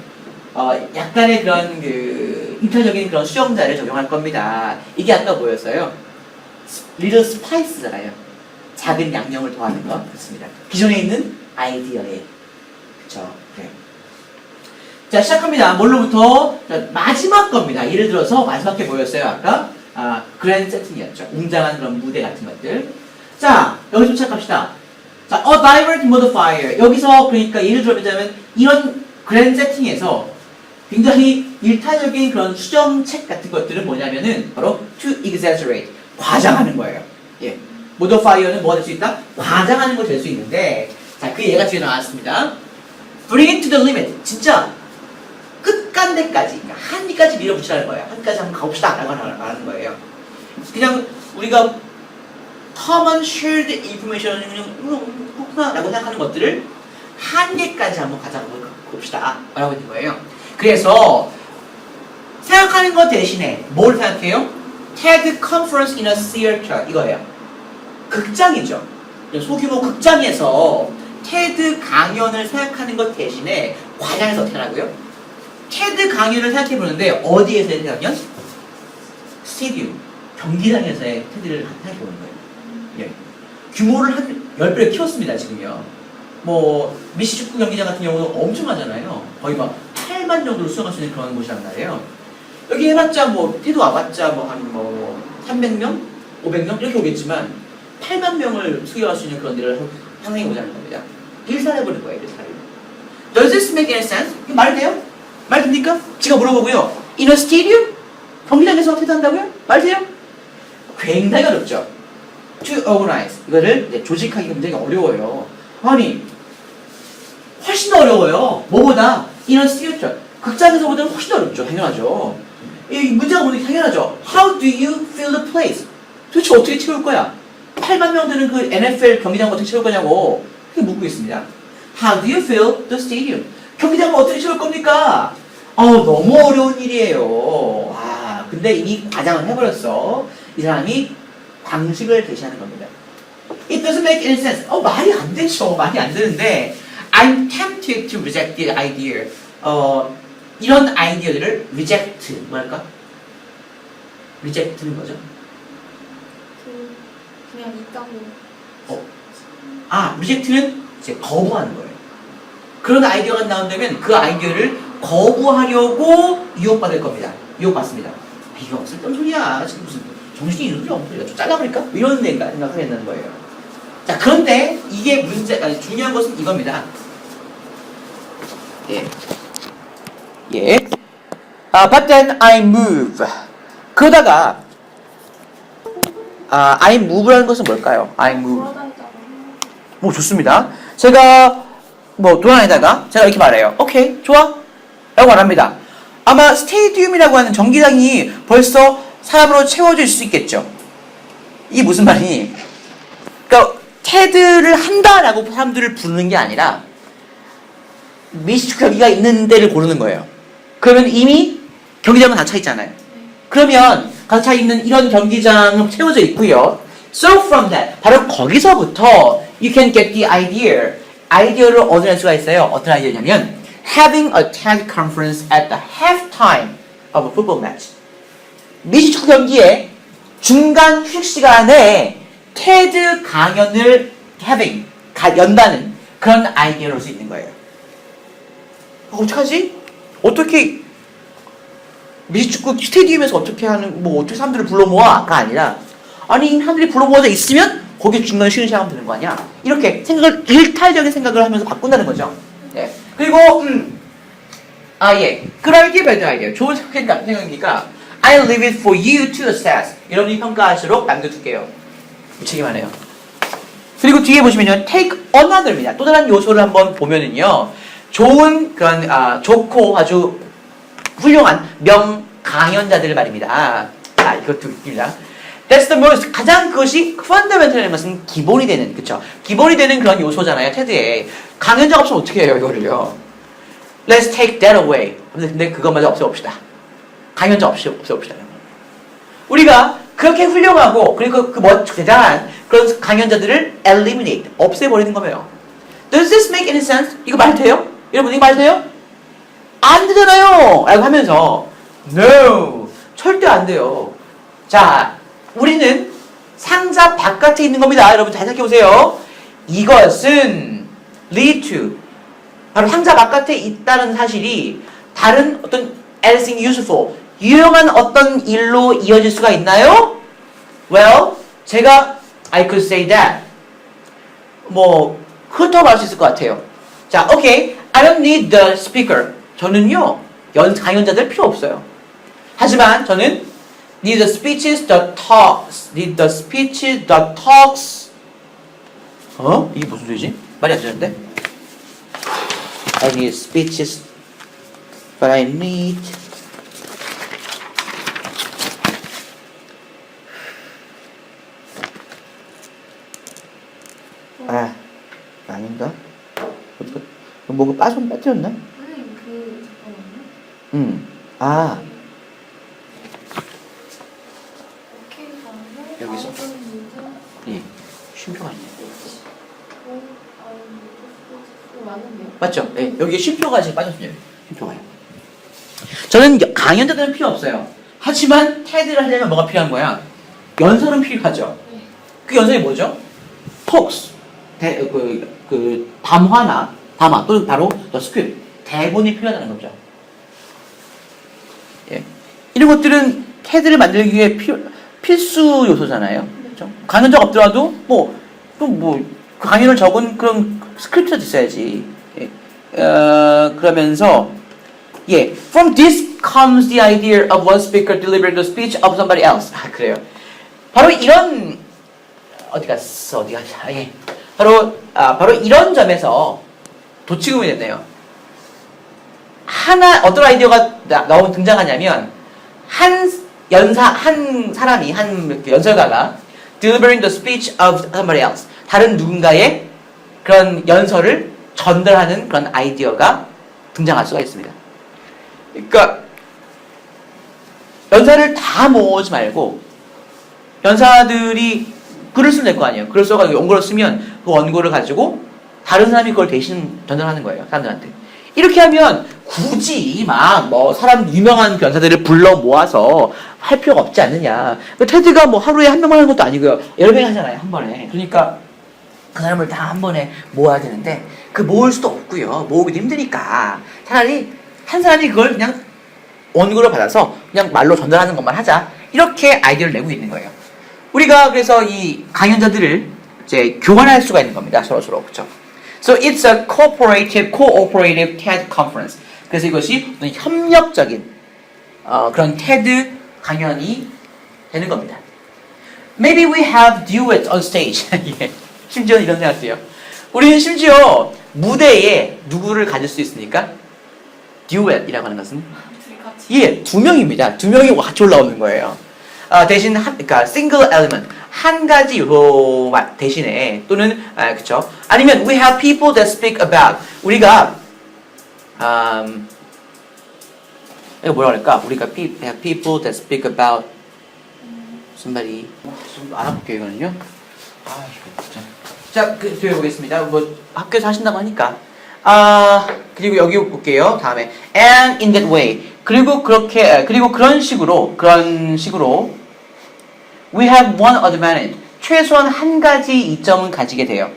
약간의 그런 그 일탈적인 그런 수정자를 적용할 겁니다. 이게 아까 뭐였어요? little spice잖아요. 작은 양념을 더하는 거. 그렇습니다. 기존에 있는 아이디어에. 그쵸? 네. 자, 시작합니다. 뭘로부터? 자, 마지막 겁니다. 예를 들어서 마지막 게 뭐였어요? 아까? 그랜드 세팅이었죠. 웅장한 그런 무대 같은 것들. 자, 여기서 시작합시다. 자, a direct modifier. 여기서 그러니까 예를 들어보자면 이런 그랜드 세팅에서 굉장히 일탈적인 그런 수정책 같은 것들은 뭐냐면은 바로 to exaggerate. 과장하는 거예요. 예. modifier는 뭐가 될 수 있다? 과장하는 거 될 수 있는데 자, 그 예가 뒤에 나왔습니다. bring it to the limit. 진짜 끝간데까지, 그러니까 한디까지 밀어붙이라는 거예요. 한디까지 한번 가봅시다 라고 말하는 거예요. 그냥 우리가 common shared information을 그냥 라고 생각하는 것들을 한계까지 한번 가봅시다 라고 있는 거예요. 그래서 생각하는 것 대신에 뭘 생각해요? TED Conference in a Theater 이거예요. 극장이죠. 소규모 극장에서 TED 강연을 생각하는 것 대신에 과장해서 어떻게 하라고요? TED 강연을 생각해 보는데 어디에서의 강연? 스테디움, 경기장에서의 TED를 생각해 보는 거예요. 예. 규모를 한 10배를 키웠습니다, 지금요. 미시 축구 경기장 같은 경우는 엄청나잖아요. 거의 막 8만 정도를 수용할 수 있는 그런 곳이란 말이에요. 여기 해봤자 TED 와봤자 한 300명? 500명? 이렇게 오겠지만 8만 명을 수용할 수 있는 그런 데를 상상해 보자는 겁니다. 일산해버린 거예요, 일산을. Does this make any sense? 이거 말이 돼요? 말 됩니까? 제가 물어보고요. In a stadium? 경기장에서 TED 한다고요? 말 돼요? 굉장히 어렵죠. To organize. 이거를 조직하기가 굉장히 어려워요. 아니, 훨씬 더 어려워요. 뭐보다? 이런 스튜디오. 극장에서보다는 훨씬 더 어렵죠. 당연하죠. 이 문제가 뭐니 당연하죠. How do you fill the place? 도대체 어떻게 채울 거야? 8만 명 되는 그 NFL 경기장 어떻게 채울 거냐고. 그게 묻고있습니다. How do you fill the stadium? 경기장을 어떻게 채울 겁니까? 너무 어려운 일이에요. 근데 이미 과장을 해버렸어. 이 사람이 방식을 제시하는 겁니다. It doesn't make any sense. 말이 안 되죠. 말이 안 되는데 I'm tempted to reject the idea. 이런 아이디어들을 reject, 뭐랄까? reject는 뭐죠? 그냥 있다고. reject는 이제 거부하는 거예요. 그런 아이디어가 나온다면 그 아이디어를 거부하려고 유혹받을 겁니다. 유혹받습니다. 이거 쓸데없는 소리야. 지금 무슨 정신이 있는 소리 없는 소리야. 좀 잘라버릴까? 이런 데인가 생각하게 된다는 거예요. 자, 그런데 이게 중요한 것은 이겁니다. But then I move. 그러다가 I move라는 것은 뭘까요? I move. 좋습니다. 제가 돌아다니다가 제가 이렇게 말해요. 오케이, 좋아. 라고 말합니다. 아마 스테디움이라고 하는 경기장이 벌써 사람으로 채워질 수 있겠죠. 이게 무슨 말이니? 그러니까 테드를 한다라고 사람들을 부르는 게 아니라 미식축구 경기가 있는 데를 고르는 거예요. 그러면 이미 경기장은 다 차 있잖아요. 그러면 가득 차 있는 이런 경기장은 채워져 있고요. So from that, 바로 거기서부터 you can get the idea. 아이디어를 얻어낼 수가 있어요. 어떤 아이디어냐면 having a TED conference at the halftime of a football match. 미식축구 경기의 중간 휴식 시간에 테드 강연을 연다는 그런 아이디어를 올 수 있는 거예요. 어떡하지? 어떻게 미식축구 스테디움에서 어떻게 어떻게 사람들을 불러 모아가 아니라 사람들이 불러 모아져 있으면 거기 중간에 쉬는 시간 하면 되는 거 아니야? 이렇게 일탈적인 생각을 하면서 바꾼다는 거죠. 네. 그리고 good idea, bad idea. 좋은 생각이니까 I leave it for you to assess. 여러분이 평가하시도록 남겨둘게요. 무책임하네요. 그리고 뒤에 보시면요, take another입니다. 또 다른 요소를 한번 보면은요, 좋은 그런 좋고 아주 훌륭한 명강연자들 말입니다. 이것도 웃깁니다. That's the most, 가장 그것이 fundamental이라는 것은 기본이 되는, 그쵸? 기본이 되는 그런 요소잖아요, 테드에. 강연자가 없으면 어떻게 해요, 이거를요? Let's take that away. 근데 그것마저 없애봅시다. 강연자 없애봅시다. 우리가 그렇게 훌륭하고, 그리고 대단한 그런 강연자들을 eliminate, 없애버리는 거예요. Does this make any sense? 이거 말 돼요? 여러분, 이거 말 돼요? 안 되잖아요! 라고 하면서, no! 절대 안 돼요. 자, 우리는 상자 바깥에 있는 겁니다. 여러분 잘 생각해보세요. 이것은 lead to, 바로 상자 바깥에 있다는 사실이 다른 어떤 anything useful, 유용한 어떤 일로 이어질 수가 있나요? Well, 제가 I could say that. 그렇다고 말할 수 있을 것 같아요. 자, okay, I don't need the speaker. 저는요, 강연자들 필요 없어요. 하지만 저는 need the speeches that talks. need the speeches that talks. 이게 무슨 소리지? 말이 안 되는데? I need speeches, but I need 아닌가? 뭐가 빠뜨렸나? 잠깐만요. 여기서? 예, 쉼표가 아니에요. 맞는데요? 맞죠? 네, 여기 쉼표가 지금 빠졌어요. 쉼표가요. 저는 강연자들은 필요 없어요. 하지만 테드를 하려면 뭐가 필요한 거야? 연설은 필요하죠. 그 연설이 뭐죠? 톡스, 담화 또는 바로 스크립트, 대본이 필요하다는 거죠. 예, 이런 것들은 테드를 만들기 위해 필수 요소잖아요. 그렇죠? 강연자가 없더라도 그 강연을 적은 그런 스크립트가 있어야지. 예. 그러면서 from this comes the idea of one speaker delivering the speech of somebody else. 그래요. 바로 이런 바로 이런 점에서 도치금이 됐네요. 어떤 아이디어가 등장하냐면, 한 사람이, 한 연설가가 delivering the speech of somebody else. 다른 누군가의 그런 연설을 전달하는 그런 아이디어가 등장할 수가 있습니다. 그러니까, 연사를 다 모으지 말고, 연사들이 글을 쓰면 될 거 아니에요. 글을 써가지고 원고를 쓰면 그 원고를 가지고 다른 사람이 그걸 대신 전달하는 거예요. 사람들한테. 이렇게 하면 굳이 막 사람 유명한 변사들을 불러 모아서 할 필요가 없지 않느냐. 테드가 하루에 한 명만 하는 것도 아니고요. 여러 명 하잖아요. 한 번에. 그러니까 그 사람을 다 한 번에 모아야 되는데 모을 수도 없고요. 모으기도 힘드니까 차라리 한 사람이 그걸 그냥 원고를 받아서 그냥 말로 전달하는 것만 하자. 이렇게 아이디어를 내고 있는 거예요. 우리가 그래서 이 강연자들을 이제 교환할 수가 있는 겁니다. 서로서로. 그렇죠? So it's a cooperative TED conference. 그래서 이것이 협력적인 그런 TED 강연이 되는 겁니다. Maybe we have duets on stage. 예. 심지어 이런 생각도요. 우리는 심지어 무대에 누구를 가질 수 있습니까? 듀엣이라고 하는 것은 예, 2명입니다. 2명이 같이 올라오는 거예요. 대신 그러니까 single element 한 가지 요소 대신에 또는 그렇죠. 아니면 we have people that speak about 우리가 이거 뭐라 그럴까? 우리가 have people that speak about somebody 좀 알아볼게요 이거는요. 자, 배워보겠습니다. 학교에서 하신다고 하니까. 그리고 여기 볼게요. 다음에 and in that way. 그리고 그런 식으로 we have one advantage. 최소한 한 가지 이점은 가지게 돼요.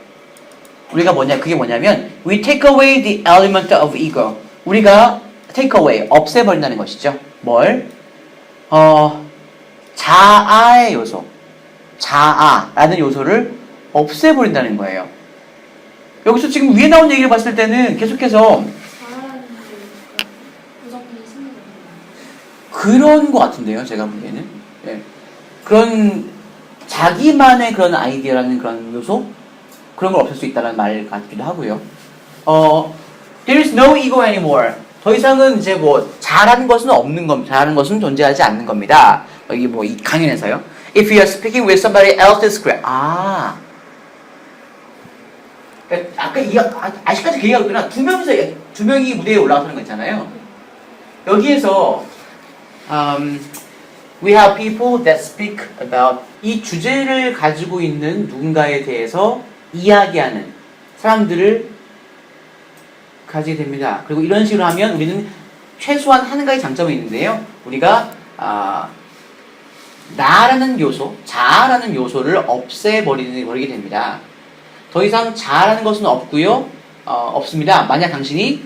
그게 뭐냐면 we take away the element of ego. 우리가 take away, 없애버린다는 것이죠. 뭘? 자아의 요소. 자아라는 요소를 없애버린다는 거예요. 여기서 지금 위에 나온 얘기를 봤을 때는 계속해서 그런 것 같은데요, 제가 보기에는. 예. 그런 자기만의 그런 아이디어라는 그런 요소? 그런 걸 없앨 수 있다는 말 같기도 하고요. There is no ego anymore. 더 이상은 이제 잘하는 것은 없는 겁니다. 잘하는 것은 존재하지 않는 겁니다. 이게 이 강연에서요. If you are speaking with somebody else's script. 아까 아직까지 그 얘기가 있구나. 두 명이 무대에 올라가는 거 있잖아요. 여기에서 we have people that speak about 이 주제를 가지고 있는 누군가에 대해서 이야기하는 사람들을 가지게 됩니다. 그리고 이런 식으로 하면 우리는 최소한 한 가지 장점이 있는데요. 우리가 나라는 요소, 자아라는 요소를 없애버리게 됩니다. 더 이상 자아라는 것은 없고요. 없습니다. 만약 당신이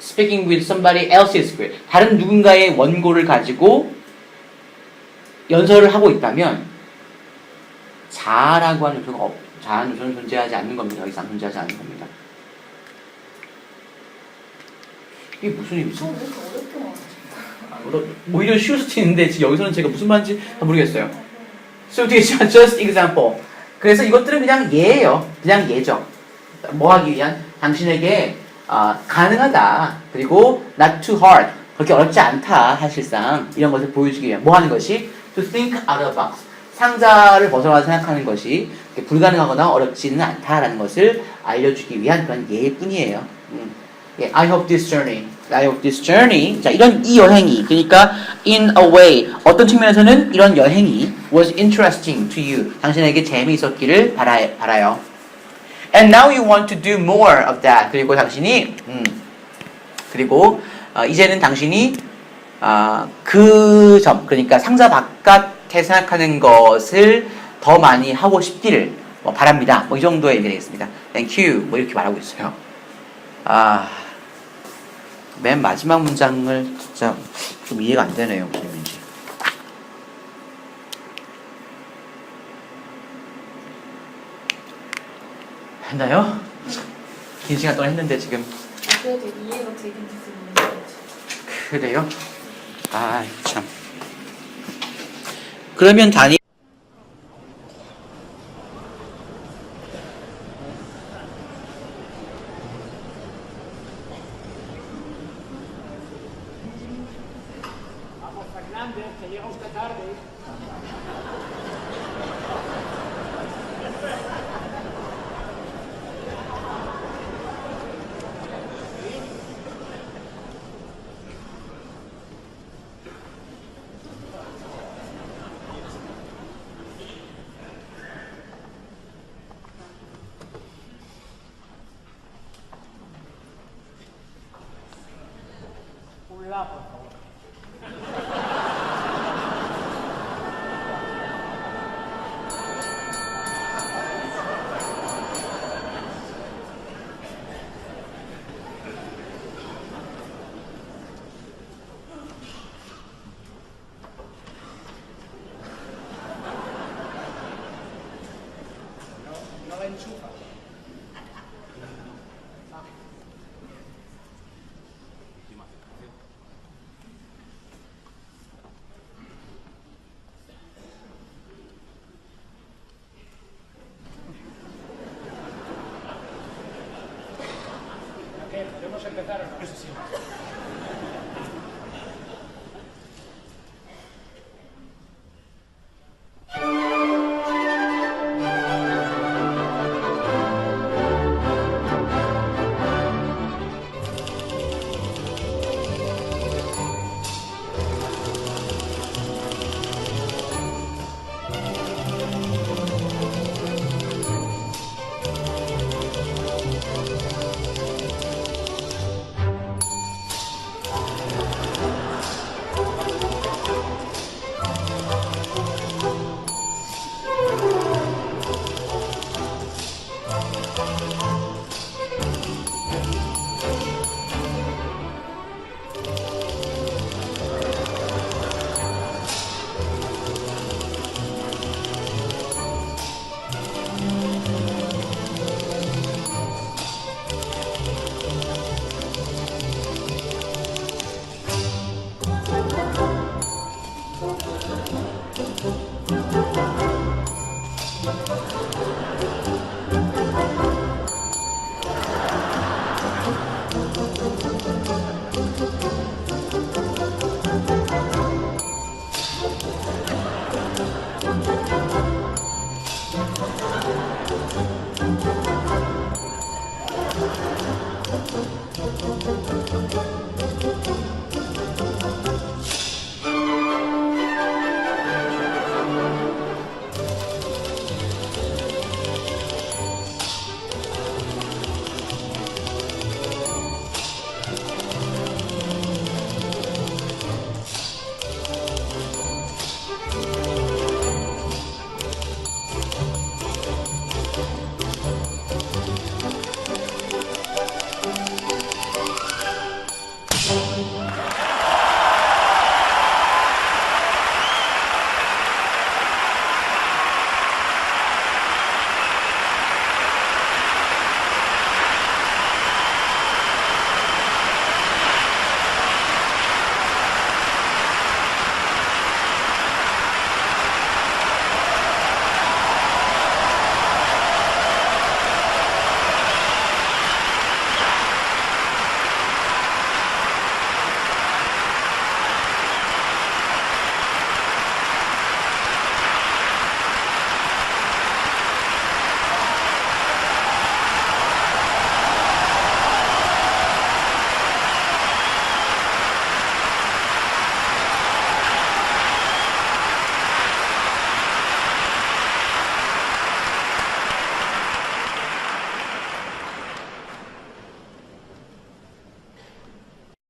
speaking with somebody else's script, 다른 누군가의 원고를 가지고 연설을 하고 있다면 자아라고 하는 요소가 자아는 요소는 존재하지 않는 겁니다. 더 이상 존재하지 않는 겁니다. 이게 무슨 의미지? 오히려 쉬울 수도 있는데 지금 여기서는 제가 무슨 말인지 모르겠어요. So this is just example. 그래서 이것들은 그냥 예예요. 그냥 예죠. 뭐 하기 위한? 당신에게 가능하다. 그리고 not too hard. 그렇게 어렵지 않다. 사실상 이런 것을 보여주기 위한 뭐 하는 것이? To think out of the box. 상자를 벗어나 생각하는 것이 불가능하거나 어렵지는 않다라는 것을 알려주기 위한 그런 예일 뿐이에요. 예, I hope this journey. 자, 이 여행이, 그러니까 in a way, 어떤 측면에서는 이런 여행이 was interesting to you. 당신에게 재미있었기를 바라요. And now you want to do more of that. 그리고 당신이, 이제는 당신이 그 점, 그러니까 상자 바깥에 생각하는 것을 더 많이 하고 싶기를 바랍니다. 이 정도의 얘기 되겠습니다. Thank you. 이렇게 말하고 있어요. 맨 마지막 문장을 진짜 좀 이해가 안 되네요. 무슨 의미인지. 했나요? 긴 시간 동안 했는데 지금. 그래도 이해가 되긴 됐는데. 그래요? 참. 그러면 que llega usted tarde. Un la, por favor. No la enchufa. ¿Qué? ¿Podemos empezar o no? Sí, sí.